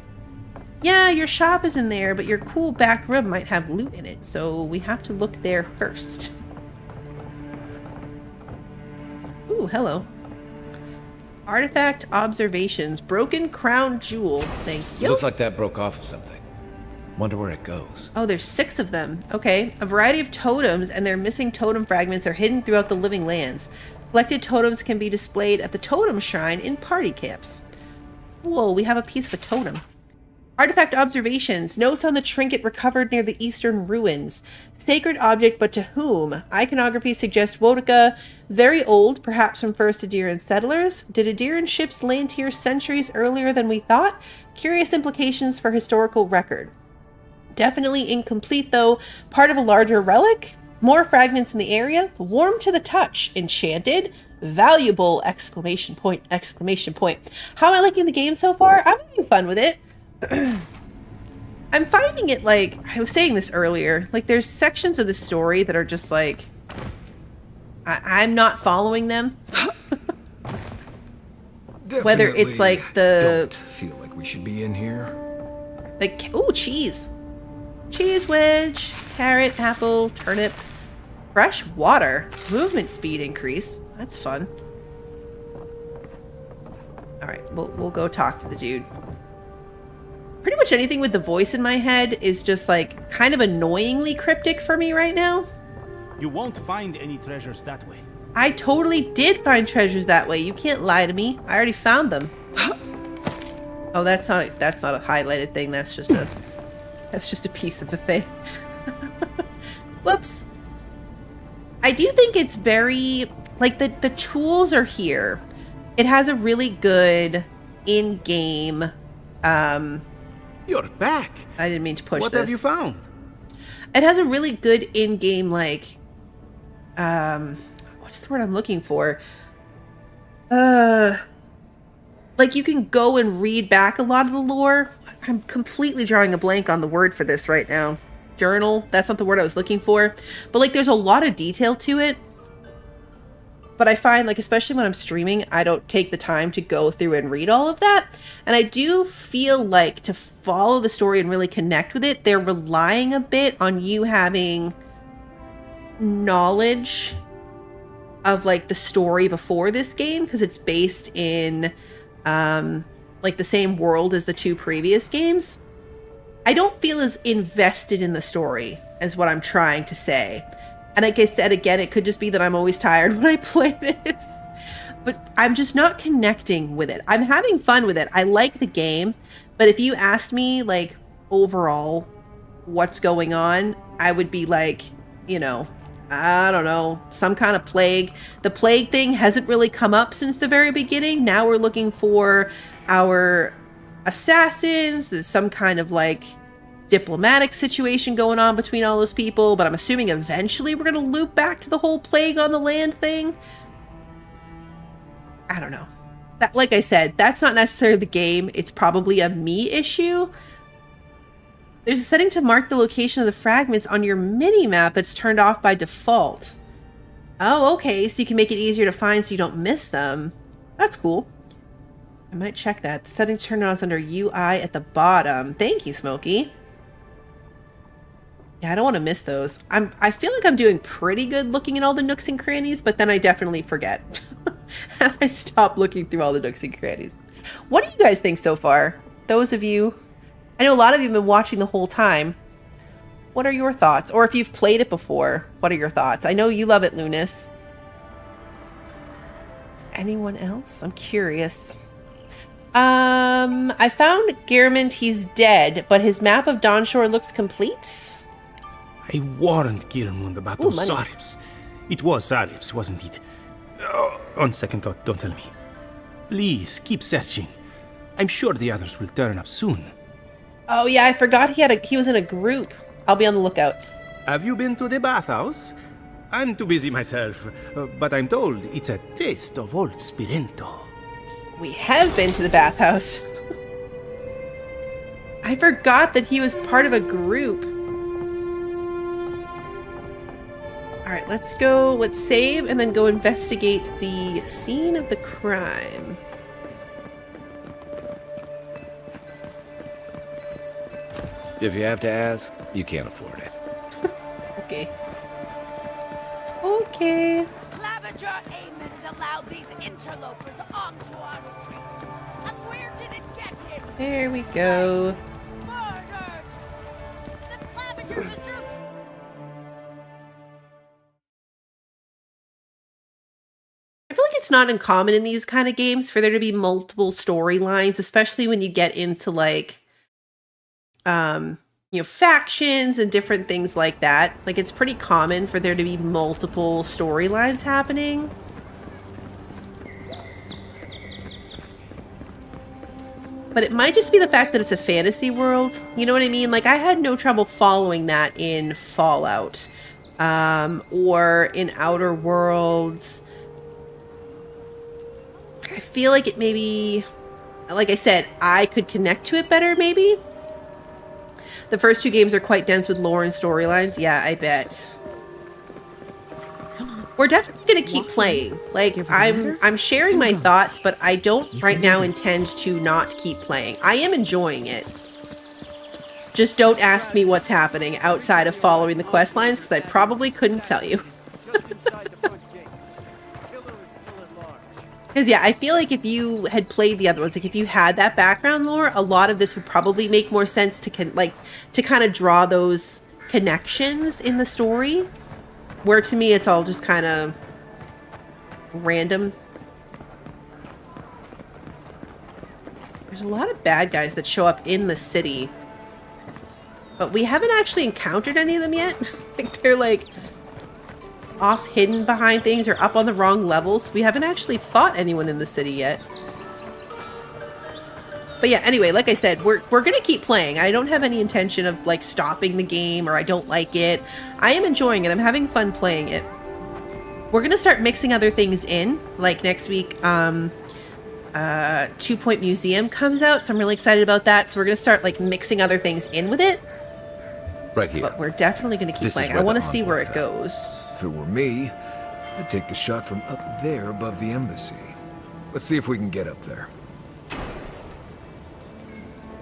Yeah, your shop is in there, but your cool back room might have loot in it, so we have to look there first. Ooh, hello. Artifact observations. Broken crown jewel. Thank you. Looks like that broke off of something. Wonder where it goes. Oh, there's 6 of them. Okay. A variety of totems and their missing totem fragments are hidden throughout the living lands. Collected totems can be displayed at the totem shrine in party camps. Whoa, we have a piece of a totem. Artifact observations. Notes on the trinket recovered near the eastern ruins. Sacred object, but to whom? Iconography suggests Wotica. Very old, perhaps from first Adeiran settlers. Did Adeiran ships land here centuries earlier than we thought? Curious implications for historical record. Definitely incomplete though. Part of a larger relic. More fragments in the area. Warm to the touch. Enchanted. Valuable! Exclamation point, exclamation point. How am I liking the game so far? I'm having fun with it. I'm finding it, like, I was saying this earlier, like there's sections of the story that are just like, I'm not following them. Whether it's like the... Don't feel like we should be in here. Like, oh, cheese. Cheese wedge, carrot, apple, turnip. Fresh water. Movement speed increase. That's fun. Alright, we'll go talk to the dude. Pretty much anything with the voice in my head is just like kind of annoyingly cryptic for me right now. You won't find any treasures that way. I totally did find treasures that way. You can't lie to me. I already found them. Oh, that's not a highlighted thing. That's just a piece of the thing. Whoops. I do think it's very like the tools are here. It has a really good in-game You're back. I didn't mean to push this. What have you found? It has a really good in-game, like, what's the word I'm looking for? Like you can go and read back a lot of the lore. I'm completely drawing a blank on the word for this right now. Journal, that's not the word I was looking for. But like there's a lot of detail to it. But I find, like, especially when I'm streaming, I don't take the time to go through and read all of that. And I do feel like to follow the story and really connect with it, they're relying a bit on you having knowledge of, like, the story before this game, because it's based in, like, the same world as the 2 previous games. I don't feel as invested in the story as what I'm trying to say. And like I said, again, it could just be that I'm always tired when I play this. But I'm just not connecting with it. I'm having fun with it. I like the game. But if you asked me, like, overall, what's going on, I would be like, you know, I don't know, some kind of plague. The plague thing hasn't really come up since the very beginning. Now we're looking for our assassins. There's some kind of, like, diplomatic situation going on between all those people, but I'm assuming eventually we're going to loop back to the whole plague on the land thing. I don't know. That, like I said, that's not necessarily the game. It's probably a me issue. There's a setting to mark the location of the fragments on your mini-map that's turned off by default. Oh, okay, so you can make it easier to find so you don't miss them. That's cool. I might check that. The setting turned on is under UI at the bottom. Thank you, Smokey. Yeah, I don't want to miss those. I feel like I'm doing pretty good looking at all the nooks and crannies, but then I definitely forget. And I stop looking through all the nooks and crannies. What do you guys think so far? Those of you, I know a lot of you have been watching the whole time. What are your thoughts? Or if you've played it before, what are your thoughts? I know you love it, Lunas. Anyone else? I'm curious. I found Gearmond. He's dead, but his map of Dawnshore looks complete. I warned Gearmund about those Sarifs. It was Sarifs, wasn't it? Oh, on second thought, don't tell me. Please, keep searching. I'm sure the others will turn up soon. Oh yeah, I forgot he was in a group. I'll be on the lookout. Have you been to the bathhouse? I'm too busy myself, but I'm told it's a taste of old Spirento. We have been to the bathhouse. I forgot that he was part of a group. Alright, let's go. Let's save and then go investigate the scene of the crime. If you have to ask, you can't afford it. Okay. Okay. Claviger Amond allowed these interlopers onto our streets. And where did it get him? There we go. Murdered! The Claviger resumed. I feel like it's not uncommon in these kind of games for there to be multiple storylines, especially when you get into like you know, factions and different things like that. Like, it's pretty common for there to be multiple storylines happening. But it might just be the fact that it's a fantasy world. You know what I mean? Like, I had no trouble following that in Fallout, or in Outer Worlds. I feel like it maybe, like I said, I could connect to it better, maybe. The first two games are quite dense with lore and storylines. Yeah, I bet. We're definitely going to keep playing. Like, I'm sharing my thoughts, but I don't right now intend to not keep playing. I am enjoying it. Just don't ask me what's happening outside of following the quest lines, because I probably couldn't tell you. Because, yeah, I feel like if you had played the other ones, like if you had that background lore, a lot of this would probably make more sense to kind of draw those connections in the story. Where to me, it's all just kind of random. There's a lot of bad guys that show up in the city. But we haven't actually encountered any of them yet. Like, they're like off hidden behind things or up on the wrong levels. We haven't actually fought anyone in the city yet. But yeah, anyway, like I said, we're gonna keep playing. I don't have any intention of like stopping the game or I don't like it. I am enjoying it. I'm having fun playing it. We're gonna start mixing other things in. Like next week, 2 Point Museum comes out, so I'm really excited about that. So we're gonna start like mixing other things in with it. Right here. But we're definitely gonna keep playing. I want to see where it goes. If it were me, I'd take the shot from up there above the embassy. Let's see if we can get up there.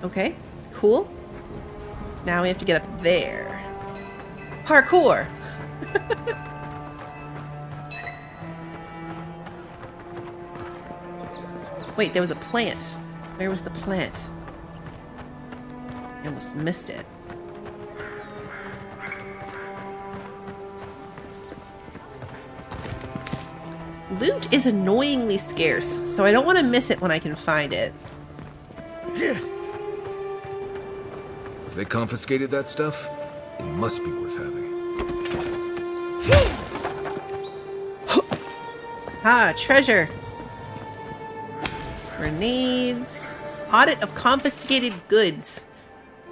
Okay, cool. Now we have to get up there. Parkour! Wait, there was a plant. Where was the plant? I almost missed it. Loot is annoyingly scarce, so I don't want to miss it when I can find it. If they confiscated that stuff, it must be worth having. Ah, treasure. Grenades. Audit of confiscated goods.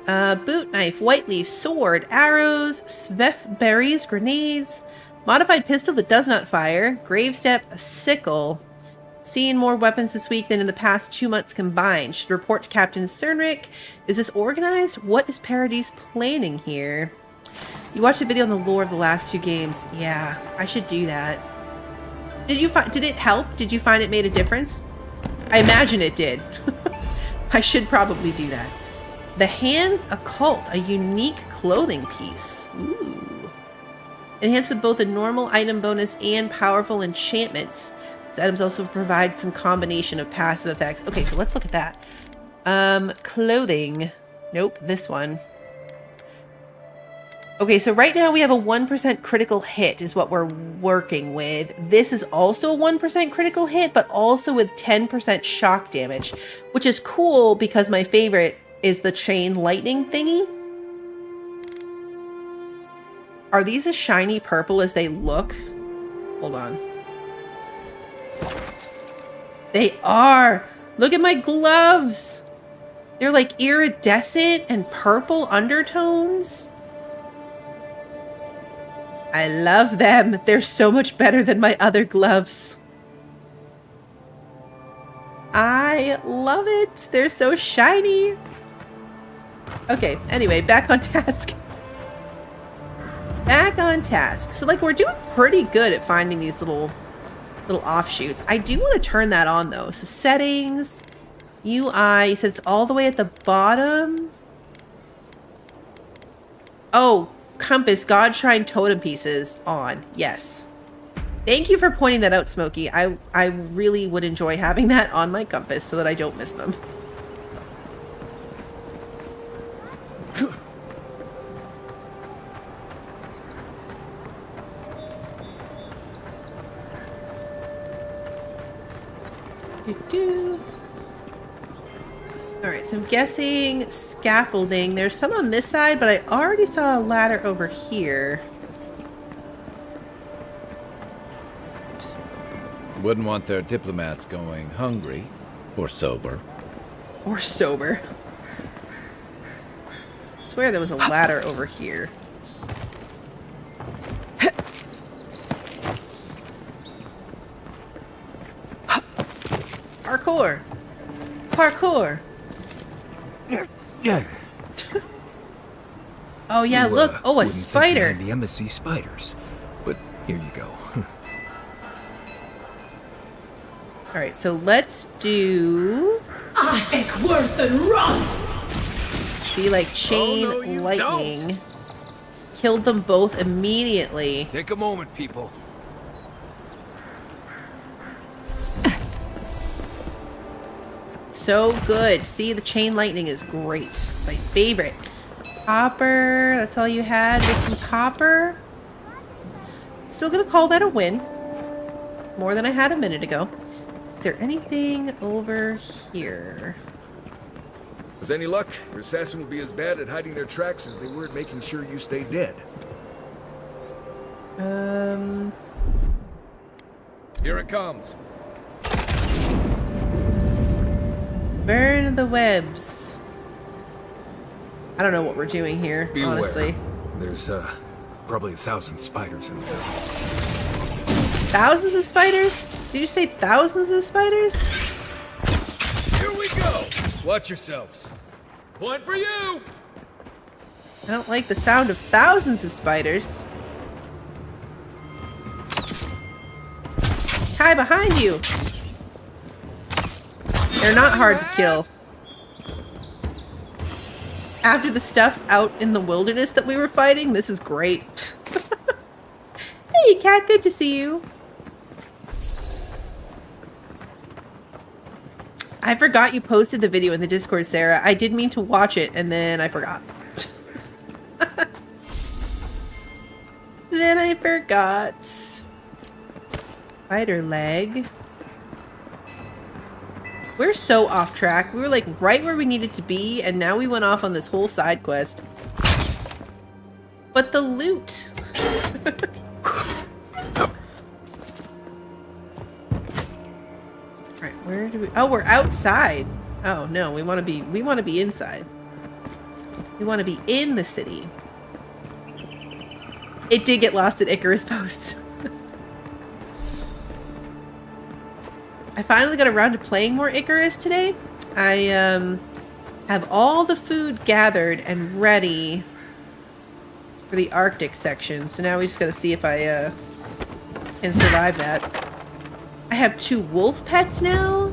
Boot knife, white leaf, sword, arrows, svef berries, grenades, modified pistol that does not fire, grave step, a sickle. Seeing more weapons this week than in the past 2 months combined. Should report to Captain Cernric. Is this organized? What is Paradise planning here? You watched a video on the lore of the last 2 games. Yeah, I should do that. Did it help? Did you find it made a difference? I imagine it did. I should probably do that. The Hands Occult, a unique clothing piece. Ooh. Enhanced with both a normal item bonus and powerful enchantments. These items also provide some combination of passive effects. Okay, so let's look at that. Clothing. Nope, this one. Okay, so right now we have a 1% critical hit is what we're working with. This is also a 1% critical hit, but also with 10% shock damage, which is cool because my favorite is the chain lightning thingy. Are these as shiny purple as they look? Hold on. They are! Look at my gloves! They're like iridescent and purple undertones. I love them. They're so much better than my other gloves. I love it. They're so shiny. Okay, anyway, back on task. Back on task. So, like, we're doing pretty good at finding these little offshoots. I do want to turn that on, though. So, settings, UI, you said it's all the way at the bottom. Oh, compass, God Shrine totem pieces on. Yes. Thank you for pointing that out, Smokey. I really would enjoy having that on my compass so that I don't miss them. Alright, so I'm guessing scaffolding. There's some on this side, but I already saw a ladder over here. Oops. Wouldn't want their diplomats going hungry or sober. Or sober. I swear there was a ladder over here. Parkour! Parkour! Yeah. Oh yeah, You, look! Oh, a wouldn't think spider! behind the embassy spiders, but here you go. Alright, so let's do... Eckworth and Roth! See, like, chain lightning. don't. Killed them both immediately. Take a moment, people. So good. See, the chain lightning is great. My favorite. Copper. That's all you had? Just some copper? Still gonna call that a win. More than I had a minute ago. Is there anything over here? With any luck, your assassin will be as bad at hiding their tracks as they were at making sure you stay dead. Here it comes. Burn the webs. I don't know what we're doing here, Beware. honestly. There's, probably 1,000 spiders in there. Thousands of spiders? Did you say thousands of spiders? Here we go. Watch yourselves. Point for you. I don't like the sound of thousands of spiders. Kai, behind you! They're not hard to kill. After the stuff out in the wilderness that we were fighting, this is great. Hey, Cat, good to see you. I forgot you posted the video in the Discord, Sarah. I did mean to watch it, and then I forgot. Then I forgot. Spider leg. We're so off track. We were like right where we needed to be, and now we went off on this whole side quest. But the loot. Right, where do we? Oh, we're outside. Oh no, we want to be inside. We want to be in the city. It did get lost at Icarus Post. I finally got around to playing more Icarus today. I have all the food gathered and ready for the Arctic section. So now we just gotta see if I can survive that. I have 2 wolf pets now.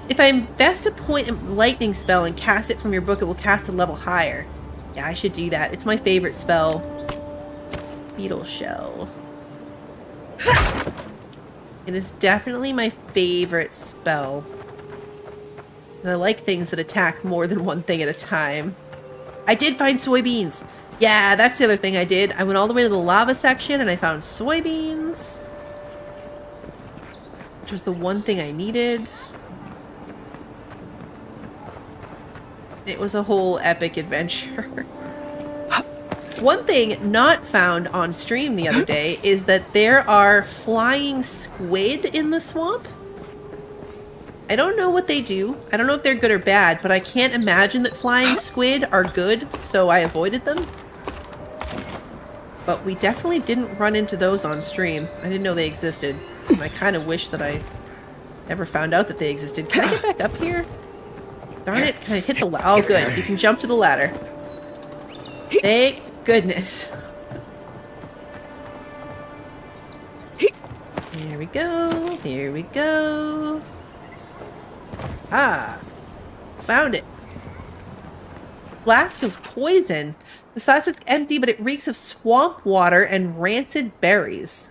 If I invest a point in lightning spell and cast it from your book, it will cast a level higher. Yeah, I should do that. It's my favorite spell. Beetle shell. It is definitely my favorite spell. I like things that attack more than one thing at a time. I did find soybeans. Yeah, that's the other thing I did. I went all the way to the lava section and I found soybeans. Which was the one thing I needed. It was a whole epic adventure. One thing not found on stream the other day is that there are flying squid in the swamp. I don't know what they do. I don't know if they're good or bad, but I can't imagine that flying squid are good, so I avoided them. But we definitely didn't run into those on stream. I didn't know they existed. And I kind of wish that I never found out that they existed. Can I get back up here? Darn it, can I hit the ladder? Oh, good. You can jump to the ladder. Thank goodness. There we go. Here we go. Ah. Found it. Flask of poison. This flask is empty, but it reeks of swamp water and rancid berries.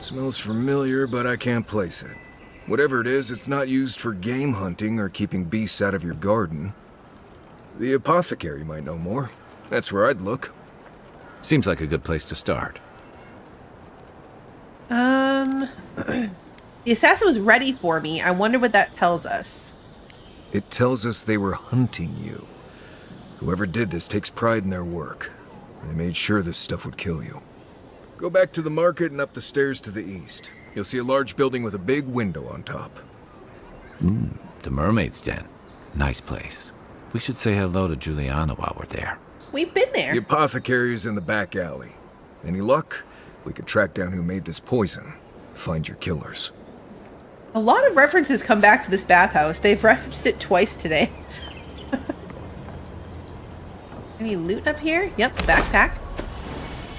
Smells familiar, but I can't place it. Whatever it is, it's not used for game hunting or keeping beasts out of your garden. The apothecary might know more. That's where I'd look. Seems like a good place to start. The assassin was ready for me. I wonder what that tells us. It tells us they were hunting you. Whoever did this takes pride in their work. They made sure this stuff would kill you. Go back to the market and up the stairs to the east. You'll see a large building with a big window on top. The Mermaid's Den. Nice place. We should say hello to Juliana while we're there. We've been there. The apothecary is in the back alley. Any luck? We could track down who made this poison. Find your killers. A lot of references come back to this bathhouse. They've referenced it twice today. Any loot up here? Yep, backpack.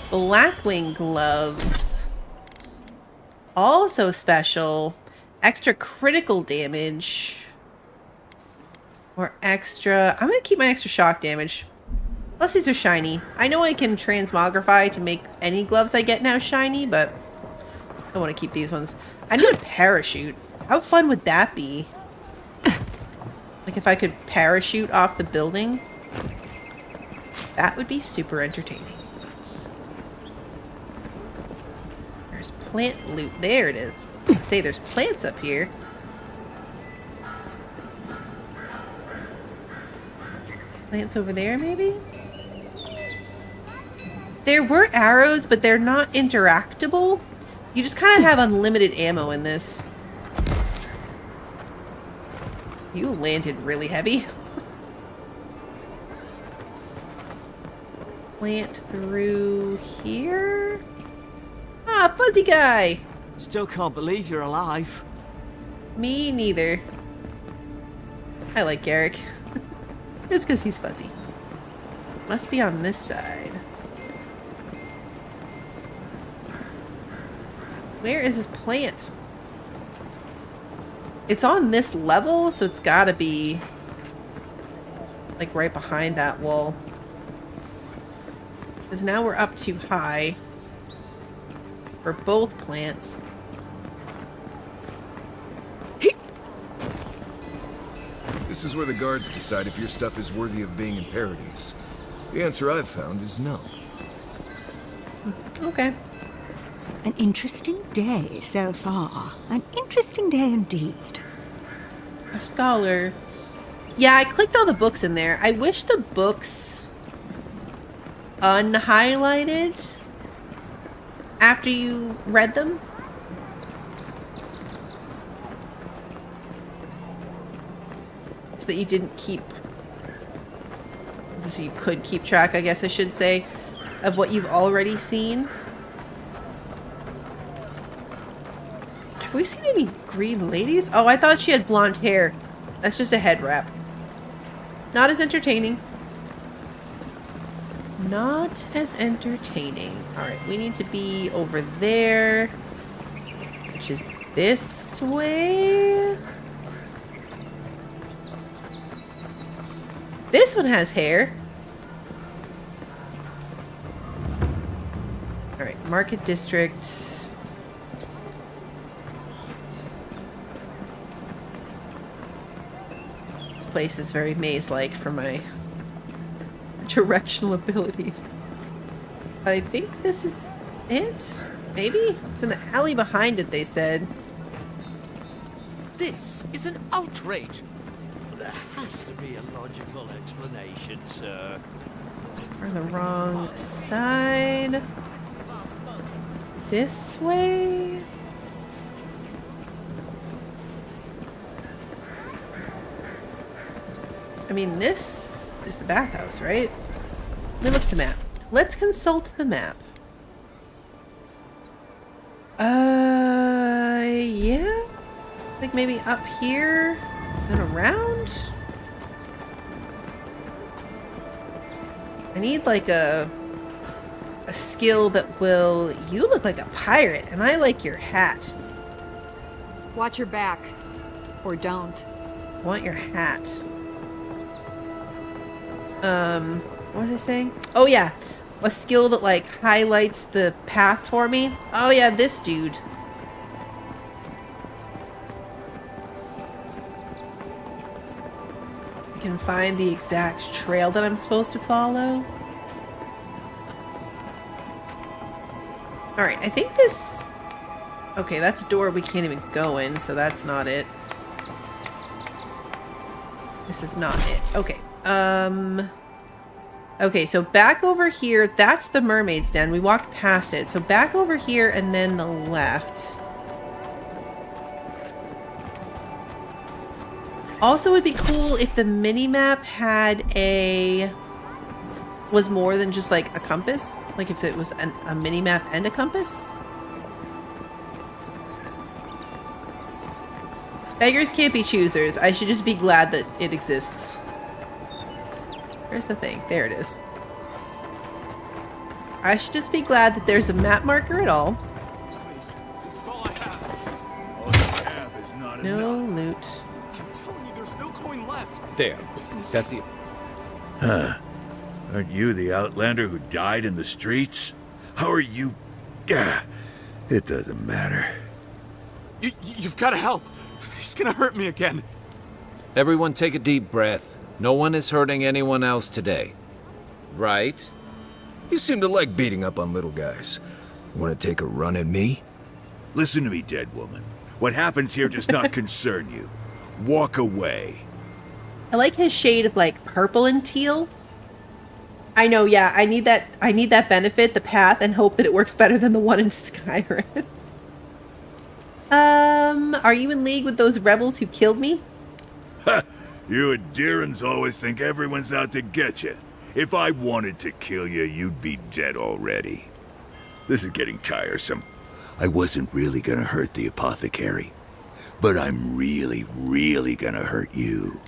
Blackwing gloves. Also special. Extra critical damage. Or extra... I'm going to keep my extra shock damage. Plus these are shiny. I know I can transmogrify to make any gloves I get now shiny, but I don't want to keep these ones. I need a parachute. How fun would that be? Like if I could parachute off the building? That would be super entertaining. There's plant loot. There it is. I say there's plants up here. Plants over there, maybe? There were arrows, but they're not interactable. You just kind of have unlimited ammo in this. You landed really heavy. Plant through here. Ah, fuzzy guy. Still can't believe you're alive. Me neither. I like Garrick. It's because he's fuzzy. Must be on this side. Where is this plant? It's on this level, so it's gotta be like right behind that wall. Because now we're up too high for both plants. This is where the guards decide if your stuff is worthy of being in Paradise. The answer I've found is no. Okay. An interesting day so far. An interesting day indeed. A scholar. Yeah, I clicked all the books in there. I wish the books unhighlighted after you read them. So that you didn't keep... So you could keep track, I guess I should say, of what you've already seen. Have we seen any green ladies? Oh, I thought she had blonde hair. That's just a head wrap. Not as entertaining. Not as entertaining. Alright, we need to be over there. Which is this way. This one has hair. Alright, Market District. This place is very maze-like for my directional abilities. I think this is it? Maybe? It's in the alley behind it, they said. This is an outrage. There has to be a logical explanation, sir. We're on the wrong side. This way? I mean, this is the bathhouse, right? Let me look at the map. Let's consult the map. Yeah? Like maybe up here and around? I need like a skill that will... You look like a pirate, and I like your hat. Watch your back. Or don't. I want your hat. What was I saying? Oh yeah, a skill that like highlights the path for me. Oh yeah, this dude. I can find the exact trail that I'm supposed to follow. Alright, I think this... Okay, that's a door we can't even go in, so that's not it. This is not it. Okay. Okay, so back over here, that's the mermaid's den. We walked past it. So back over here and then the left. Also, it'd be cool if the mini-map had a... was more than just like a compass. Like if it was a mini-map and a compass. Beggars can't be choosers. I should just be glad that it exists. Where's the thing? There it is. I should just be glad that there's a map marker at all. Please, this is all I have. All you have is not No enough. loot. I'm telling you, there's no coin left. There. That's the... Huh. Aren't you the outlander who died in the streets? How are you... Gah. It doesn't matter. You've got to help. He's gonna hurt me again. Everyone take a deep breath. No one is hurting anyone else today. Right? You seem to like beating up on little guys. Want to take a run at me? Listen to me, dead woman. What happens here does not concern you. Walk away. I like his shade of like purple and teal. I know, yeah, I need that benefit, the path, and hope that it works better than the one in Skyrim. Are you in league with those rebels who killed me? Ha! You and Deerans always think everyone's out to get you. If I wanted to kill you, you'd be dead already. This is getting tiresome. I wasn't really gonna hurt the apothecary, but I'm really, really gonna hurt you.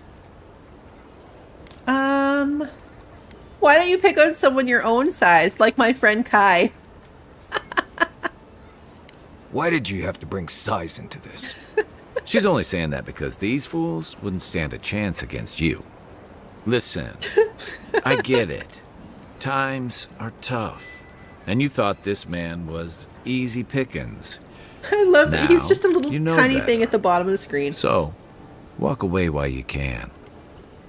Why don't you pick on someone your own size, like my friend Kai? Why did you have to bring size into this? She's only saying that because these fools wouldn't stand a chance against you. Listen, I get it. Times are tough. And you thought this man was easy pickings. I love it. He's just a little you know tiny better. thing at the bottom of the screen. So, walk away while you can.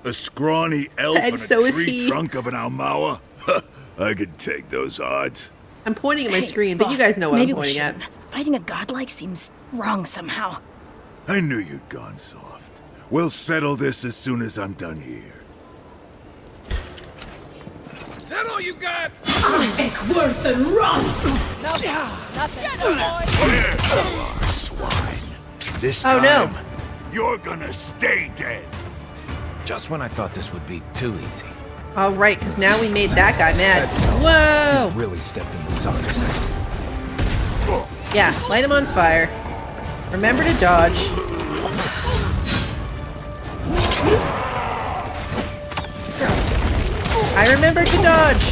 A scrawny elf And and so a is tree he. trunk of an Almawa? I could take those odds. I'm pointing at my Hey, screen, but you boss, guys know what maybe I'm we pointing at. shouldn't. Fighting a godlike seems wrong somehow. I knew you'd gone soft. We'll settle this as soon as I'm done here. Is that all you got? Eckworth and run! There, swine. This Oh, time, no. you're gonna stay dead. Just when I thought this would be too easy. All right, because now we made that guy mad. Whoa! Really stepped in the sun. Yeah, light him on fire. Remember to dodge. I remember to dodge.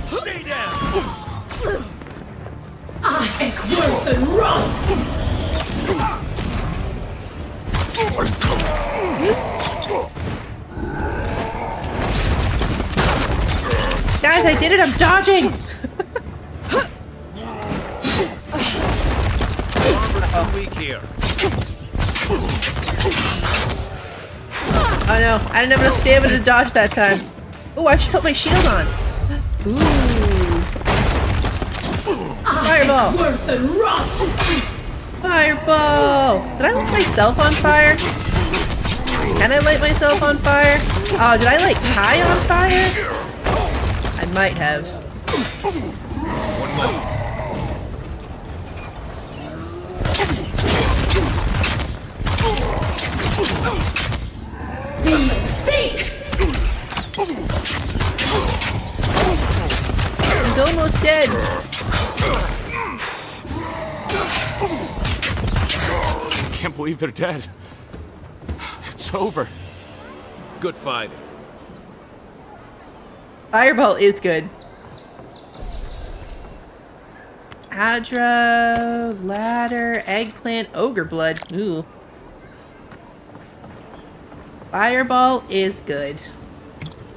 Stay down. Eckworth and run! Guys, I did it. I'm dodging. Armor's too weak here. Oh no, I didn't have enough stamina to dodge that time. Oh, I should put my shield on. Ooh. Fireball. Eckworth and run! Fireball. Did I light myself on fire? Can I light myself on fire? Oh, did I light Kai on fire? I might have. One moment. The believe they're dead. It's over. Good fighting. Fireball is good. Adra, ladder, eggplant, ogre blood. Ooh. Fireball is good.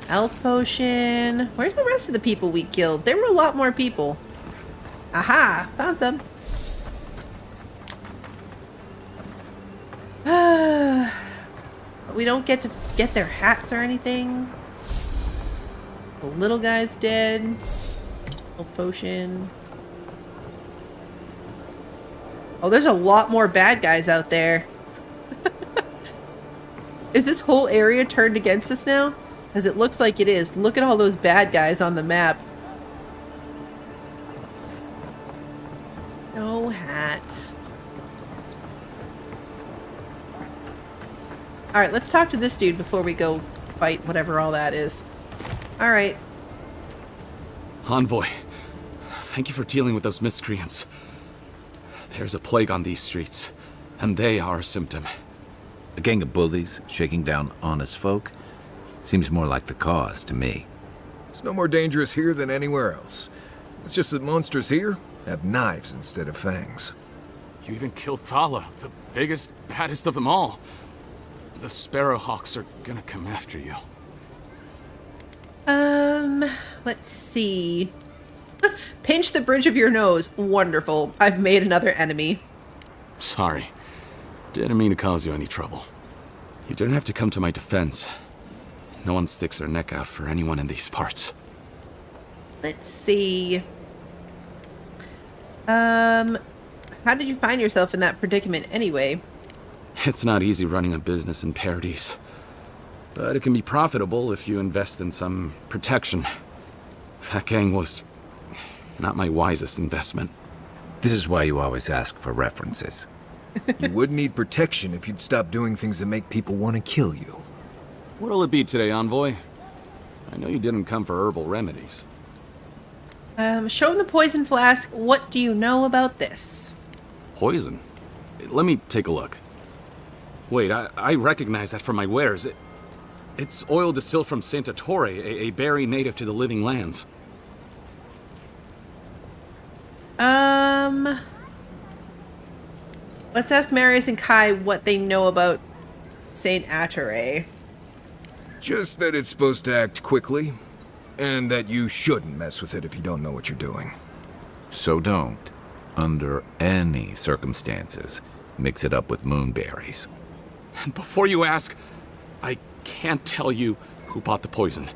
Health potion. Where's the rest of the people we killed? There were a lot more people. Aha! Found some. We don't get to get their hats or anything. The little guy's dead. Health potion. Oh, there's a lot more bad guys out there. Is this whole area turned against us now? Because it looks like it is. Look at all those bad guys on the map. No hat. Alright, let's talk to this dude before we go fight whatever all that is. Alright. Envoy, thank you for dealing with those miscreants. There's a plague on these streets, and they are a symptom. A gang of bullies shaking down honest folk? Seems more like the cause to me. It's no more dangerous here than anywhere else. It's just that monsters here have knives instead of fangs. You even killed Thala, the biggest, baddest of them all. The Sparrowhawks are gonna come after you. Let's see. Pinch the bridge of your nose. Wonderful. I've made another enemy. Sorry. Didn't mean to cause you any trouble. You didn't have to come to my defense. No one sticks their neck out for anyone in these parts. Let's see. How did you find yourself in that predicament anyway? It's not easy running a business in Paradise. But it can be profitable if you invest in some protection. That gang was not my wisest investment. This is why you always ask for references. You would need protection if you'd stop doing things that make people want to kill you. What'll it be today, Envoy? I know you didn't come for herbal remedies. Show him the poison flask. What do you know about this? Poison? Let me take a look. Wait, I recognize that from my wares. It's oil distilled from Santa Torre, a berry native to the living lands. Let's ask Marius and Kai what they know about Saint Atare. Just that it's supposed to act quickly, and that you shouldn't mess with it if you don't know what you're doing. So don't, under any circumstances, mix it up with moonberries. And before you ask, I can't tell you who bought the poison.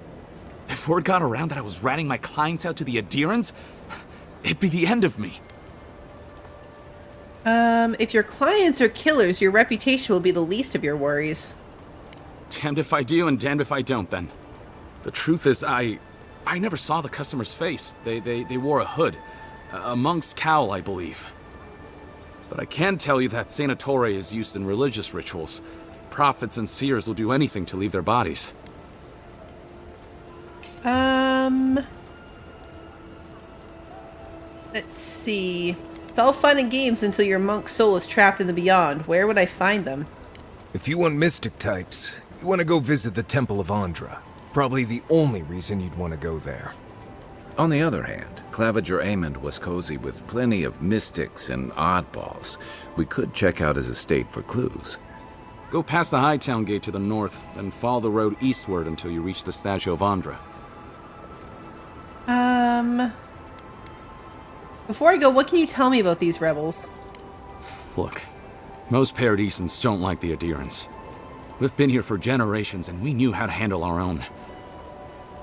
If word got around that I was ratting my clients out to the adherents, it'd be the end of me. If your clients are killers, your reputation will be the least of your worries. Damned if I do and damned if I don't, then. The truth is, I never saw the customer's face. They wore a hood. A monk's cowl, I believe. But I can tell you that Santa Torre is used in religious rituals. Prophets and seers will do anything to leave their bodies. Let's see. It's all fun and games until your monk's soul is trapped in the beyond. Where would I find them? If you want mystic types, you want to go visit the Temple of Andra. Probably the only reason you'd want to go there. On the other hand, Claviger Amond was cozy with plenty of mystics and oddballs. We could check out his estate for clues. Go past the Hightown Gate to the north, then follow the road eastward until you reach the statue of Andra. Before I go, what can you tell me about these rebels? Look, most Paradisans don't like the adherents. We've been here for generations and we knew how to handle our own.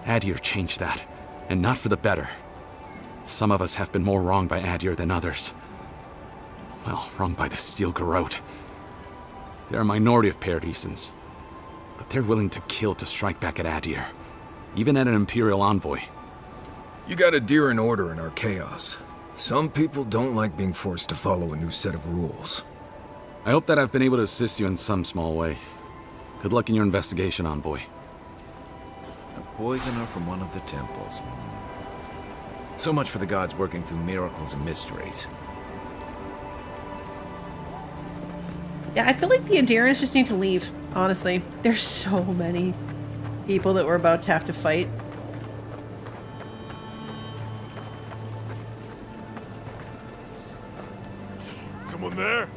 Adir changed that, and not for the better. Some of us have been more wronged by Adir than others. Well, wronged by the Steel Garrote. They're a minority of Paradisans, but they're willing to kill to strike back at Adir, even at an Imperial envoy. You got Adir in order in our chaos. Some people don't like being forced to follow a new set of rules. I hope that I've been able to assist you in some small way. Good luck in your investigation, Envoy. A poisoner from one of the temples. So much for the gods working through miracles and mysteries. Yeah, I feel like the adherents just need to leave, honestly. There's so many people that we're about to have to fight. Someone there?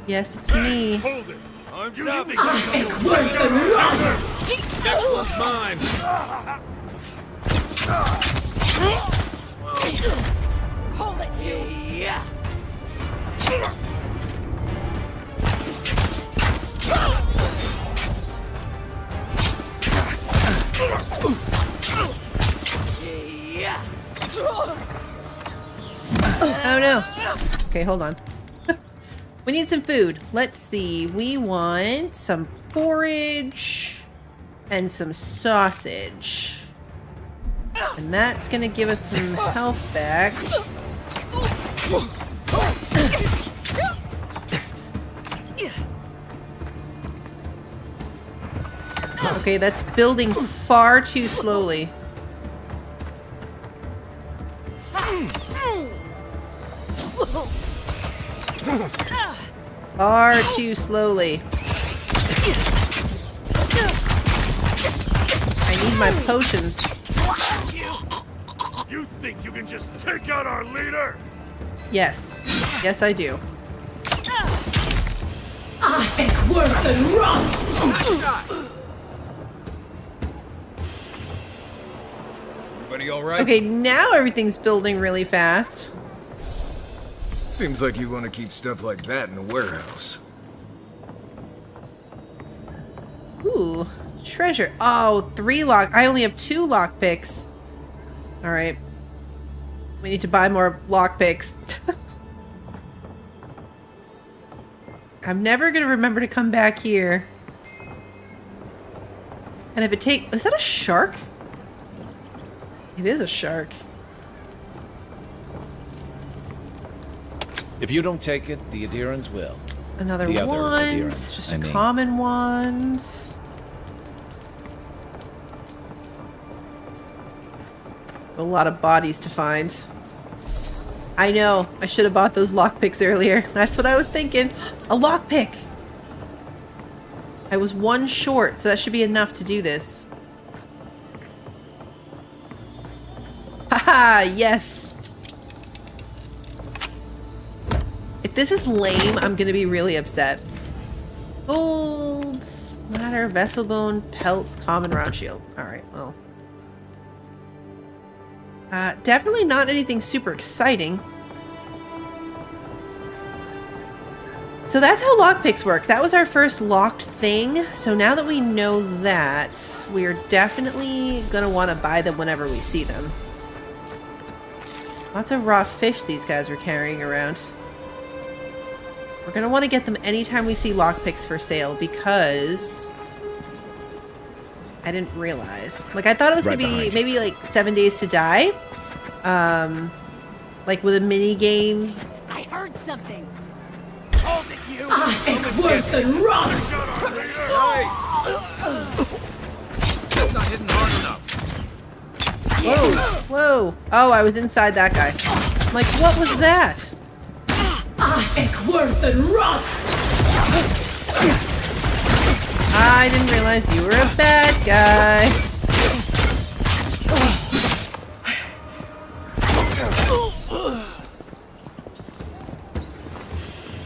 Yes, it's me. Hold it! I'm savvy. Next one's mine. Hold it, you! Yeah. Oh no. Okay, hold on. We need some food. Let's see. We want some forage and some sausage. And that's gonna give us some health back. Okay, that's building far too slowly. Far too slowly. I need my potions. You think you can just take out our leader? Yes. Yes, I do. Everybody all right? Okay, now everything's building really fast. Seems like you want to keep stuff like that in a warehouse. Ooh, treasure. Oh, 3 lock. I only have 2 lockpicks. All right. We need to buy more lockpicks. I'm never gonna remember to come back here. And if it is that a shark? It is a shark. If you don't take it, the adherents will. Another the other ones, adherents, just I mean. common ones. A lot of bodies to find. I know, I should have bought those lockpicks earlier. That's what I was thinking. A lockpick! I was 1 short, so that should be enough to do this. Haha, yes! If this is lame, I'm gonna be really upset. Gold, ladder, vessel bone, pelts, common round shield. Alright, well. Definitely not anything super exciting. So that's how lockpicks work. That was our first locked thing. So now that we know that, we're definitely gonna want to buy them whenever we see them. Lots of raw fish these guys are carrying around. We're gonna want to get them anytime we see lockpicks for sale because I didn't realize. Like, I thought it was gonna be maybe like 7 days to die. Like with a mini game. I heard something. Hold it, you! Worth and run! That's not hitting hard enough. Whoa, whoa. Oh, I was inside that guy. I'm like, what was that? Worth and run! I didn't realize you were a bad guy.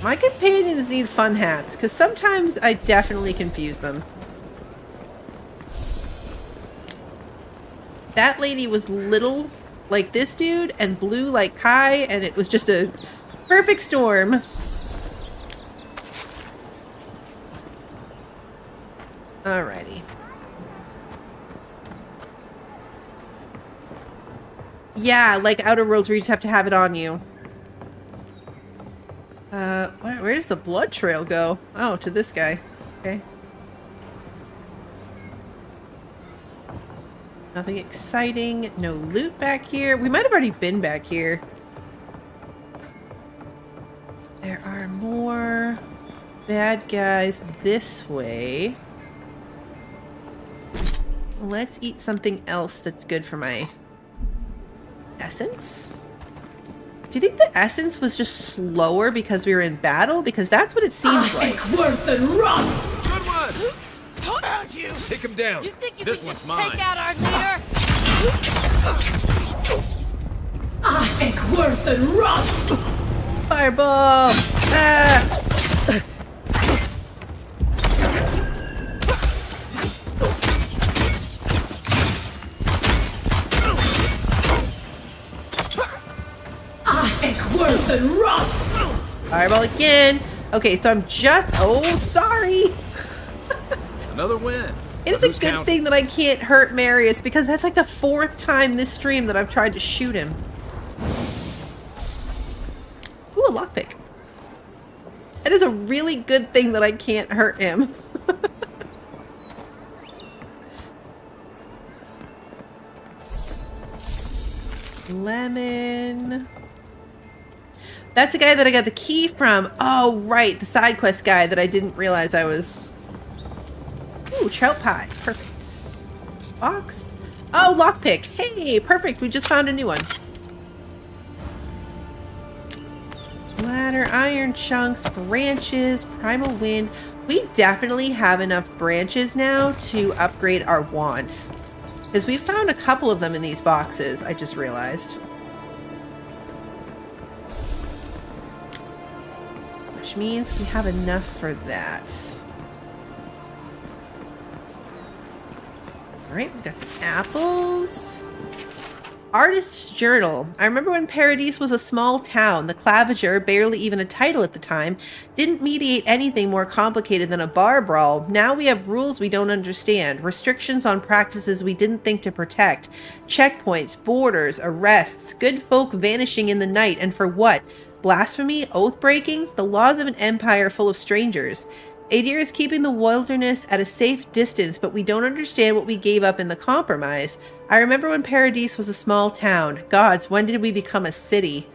My companions need fun hats, because sometimes I definitely confuse them. That lady was little like this dude and blue like Kai, and it was just a perfect storm. Alrighty. Yeah, like Outer Worlds where you just have to have it on you. Where does the blood trail go? Oh, to this guy. Okay. Nothing exciting. No loot back here. We might have already been back here. There are more bad guys this way. Let's eat something else that's good for my essence. Do you think the essence was just slower because we were in battle? Because that's what it seems like. Worth and rust! Good one! Found you! Take him down. You think you This can one's just mine. take out our leader? I think worth and rust! Fireball! Ah! Worth and rust! Fireball again. Okay, so I'm just... Oh, sorry. Another win. It is a good thing that I can't hurt Marius, because that's like the 4th time this stream that I've tried to shoot him. Ooh, a lockpick. It is a really good thing that I can't hurt him. Lemon. That's the guy that I got the key from. Oh, right. The side quest guy that I didn't realize I was... Ooh, trout pie. Perfect. Box. Oh, lockpick. Hey, perfect. We just found a new one. Ladder, iron chunks, branches, primal wind. We definitely have enough branches now to upgrade our wand. Because we found a couple of them in these boxes, I just realized. Which means we have enough for that. Alright, we've got some apples. Artist's Journal. I remember when Paradise was a small town. The Claviger, barely even a title at the time, didn't mediate anything more complicated than a bar brawl. Now we have rules we don't understand, restrictions on practices we didn't think to protect, checkpoints, borders, arrests, good folk vanishing in the night, and for what? Blasphemy? Oath-breaking? The laws of an empire full of strangers. Adir is keeping the wilderness at a safe distance, but we don't understand what we gave up in the compromise. I remember when Paradise was a small town. Gods, when did we become a city?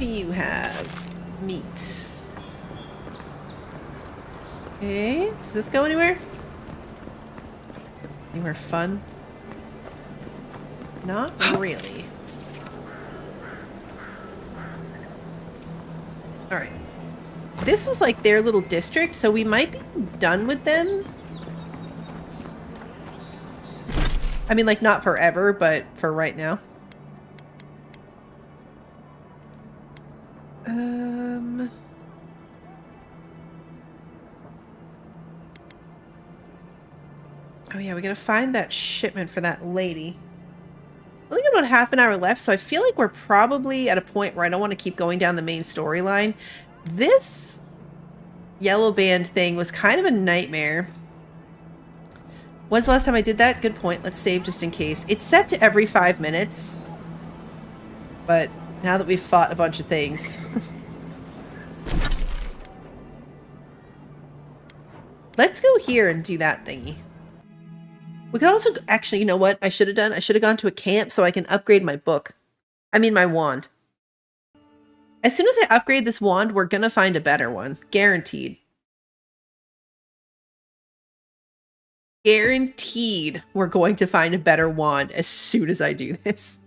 You have meat. Okay, does this go anywhere? Anywhere fun? Not really. Alright. This was like their little district, so we might be done with them. I mean, like, not forever, but for right now. Oh yeah, we gotta find that shipment for that lady. Only got about half an hour left, so I feel like we're probably at a point where I don't want to keep going down the main storyline. This yellow band thing was kind of a nightmare. When's the last time I did that? Good point. Let's save just in case. It's set to every 5 minutes. But now that we've fought a bunch of things. Let's go here and do that thingy. We could also, actually, you know what I should have done? I should have gone to a camp so I can upgrade my book. I mean, my wand. As soon as I upgrade this wand, we're gonna find a better one. Guaranteed. Guaranteed we're going to find a better wand as soon as I do this.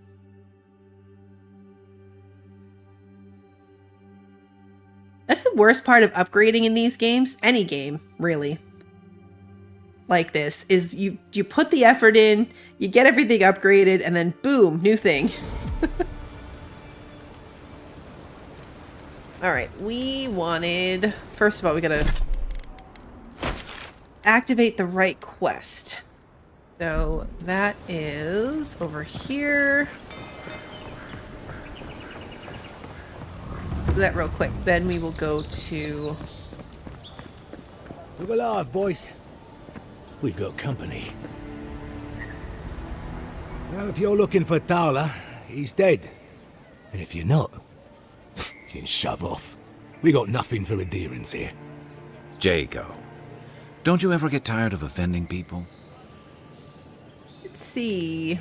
That's the worst part of upgrading in these games. Any game, really. Like this is you put the effort in, you get everything upgraded, and then boom, new thing. All right, we wanted, first of all, we gotta activate the right quest. So that is over here. Do that real quick, then we will go to... Look alive, boys. We've got company. Well, if you're looking for Tala, he's dead. And if you're not, you can shove off. We got nothing for adherence here. Jago, don't you ever get tired of offending people? Let's see.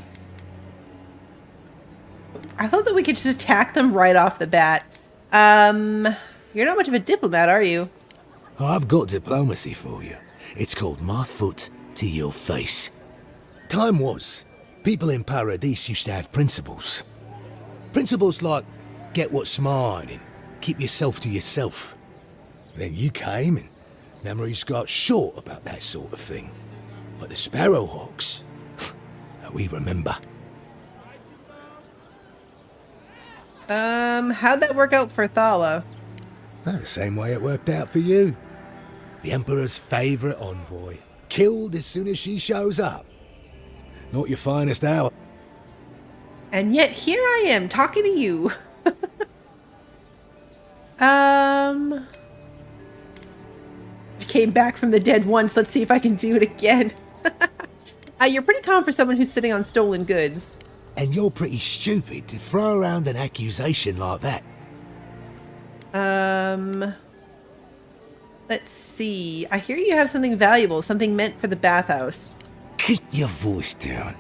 I thought that we could just attack them right off the bat. You're not much of a diplomat, are you? I've got diplomacy for you. It's called my foot to your face. Time was, people in Paradise used to have principles. Principles like, get what's mine and keep yourself to yourself. Then you came and memories got short about that sort of thing. But the Sparrowhawks, we remember. How'd that work out for Thala? The same way it worked out for you. The Emperor's favourite envoy, killed as soon as she shows up. Not your finest hour. And yet here I am, talking to you. I came back from the dead once. Let's see if I can do it again. You're pretty calm for someone who's sitting on stolen goods. And you're pretty stupid to throw around an accusation like that. Let's see. I hear you have something valuable, something meant for the bathhouse. Keep your voice down.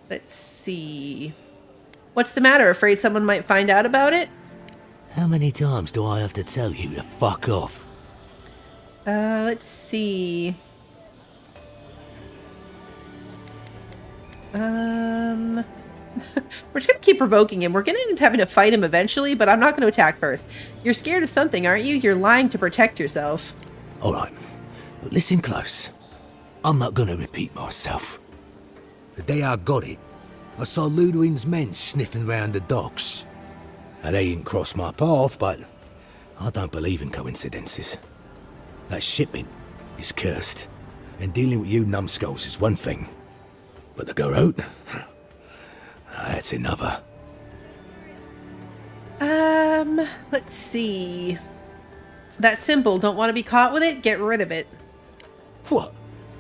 Let's see. What's the matter? Afraid someone might find out about it? How many times do I have to tell you to fuck off? Let's see. We're just gonna keep provoking him. We're gonna end up having to fight him eventually, but I'm not gonna attack first. You're scared of something, aren't you? You're lying to protect yourself. Alright, but listen close. I'm not gonna repeat myself. The day I got it, I saw Ludwig's men sniffing round the docks. Now, they didn't cross my path, but I don't believe in coincidences. That shipment is cursed, and dealing with you numbskulls is one thing. But the Garrote? That's another. Let's see. That symbol, don't want to be caught with it? Get rid of it. What?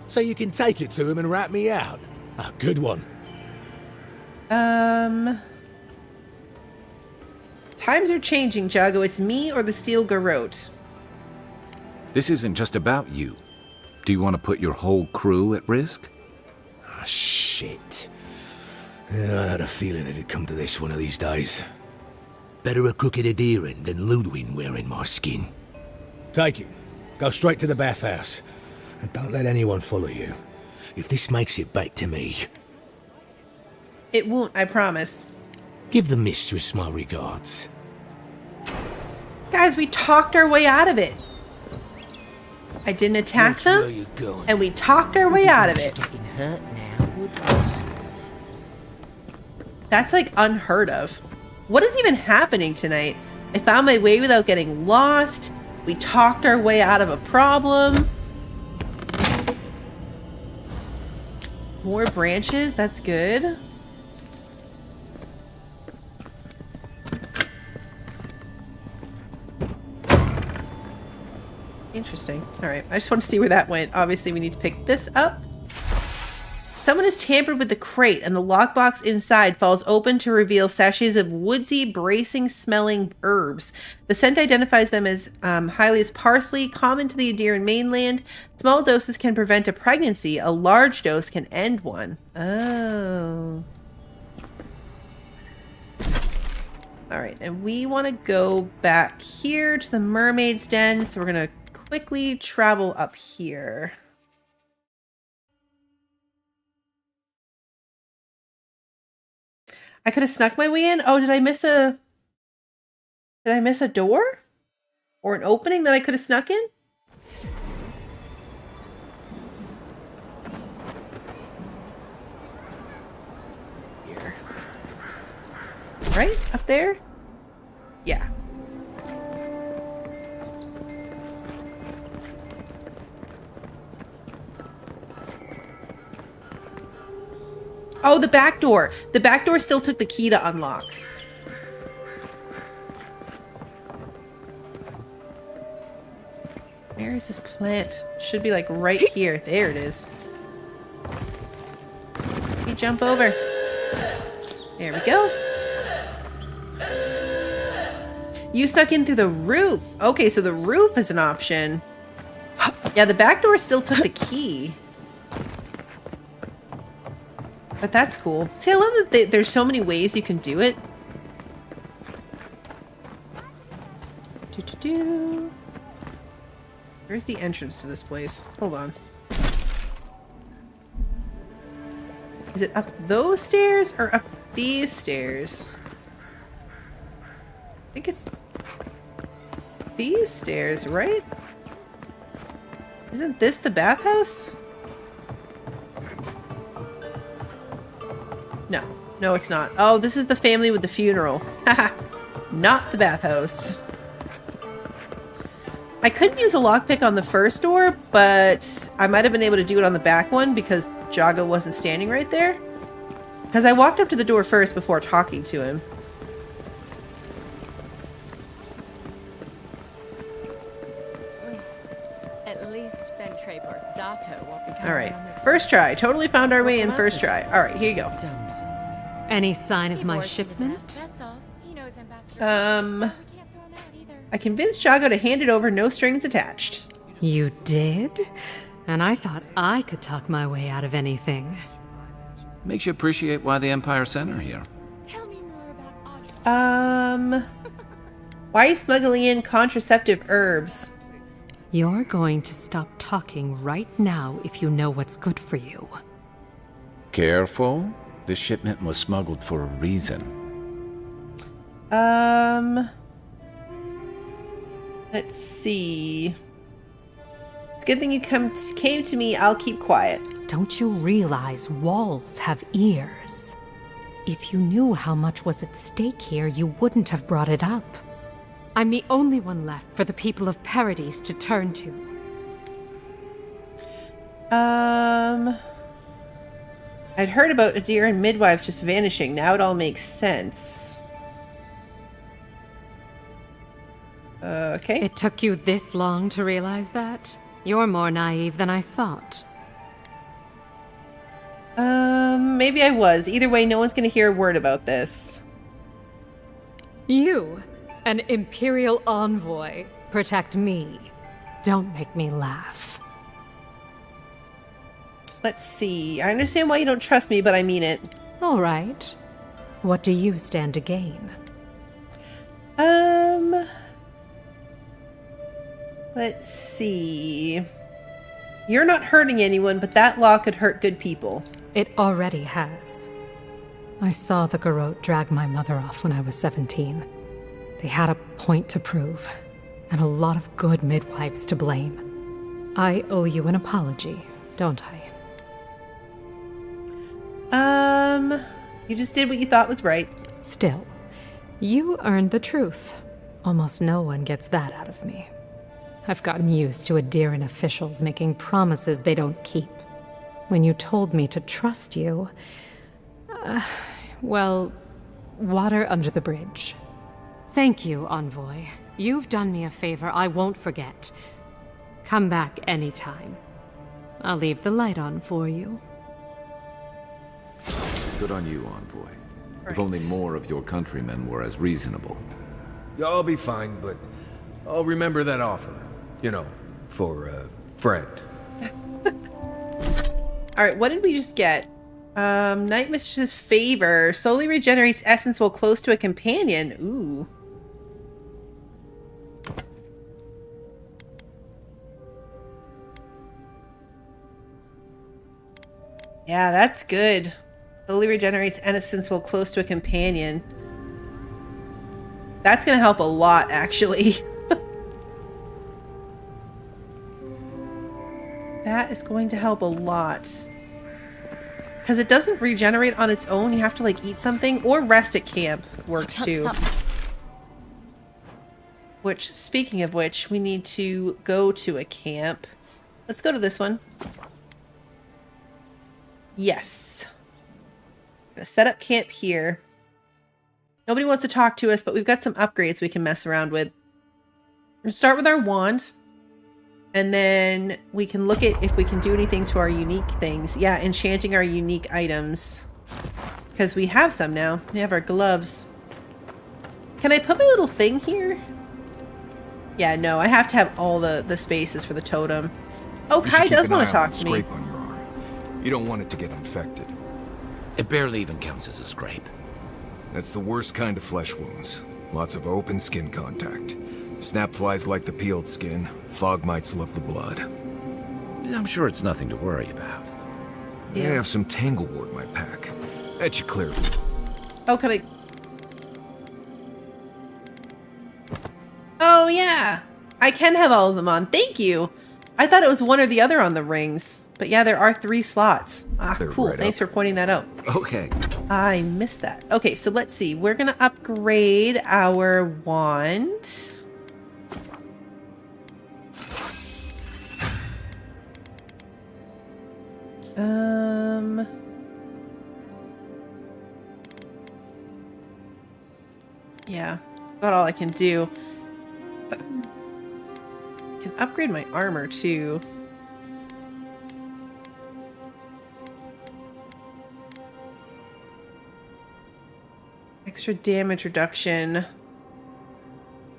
So you can take it to him and rat me out? A good one. Times are changing, Jago. It's me or the Steel Garrote. This isn't just about you. Do you want to put your whole crew at risk? Ah, shit. Yeah, I had a feeling it'd come to this one of these days. Better a crooked Adherin than Ludwig wearing my skin. Take it. Go straight to the bathhouse. And don't let anyone follow you. If this makes it back to me... It won't, I promise. Give the mistress my regards. Guys, we talked our way out of it. I didn't attack them, and we talked our way out of it. That's like unheard of. What is even happening tonight? I found my way without getting lost. We talked our way out of a problem. More branches, that's good. Interesting. All right, I just want to see where that went. Obviously, we need to pick this up. Someone has tampered with the crate, and the lockbox inside falls open to reveal sachets of woodsy, bracing-smelling herbs. The scent identifies them as Hylia's parsley, common to the Adherin mainland. Small doses can prevent a pregnancy. A large dose can end one. Oh. All right, and we want to go back here to the mermaid's den, so we're going to quickly travel up here. I could have snuck my way in. Oh, did I miss a door? Or an opening that I could have snuck in? Here. Right? Up there? Yeah. Oh, the back door. The back door still took the key to unlock. Where is this plant? Should be like right here. There it is. Let me jump over. There we go. You snuck in through the roof. Okay, so the roof is an option. Yeah, the back door still took the key. But that's cool. See, I love that there's so many ways you can do it. Where's the entrance to this place? Hold on. Is it up those stairs or up these stairs? I think it's these stairs, right? Isn't this the bathhouse? No. No, it's not. Oh, this is the family with the funeral. Haha. Not the bathhouse. I couldn't use a lockpick on the first door, but I might have been able to do it on the back one because Jago wasn't standing right there. Because I walked up to the door first before talking to him. At least Dato won't be coming Alright. on this First try. Totally found our way in first try. Alright, here you go. Any sign of my shipment? I convinced Jago to hand it over, no strings attached. You did? And I thought I could talk my way out of anything. Makes you appreciate why the Empire sent her here. Why are you smuggling in contraceptive herbs? You're going to stop talking right now if you know what's good for you. Careful. This shipment was smuggled for a reason. Let's see. It's a good thing you came to me. I'll keep quiet. Don't you realize walls have ears? If you knew how much was at stake here, you wouldn't have brought it up. I'm the only one left for the people of Paradise to turn to. I'd heard about Adir and midwives just vanishing. Now it all makes sense. Okay. It took you this long to realize that? You're more naive than I thought. Maybe I was. Either way, no one's gonna hear a word about this. You, an Imperial envoy, protect me. Don't make me laugh. Let's see. I understand why you don't trust me, but I mean it. All right. What do you stand to gain? Let's see. You're not hurting anyone, but that law could hurt good people. It already has. I saw the Garrote drag my mother off when I was 17. They had a point to prove, and a lot of good midwives to blame. I owe you an apology, don't I? You just did what you thought was right. Still, you earned the truth. Almost no one gets that out of me. I've gotten used to Adiran officials making promises they don't keep. When you told me to trust you, well, water under the bridge. Thank you, Envoy. You've done me a favor I won't forget. Come back anytime. I'll leave the light on for you. Good on you, Envoy. If only more of your countrymen were as reasonable. I'll be fine, but I'll remember that offer. You know, for a friend. Alright, what did we just get? Night Mistress's favor. Slowly regenerates essence while close to a companion. Ooh. Yeah, that's good. Slowly regenerates essence while close to a companion. That's gonna help a lot, actually. That is going to help a lot. Because it doesn't regenerate on its own. You have to, like, eat something. Or rest at camp works, too. Stop. Which, speaking of which, we need to go to a camp. Let's go to this one. Yes. I'm gonna set up camp here. Nobody wants to talk to us, but we've got some upgrades we can mess around with. We're gonna start with our wand. And then we can look at if we can do anything to our unique things. Yeah, enchanting our unique items. Because we have some now. We have our gloves. Can I put my little thing here? Yeah, no, I have to have all the spaces for the totem. Oh, Kai does want to talk to me. Scrape on your arm. You don't want it to get infected. It barely even counts as a scrape. That's the worst kind of flesh wounds. Lots of open skin contact. Snapflies like the peeled skin. Fog mites love the blood. I'm sure it's nothing to worry about. I have some tanglewood in my pack. That should clear. Oh, can I... Oh, yeah. I can have all of them on. Thank you. I thought it was one or the other on the rings. But yeah, there are 3 slots. Ah, cool. Right Thanks for pointing that out. Okay. I missed that. Okay, so let's see. We're going to upgrade our wand. Yeah, that's about all I can do. I can upgrade my armor too. Extra damage reduction.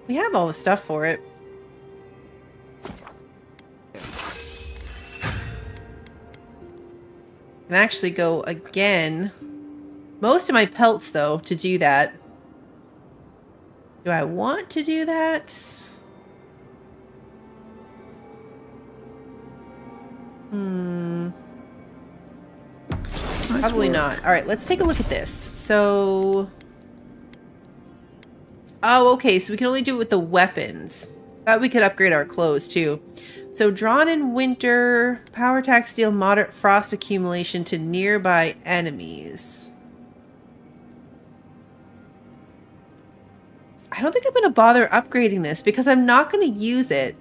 We have all the stuff for it. Can actually go again. Most of my pelts, though, to do that. Do I want to do that? Probably not. All right, let's take a look at this. So... Oh, okay, so we can only do it with the weapons. Thought we could upgrade our clothes, too. So, drawn in winter, power attack deal moderate frost accumulation to nearby enemies. I don't think I'm going to bother upgrading this because I'm not going to use it.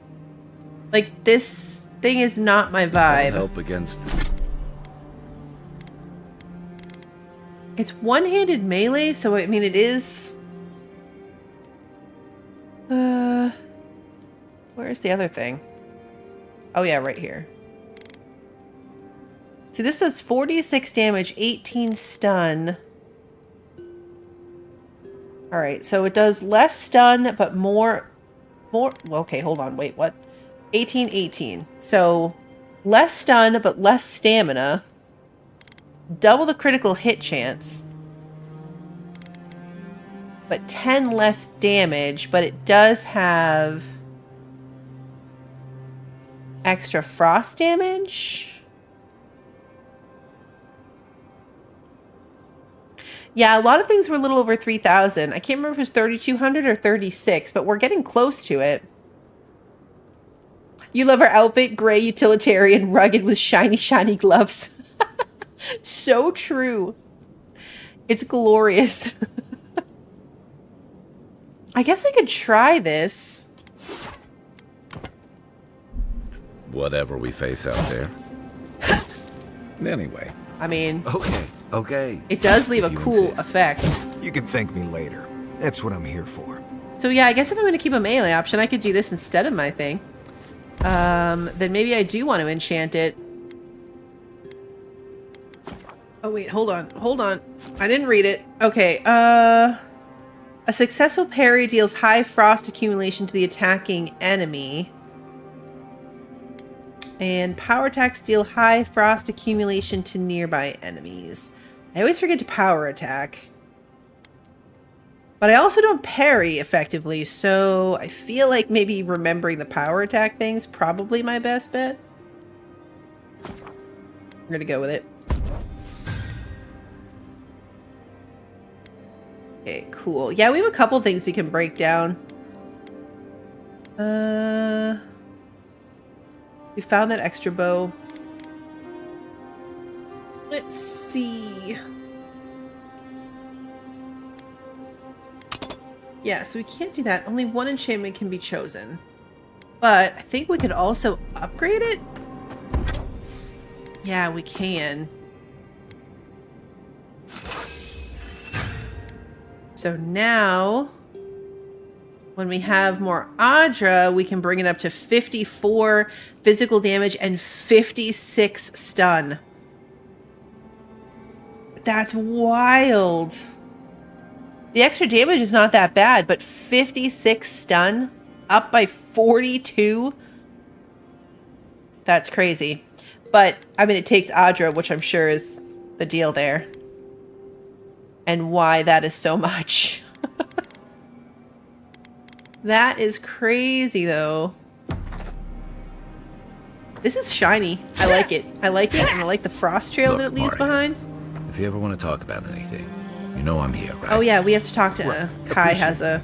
Like, this thing is not my vibe. Help against... It's one-handed melee, so I mean, it is... Where's the other thing? Oh yeah, right here. See, this does 46 damage, 18 stun. Alright, so it does less stun, but more... Well, okay, hold on, wait, what? 18. So, less stun, but less stamina. Double the critical hit chance. But 10 less damage, but it does have... extra frost damage? Yeah, a lot of things were a little over 3,000. I can't remember if it was 3,200 or 36, but we're getting close to it. You love our outfit, gray, utilitarian, rugged with shiny, shiny gloves. So true. It's glorious. I guess I could try this. Whatever we face out there. Anyway. I mean... Okay. It does leave a cool effect. You can thank me later. That's what I'm here for. So yeah, I guess if I'm going to keep a melee option, I could do this instead of my thing. Then maybe I do want to enchant it. Oh wait, hold on. I didn't read it. Okay, a successful parry deals high frost accumulation to the attacking enemy. And power attacks deal high frost accumulation to nearby enemies. I always forget to power attack. But I also don't parry effectively, so I feel like maybe remembering the power attack thing's probably my best bet. We're gonna go with it. Okay, cool. Yeah, we have a couple things we can break down. We found that extra bow. Let's see. Yeah, so we can't do that. Only one enchantment can be chosen. But I think we could also upgrade it? Yeah, we can. So now, when we have more Adra, we can bring it up to 54 physical damage and 56 stun. That's wild. The extra damage is not that bad, but 56 stun, up by 42? That's crazy. But, I mean, it takes Adra, which I'm sure is the deal there. And why that is so much. That is crazy, though. This is shiny. I like it. I like it, and I like the frost trail Look, that it leaves Marius, behind. If you ever want to talk about anything, you know I'm here, right? Oh yeah, we have to talk to Kai has a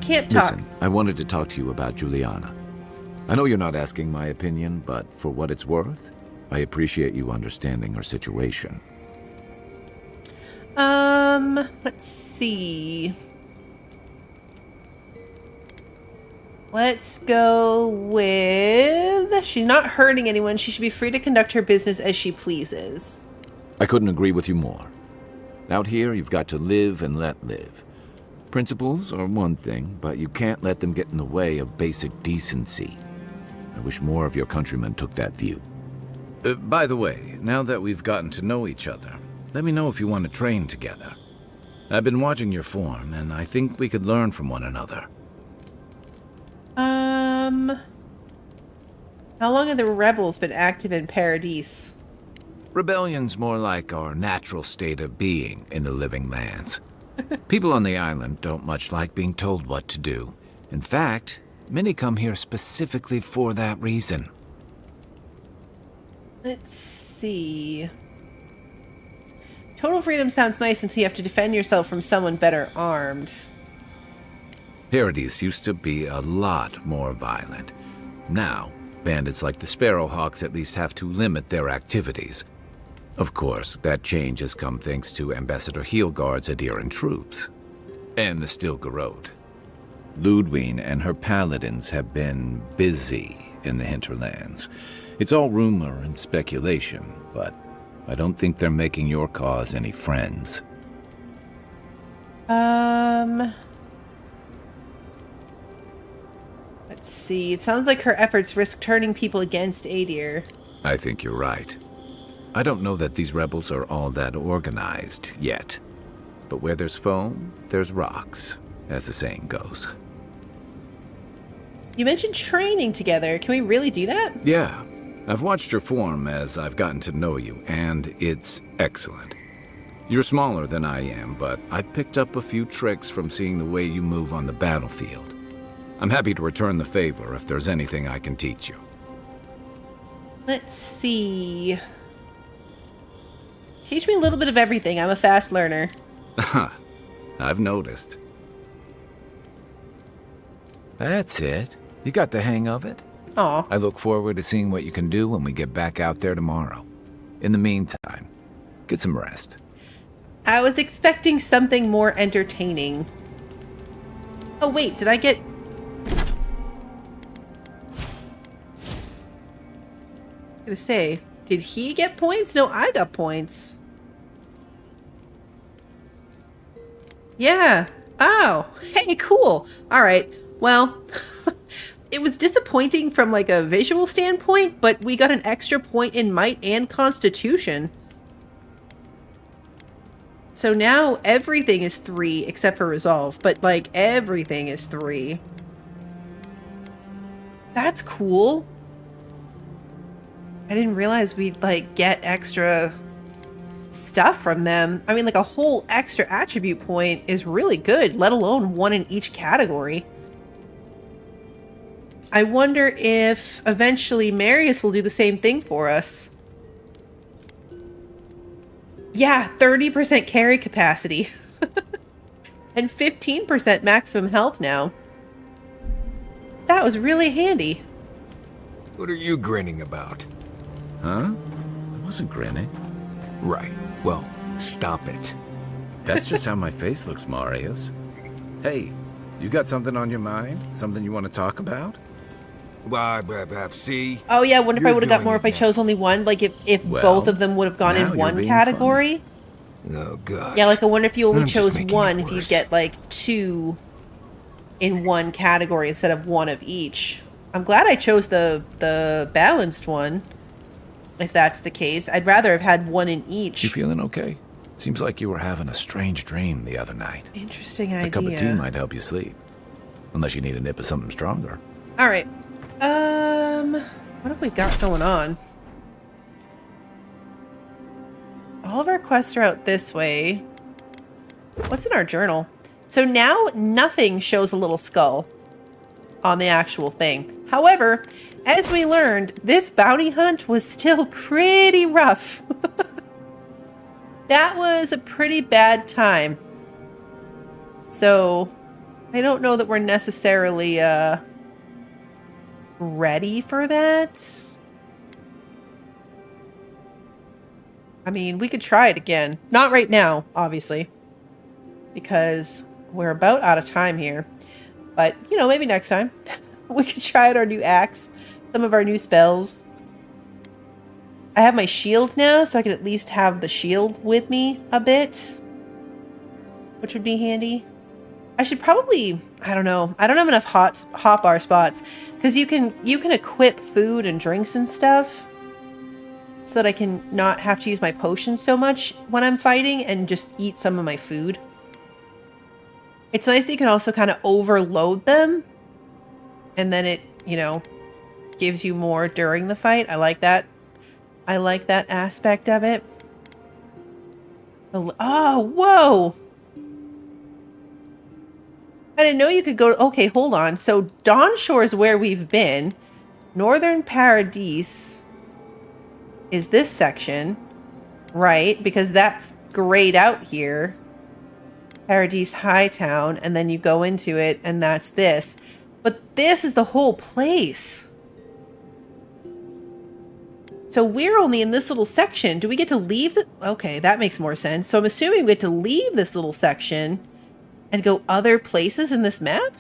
camp talk. Listen, I wanted to talk to you about Juliana. I know you're not asking my opinion, but for what it's worth, I appreciate you understanding her situation. Let's see. Let's go with... She's not hurting anyone. She should be free to conduct her business as she pleases. I couldn't agree with you more. Out here, you've got to live and let live. Principles are one thing, but you can't let them get in the way of basic decency. I wish more of your countrymen took that view. By the way, now that we've gotten to know each other, let me know if you want to train together. I've been watching your form, and I think we could learn from one another. How long have the rebels been active in Paradise? Rebellion's more like our natural state of being in the living lands. People on the island don't much like being told what to do. In fact, many come here specifically for that reason. Let's see. Total freedom sounds nice until you have to defend yourself from someone better armed. Paradise used to be a lot more violent. Now, bandits like the Sparrowhawks at least have to limit their activities. Of course, that change has come thanks to Ambassador Heelguard's Adiran troops. And the Stilgarrote. Ludwine and her paladins have been busy in the hinterlands. It's all rumor and speculation, but I don't think they're making your cause any friends. Let's see. It sounds like her efforts risk turning people against Adir. I think you're right. I don't know that these rebels are all that organized yet. But where there's foam, there's rocks, as the saying goes. You mentioned training together. Can we really do that? Yeah. I've watched your form as I've gotten to know you, and it's excellent. You're smaller than I am, but I picked up a few tricks from seeing the way you move on the battlefield. I'm happy to return the favor if there's anything I can teach you. Let's see. Teach me a little bit of everything. I'm a fast learner. I've noticed. That's it. You got the hang of it. Aw. I look forward to seeing what you can do when we get back out there tomorrow. In the meantime, get some rest. I was expecting something more entertaining. Oh wait, did I get... I'm gonna say, did he get points? No, I got points. Yeah. Oh, hey, cool. All right. Well, it was disappointing from like a visual standpoint, but we got an extra point in might and constitution. So now everything is 3 except for resolve, but like everything is 3. That's cool. I didn't realize we'd like get extra stuff from them. I mean, like a whole extra attribute point is really good, let alone one in each category. I wonder if eventually Marius will do the same thing for us. Yeah, 30% carry capacity. And 15% maximum health now. That was really handy. What are you grinning about? Huh? I wasn't grinning. Right. Well, stop it. That's just how my face looks, Marius. Hey, you got something on your mind? Something you want to talk about? See? Oh yeah, I wonder if I would have got more if I chose only one. Like if Well, both of them would have gone now in you're one being category. Oh god. Yeah, like I wonder if you only I'm just chose making one, it if you'd worse. get like 2 in one category instead of 1 of each. I'm glad I chose the balanced one. If that's the case, I'd rather have had 1 in each. You feeling okay? Seems like you were having a strange dream the other night. Interesting idea. A cup of tea might help you sleep. Unless you need a nip of something stronger. All right. What have we got going on? All of our quests are out this way. What's in our journal? So now nothing shows a little skull. on the actual thing. However, as we learned, this bounty hunt was still pretty rough. That was a pretty bad time. So, I don't know that we're necessarily ready for that. I mean, we could try it again. Not right now, obviously, because we're about out of time here. But, you know, maybe next time. We could try out our new axe, some of our new spells. I have my shield now, so I can at least have the shield with me a bit, which would be handy. I should probably, I don't know. I don't have enough hotbar spots because you can equip food and drinks and stuff so that I can not have to use my potions so much when I'm fighting and just eat some of my food. It's nice that you can also kind of overload them and then it, you know, gives you more during the fight. I like that. I like that aspect of it. Oh, whoa! I didn't know you could go... Okay, hold on. So, Dawn Shore is where we've been. Northern Paradise is this section, right? Because that's grayed out here. Paradise Hightown, and then you go into it, and that's this. But this is the whole place. So we're only in this little section. Do we get to leave? Okay, that makes more sense. So I'm assuming we get to leave this little section and go other places in this map?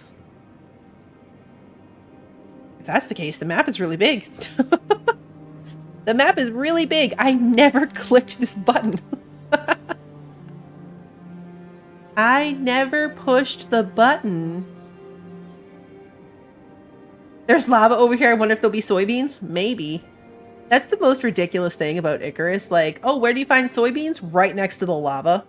If that's the case, the map is really big. The map is really big. I never clicked this button. I never pushed the button. There's lava over here. I wonder if there'll be soybeans. Maybe. That's the most ridiculous thing about Icarus. Like, oh, where do you find soybeans? Right next to the lava.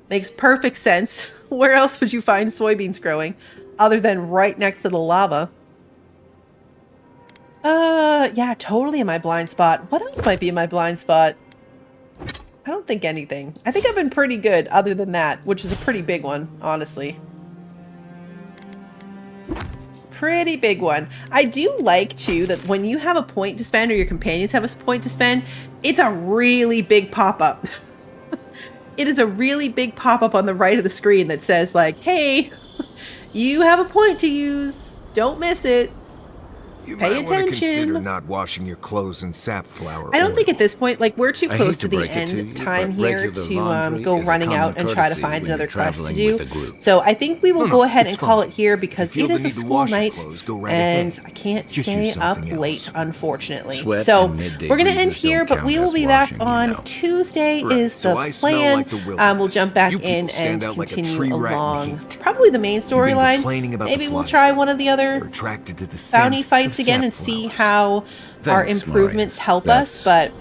Makes perfect sense. Where else would you find soybeans growing other than right next to the lava? Yeah, totally in my blind spot. What else might be in my blind spot? I don't think anything. I think I've been pretty good other than that, which is a pretty big one, honestly. Pretty big one. I do like, too, that when you have a point to spend or your companions have a point to spend, it's a really big pop-up. It is a really big pop-up on the right of the screen that says, like, hey, you have a point to use. Don't miss it. You Pay might want to consider attention. not washing your clothes in sapflower I don't oil. think at this point, like, we're too I close hate to to the break it to end you, time but here regular to laundry go is a running common out and try to courtesy find when another you're quest to traveling do. with a group. So I think we will No, go ahead it's and call fine. it here because If you it is a need to school wash your night clothes, go right and ahead. I can't Just stay use up something late, else. unfortunately. Sweat So and midday we're going to end breezes here, don't but count we will as be back washing, you on know. Tuesday Right, is so the I smell plan. like the We'll wilderness. jump back You people in stand and out like a continue tree rat in along. heat. Probably the main You've been storyline. complaining about Maybe the we'll fly try smell. one of the other You're attracted to the bounty scent fights of again and see safflowers. how our Thanks, improvements Marius. help us, but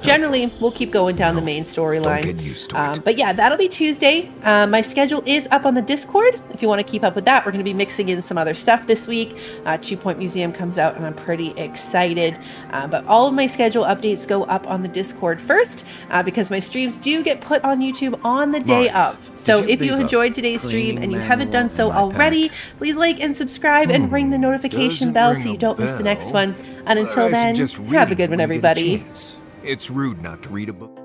generally we'll keep going down the main storyline. Don't get used to it. But yeah, that'll be Tuesday. My schedule is up on the Discord if you want to keep up with that. We're going to be mixing in some other stuff this week. 2 Point Museum comes out and I'm pretty excited. But all of my schedule updates go up on the Discord first because my streams do get put on YouTube on the day Marius, of. So did you if you leave a enjoyed today's stream cleaning and you haven't done manual so in my already, pack? please like and subscribe and ring the notification doesn't bell ring so you a don't miss the next bell, one. And but until I then, suggest have a reading good one, when you get a everybody. chance. It's rude not to read a book.